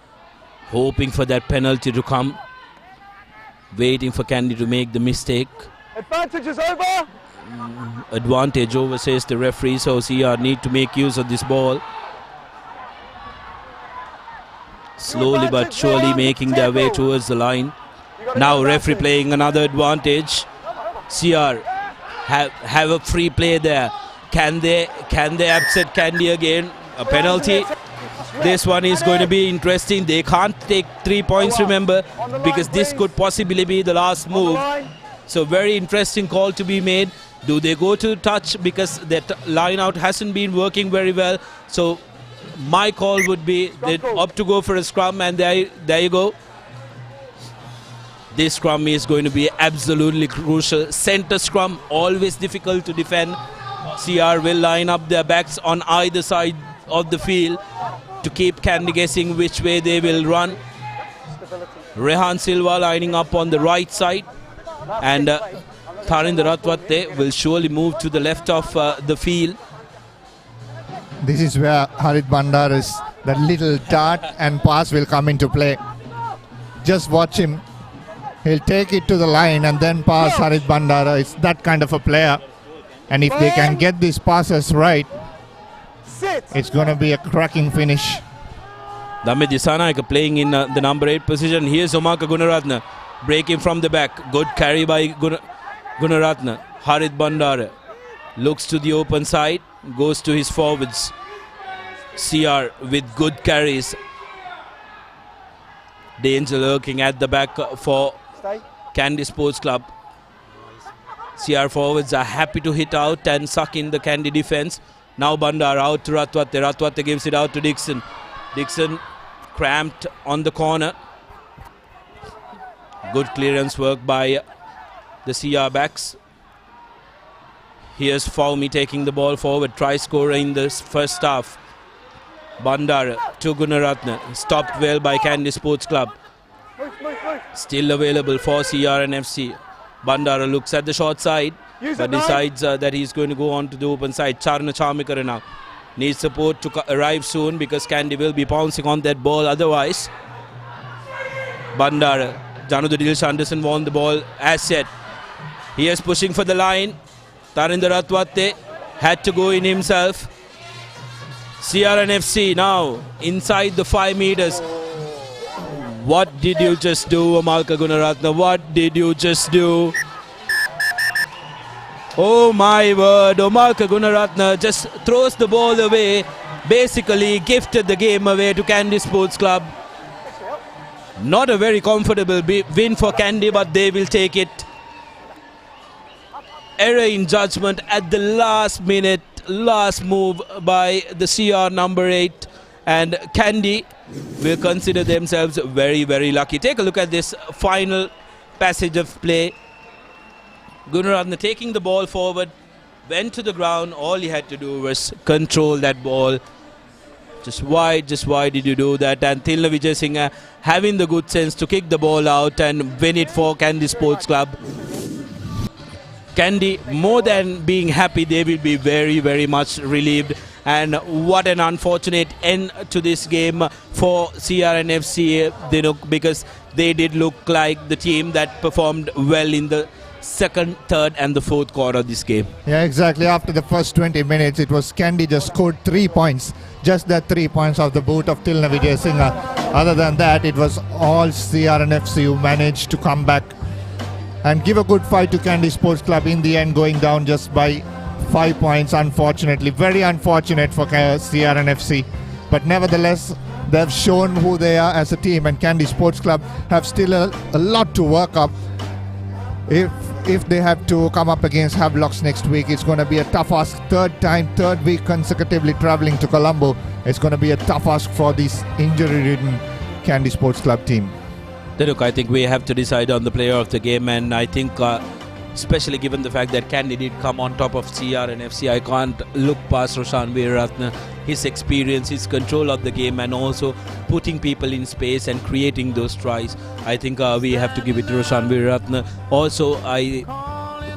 Hoping for that penalty to come. Waiting for Kandy to make the mistake. Advantage is over. Advantage over, says the referee, so CR need to make use of this ball. Slowly but surely making their way towards the line. Now referee playing another advantage. CR have a free play there. Can they upset Kandy again? A penalty. This one is going to be interesting. They can't take 3 points, remember, because this could possibly be the last move. So very interesting call to be made. Do they go to touch because that line out hasn't been working very well? So my call would be they opt to go for a scrum, and there you go. This scrum is going to be absolutely crucial. Center scrum, always difficult to defend. CR will line up their backs on either side of the field to keep Kandy guessing which way they will run. Rehan Silva lining up on the right side, and Tharinder Ratwatte will surely move to the left of the field. This is where Harit Bandara's that little dart and pass will come into play. Just watch him. He'll take it to the line and then pass Harit Bandara. It's that kind of a player. And if they can get these passes right, it's going to be a cracking finish. Dame Disanayaka playing in the number 8 position. Here's Omaka Gunaratne breaking from the back. Good carry by Gunaratne. Harit Bandara looks to the open side, goes to his forwards. CR with good carries. Danger lurking at the back for Kandy Sports Club. CR forwards are happy to hit out and suck in the Kandy defense. Now Bandara out to Ratwatte. Ratwatte gives it out to Dixon. Dixon cramped on the corner. Good clearance work by the CR backs. Here's Faumi taking the ball forward. Try scorer in the first half. Bandara to Gunaratne. Stopped well by Kandy Sports Club. Still available for CR and FC. Bandara looks at the short side, but decides that he's going to go on to the open side. Charna Charmikara now needs support to arrive soon because Kandy will be pouncing on that ball otherwise. Bandara, Janudha Dilsh Anderson won the ball as said. He is pushing for the line. Tharinder Ratwatte had to go in himself. CR and FC now inside the 5 meters. What did you just do, Amalka Gunaratne? What did you just do? Oh my word, Amalka Gunaratne just throws the ball away. Basically gifted the game away to Kandy Sports Club. Not a very comfortable win for Kandy, but they will take it. Error in judgment at the last minute. Last move by the CR number 8, and Kandy will consider themselves very, very lucky. Take a look at this final passage of play. Gunaratne taking the ball forward, went to the ground. All he had to do was control that ball. Just why did you do that? And Thilna Vijay having the good sense to kick the ball out and win it for Kandy Sports Club. Kandy, more than being happy, they will be very, very much relieved. And what an unfortunate end to this game for CR and FC, because they did look like the team that performed well in the second, third and the fourth quarter of this game. Yeah, exactly. After the first 20 minutes, it was Kandy just scored 3 points. Just that 3 points of the boot of Thilna Vijay Singha. Other than that, it was all CR and FC who managed to come back and give a good fight to Kandy Sports Club, in the end going down just by 5 points, unfortunately. Very unfortunate for CR and FC. But nevertheless, they've shown who they are as a team, and Kandy Sports Club have still a lot to work up. If they have to come up against Havelocks next week, it's going to be a tough ask. Third week consecutively travelling to Colombo. It's going to be a tough ask for this injury-ridden Kandy Sports Club team. Look, I think we have to decide on the player of the game, and I think especially given the fact that Kandy did come on top of CR and FC, I can't look past Roshan Veeratne. His experience, his control of the game, and also putting people in space and creating those tries. I think we have to give it to Roshan Veeratne. Also,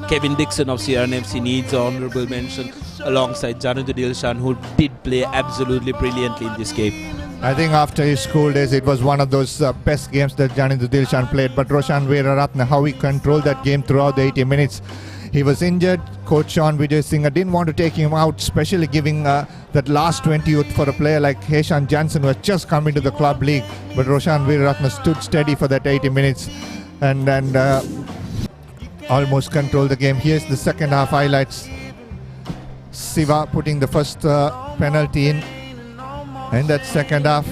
Kevin Dixon of CR and FC needs an honourable mention alongside Janudha Dilshan, who did play absolutely brilliantly in this game. I think after his school days, it was one of those best games that Janudha Dilshan played. But Roshan Veeratne, how he controlled that game throughout the 80 minutes. He was injured. Coach Sean Vijay Singha didn't want to take him out, especially giving that last 20 youth for a player like Heshan Jansen, who had just come into the club league. But Roshan Veeratne stood steady for that 80 minutes and almost controlled the game. Here's the second half highlights. Siva putting the first penalty in that second half.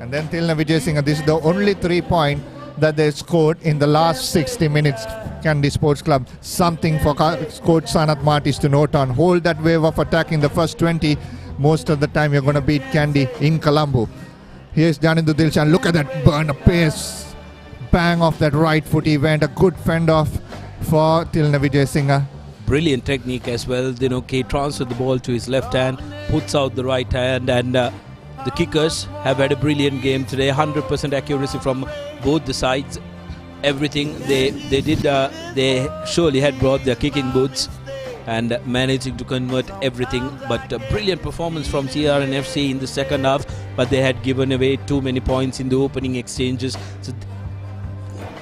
And then Thilna Vijay Singha, this is the only 3 point that they scored in the last 60 minutes. Kandy Sports Club, something for Coach Sanath Martis to note on. Hold that wave of attack in the first 20. Most of the time you're going to beat Kandy in Colombo. Here's Janudha Dilshan. Look at that burn of pace. Bang off that right foot. He went a good fend off for Tilna Vijay Singha. Brilliant technique as well. Dinuk, he transferred the ball to his left hand, puts out the right hand, and the kickers have had a brilliant game today. 100% accuracy from both the sides. Everything they did, they surely had brought their kicking boots and managing to convert everything. But a brilliant performance from CRNFC in the second half, but they had given away too many points in the opening exchanges. So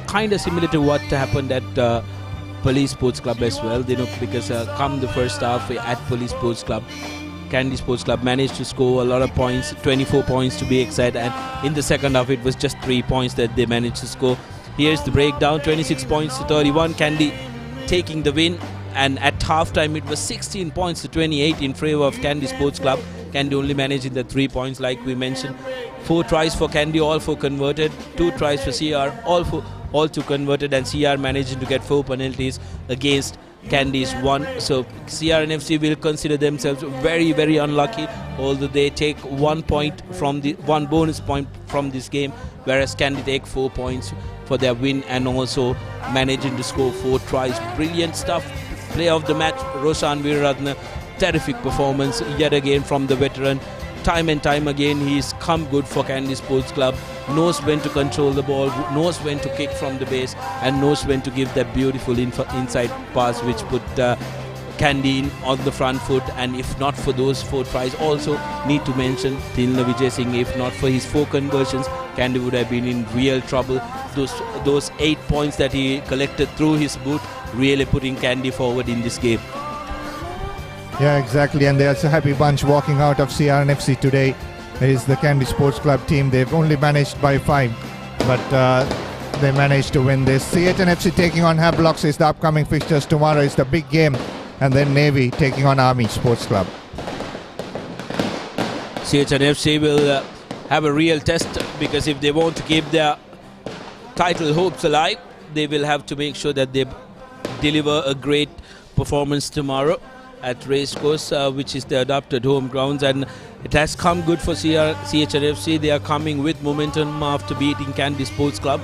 kind of similar to what happened at Police Sports Club as well, because come the first half at Police Sports Club, Kandy Sports Club managed to score a lot of points, 24 points to be exact, and in the second half it was just 3 points that they managed to score. Here's the breakdown, 26 points to 31, Kandy taking the win, and at halftime it was 16 points to 28 in favour of Kandy Sports Club. Kandy only managing the 3 points like we mentioned. 4 tries for Kandy, all 4 converted, 2 tries for CR, all 2 converted, and CR managing to get 4 penalties against Kandy's 1. So CRNFC will consider themselves very, very unlucky, although they take 1 point from the 1 bonus point from this game, whereas Kandy take 4 points for their win and also managing to score 4 tries. Brilliant stuff. Player of the match, Roshan Veeradna. Terrific performance yet again from the veteran. Time and time again he's come good for Kandy Sports Club, knows when to control the ball, knows when to kick from the base, and knows when to give that beautiful inside pass which put Kandy in on the front foot. And if not for those 4 tries, also need to mention Tilna Vijay Singh, if not for his 4 conversions, Kandy would have been in real trouble. Those 8 points that he collected through his boot really putting Kandy forward in this game. Yeah, exactly, and there's a happy bunch walking out of CRNFC today. Is the Kandy Sports Club team. They've only managed by 5, but they managed to win this. CHNFC taking on Hablocks is the upcoming fixtures. Tomorrow is the big game, and then Navy taking on Army Sports Club. CHNFC will have a real test, because if they want to keep their title hopes alive, they will have to make sure that they deliver a great performance tomorrow at Racecourse, which is the adopted home grounds, and it has come good for CHNFC. They are coming with momentum after beating Kandy Sports Club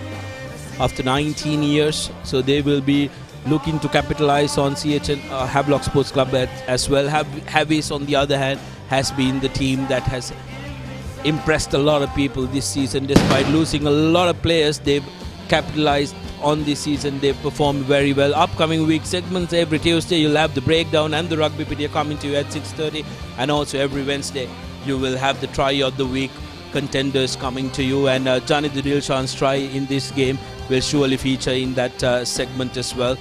after 19 years, so they will be looking to capitalize on Havelock Sports Club as well. Havis, on the other hand, has been the team that has impressed a lot of people this season. Despite losing a lot of players, they've capitalized on this season. They performed very well. Upcoming week segments every Tuesday you'll have the breakdown and the rugby PTA coming to you at 6:30, and also every Wednesday you will have the try of the week contenders coming to you, and Johnny the Dilshan's try in this game will surely feature in that segment as well.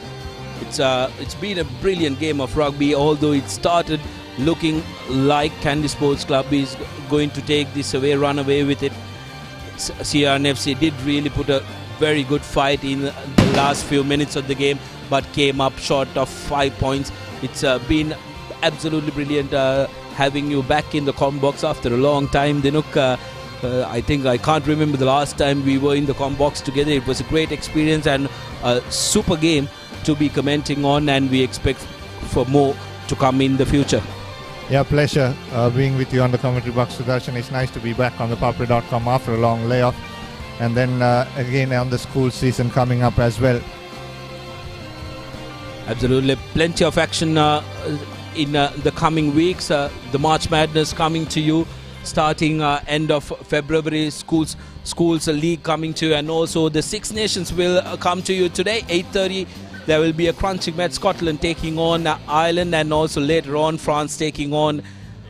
It's been a brilliant game of rugby, although it started looking like Kandy Sports Club is going to take this away, run away with it. CRNFC did really put a very good fight in the last few minutes of the game, but came up short of 5 points. It's been absolutely brilliant having you back in the com box after a long time, Dinuk. I can't remember the last time we were in the com box together. It was a great experience and a super game to be commenting on, and we expect for more to come in the future. Yeah, pleasure being with you on the commentary box, Sudarshan. It's nice to be back on ThePapare.com after a long layoff, and then again on the school season coming up as well. Absolutely, plenty of action in the coming weeks. The March Madness coming to you starting end of February. Schools league coming to you, and also the Six Nations will come to you today 8:30. There will be a crunching match, Scotland taking on Ireland, and also later on France taking on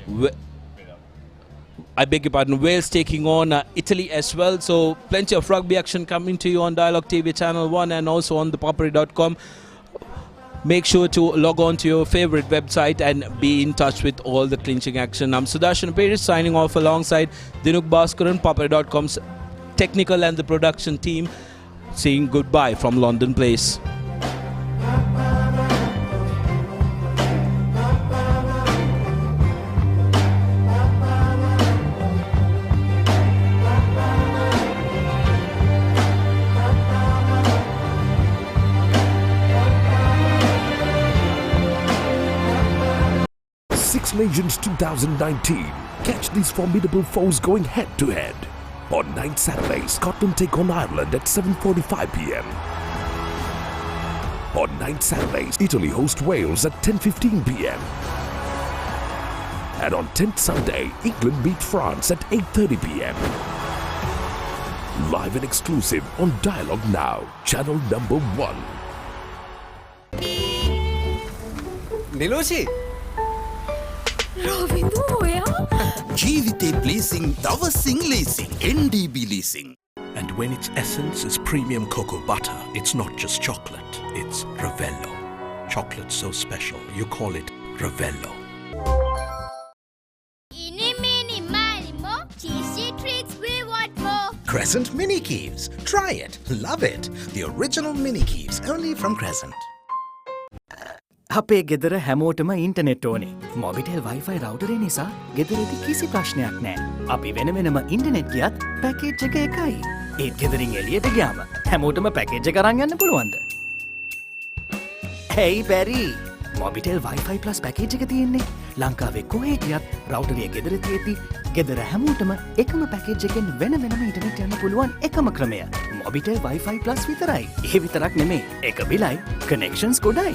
Wales taking on Italy as well. So plenty of rugby action coming to you on Dialogue TV Channel 1 and also on ThePapare.com. Make sure to log on to your favorite website and be in touch with all the clinching action. I'm Sudarshan Paris signing off alongside Dinuk Bhaskaran, Papare.com's technical and the production team, saying goodbye from London Place. Six Nations 2019. Catch these formidable foes going head-to-head. On 9th Saturday, Scotland take on Ireland at 7:45 p.m. On 9 Saturdays, Italy hosts Wales at 10:15 p.m. And on 10th Sunday, England beat France at 8:30 p.m. Live and exclusive on Dialogue Now, channel number 1. නිලෝෂි Ravidu ඔයා ජීවිතේ ප්ලීසිං දවසිං leasing NDB leasing. And when its essence is premium cocoa butter, it's not just chocolate, it's Ravello. Chocolate so special, you call it Ravello. Crescent Mini Keeves. Try it. Love it. The original Mini Keeves, only from Crescent. අපේ ගෙදර හැමෝටම internet ඕනේ. Mobitel Wi-Fi රවුටරේ නිසා ගෙදරදී කිසි ප්‍රශ්නයක් නැහැ. අපි වෙන වෙනම ඉන්ටනෙට් ගියත් පැකේජ් එක එකයි. ඒත් ගෙදරින් එළියට ගියාම හැමෝටම පැකේජ් එක අරන් යන්න පුළුවන්ද? Hey Barry, Mobitel Wi-Fi Plus package එක තියෙන්නේ ලංකාවේ කොහේ ගියත් රවුටරේ ගෙදර තියෙති. ගෙදර හැමෝටම එකම පැකේජ් එකෙන් වෙන වෙනම ඉන්ටනෙට් යන්න පුළුවන් එකම ක්‍රමය. මොබිටෙල් Wi-Fi Plus විතරයි. ඒ විතරක් නෙමෙයි. එක බිලයි, කනෙක්ෂන්ස් ගොඩයි.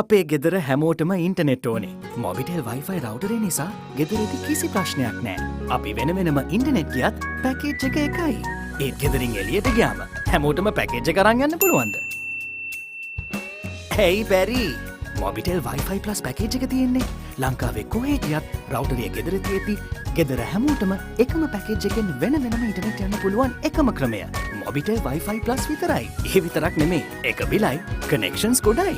අපේ ගෙදර හැමෝටම ඉන්ටනෙට් ඕනේ. මොබිටෙල් Wi-Fi රවුටරේ නිසා ගෙදරදී කිසි ප්‍රශ්නයක් නැහැ. අපි වෙන වෙනම ඉන්ටනෙට් ගියත් පැකේජ් එක එකයි. ඒත් ගෙදරින් එළියට ගියාම හැමෝටම පැකේජ් එක අරන් යන්න පුළුවන්ද? Hey Barry, Mobitel Wi-Fi Plus package එක තියෙන්නේ ලංකාවේ කොහේ ගියත් රවුටරේ ගෙදර තියෙති. ගෙදර හැමෝටම එකම පැකේජ් එකෙන් වෙන වෙනම ඉන්ටනෙට් යන්න පුළුවන් එකම ක්‍රමය. මොබිටෙල් Wi-Fi Plus විතරයි. ඒ විතරක් නෙමෙයි. එක බිලයි, connections ගොඩයි.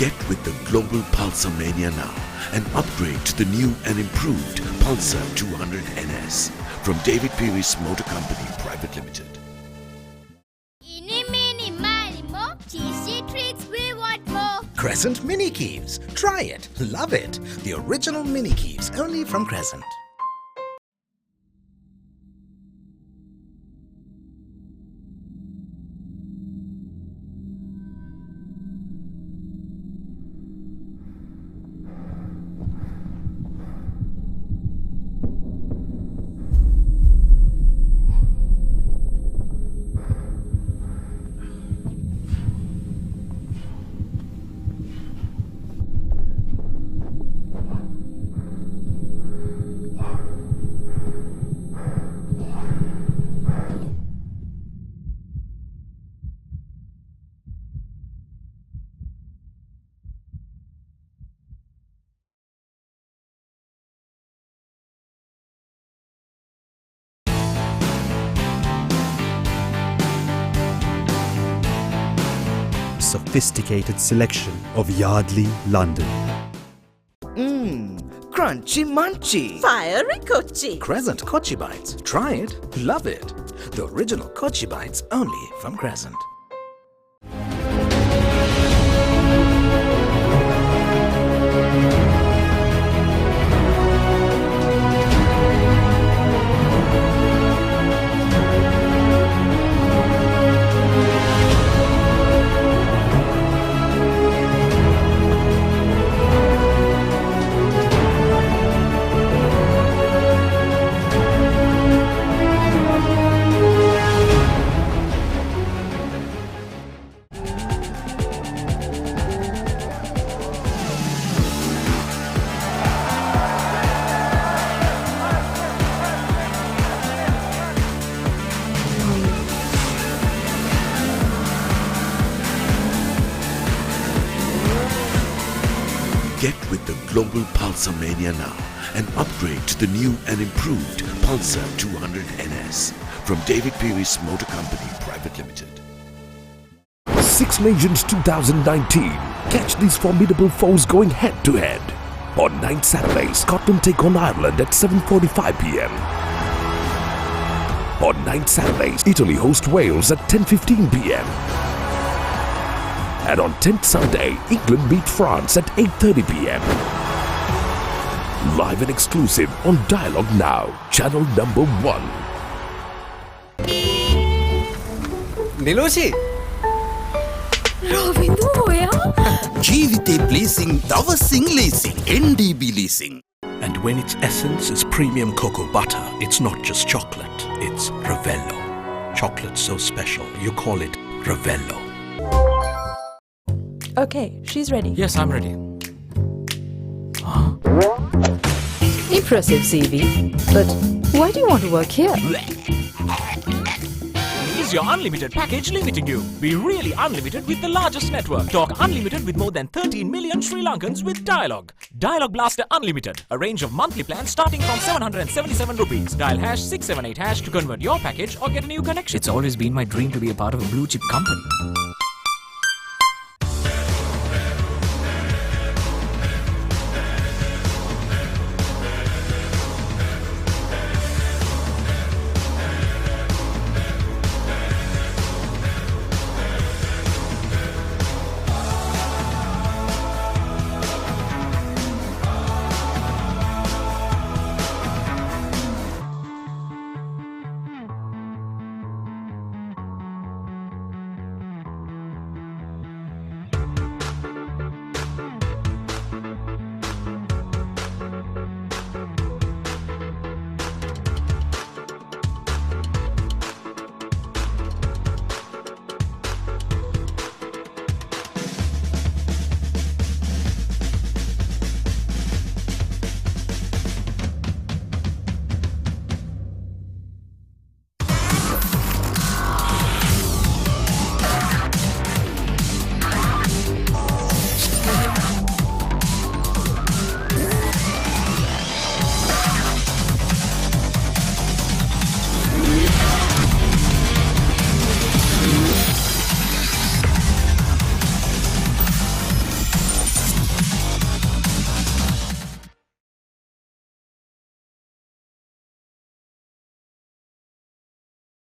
Get with the global Pulsar mania now and upgrade to the new and improved Pulsar 200 NS from David Peary's Motor Company Private Limited. Crescent Mini Keeves. Try it. Love it. The original Mini Keeves, only from Crescent. Sophisticated selection of Yardley, London. Crunchy munchy. Fiery Kochi. Crescent Kochi Bites. Try it. Love it. The original Kochi Bites, only from Crescent. global Pulsar mania now and upgrade to the new and improved Pulsar 200 NS from David Peary's Motor Company Private Limited. Six Nations 2019. Catch these formidable foes going head-to-head. On 9th Saturday, Scotland take on Ireland at 7:45 p.m. On 9th Saturday, Italy host Wales at 10:15 p.m. And on 10th Sunday, England beat France at 8:30 p.m. Live and exclusive on Dialogue Now, channel number 1. නිලෝෂි Ravidu ඔයා ජීවිතේ ප්ලීසිං දවසින් leasing NDB leasing. And when its essence is premium cocoa butter, it's not just chocolate, it's Ravello. Chocolate so special, you call it Ravello. Okay, she's ready. Yes, I'm ready. Impressive CV. But why do you want to work here? Is your unlimited package limiting you? Be really unlimited with the largest network. Talk unlimited with more than 13 million Sri Lankans with Dialogue. Dialogue Blaster Unlimited. A range of monthly plans starting from 777 rupees. Dial #678# to convert your package or get a new connection. It's always been my dream to be a part of a blue chip company.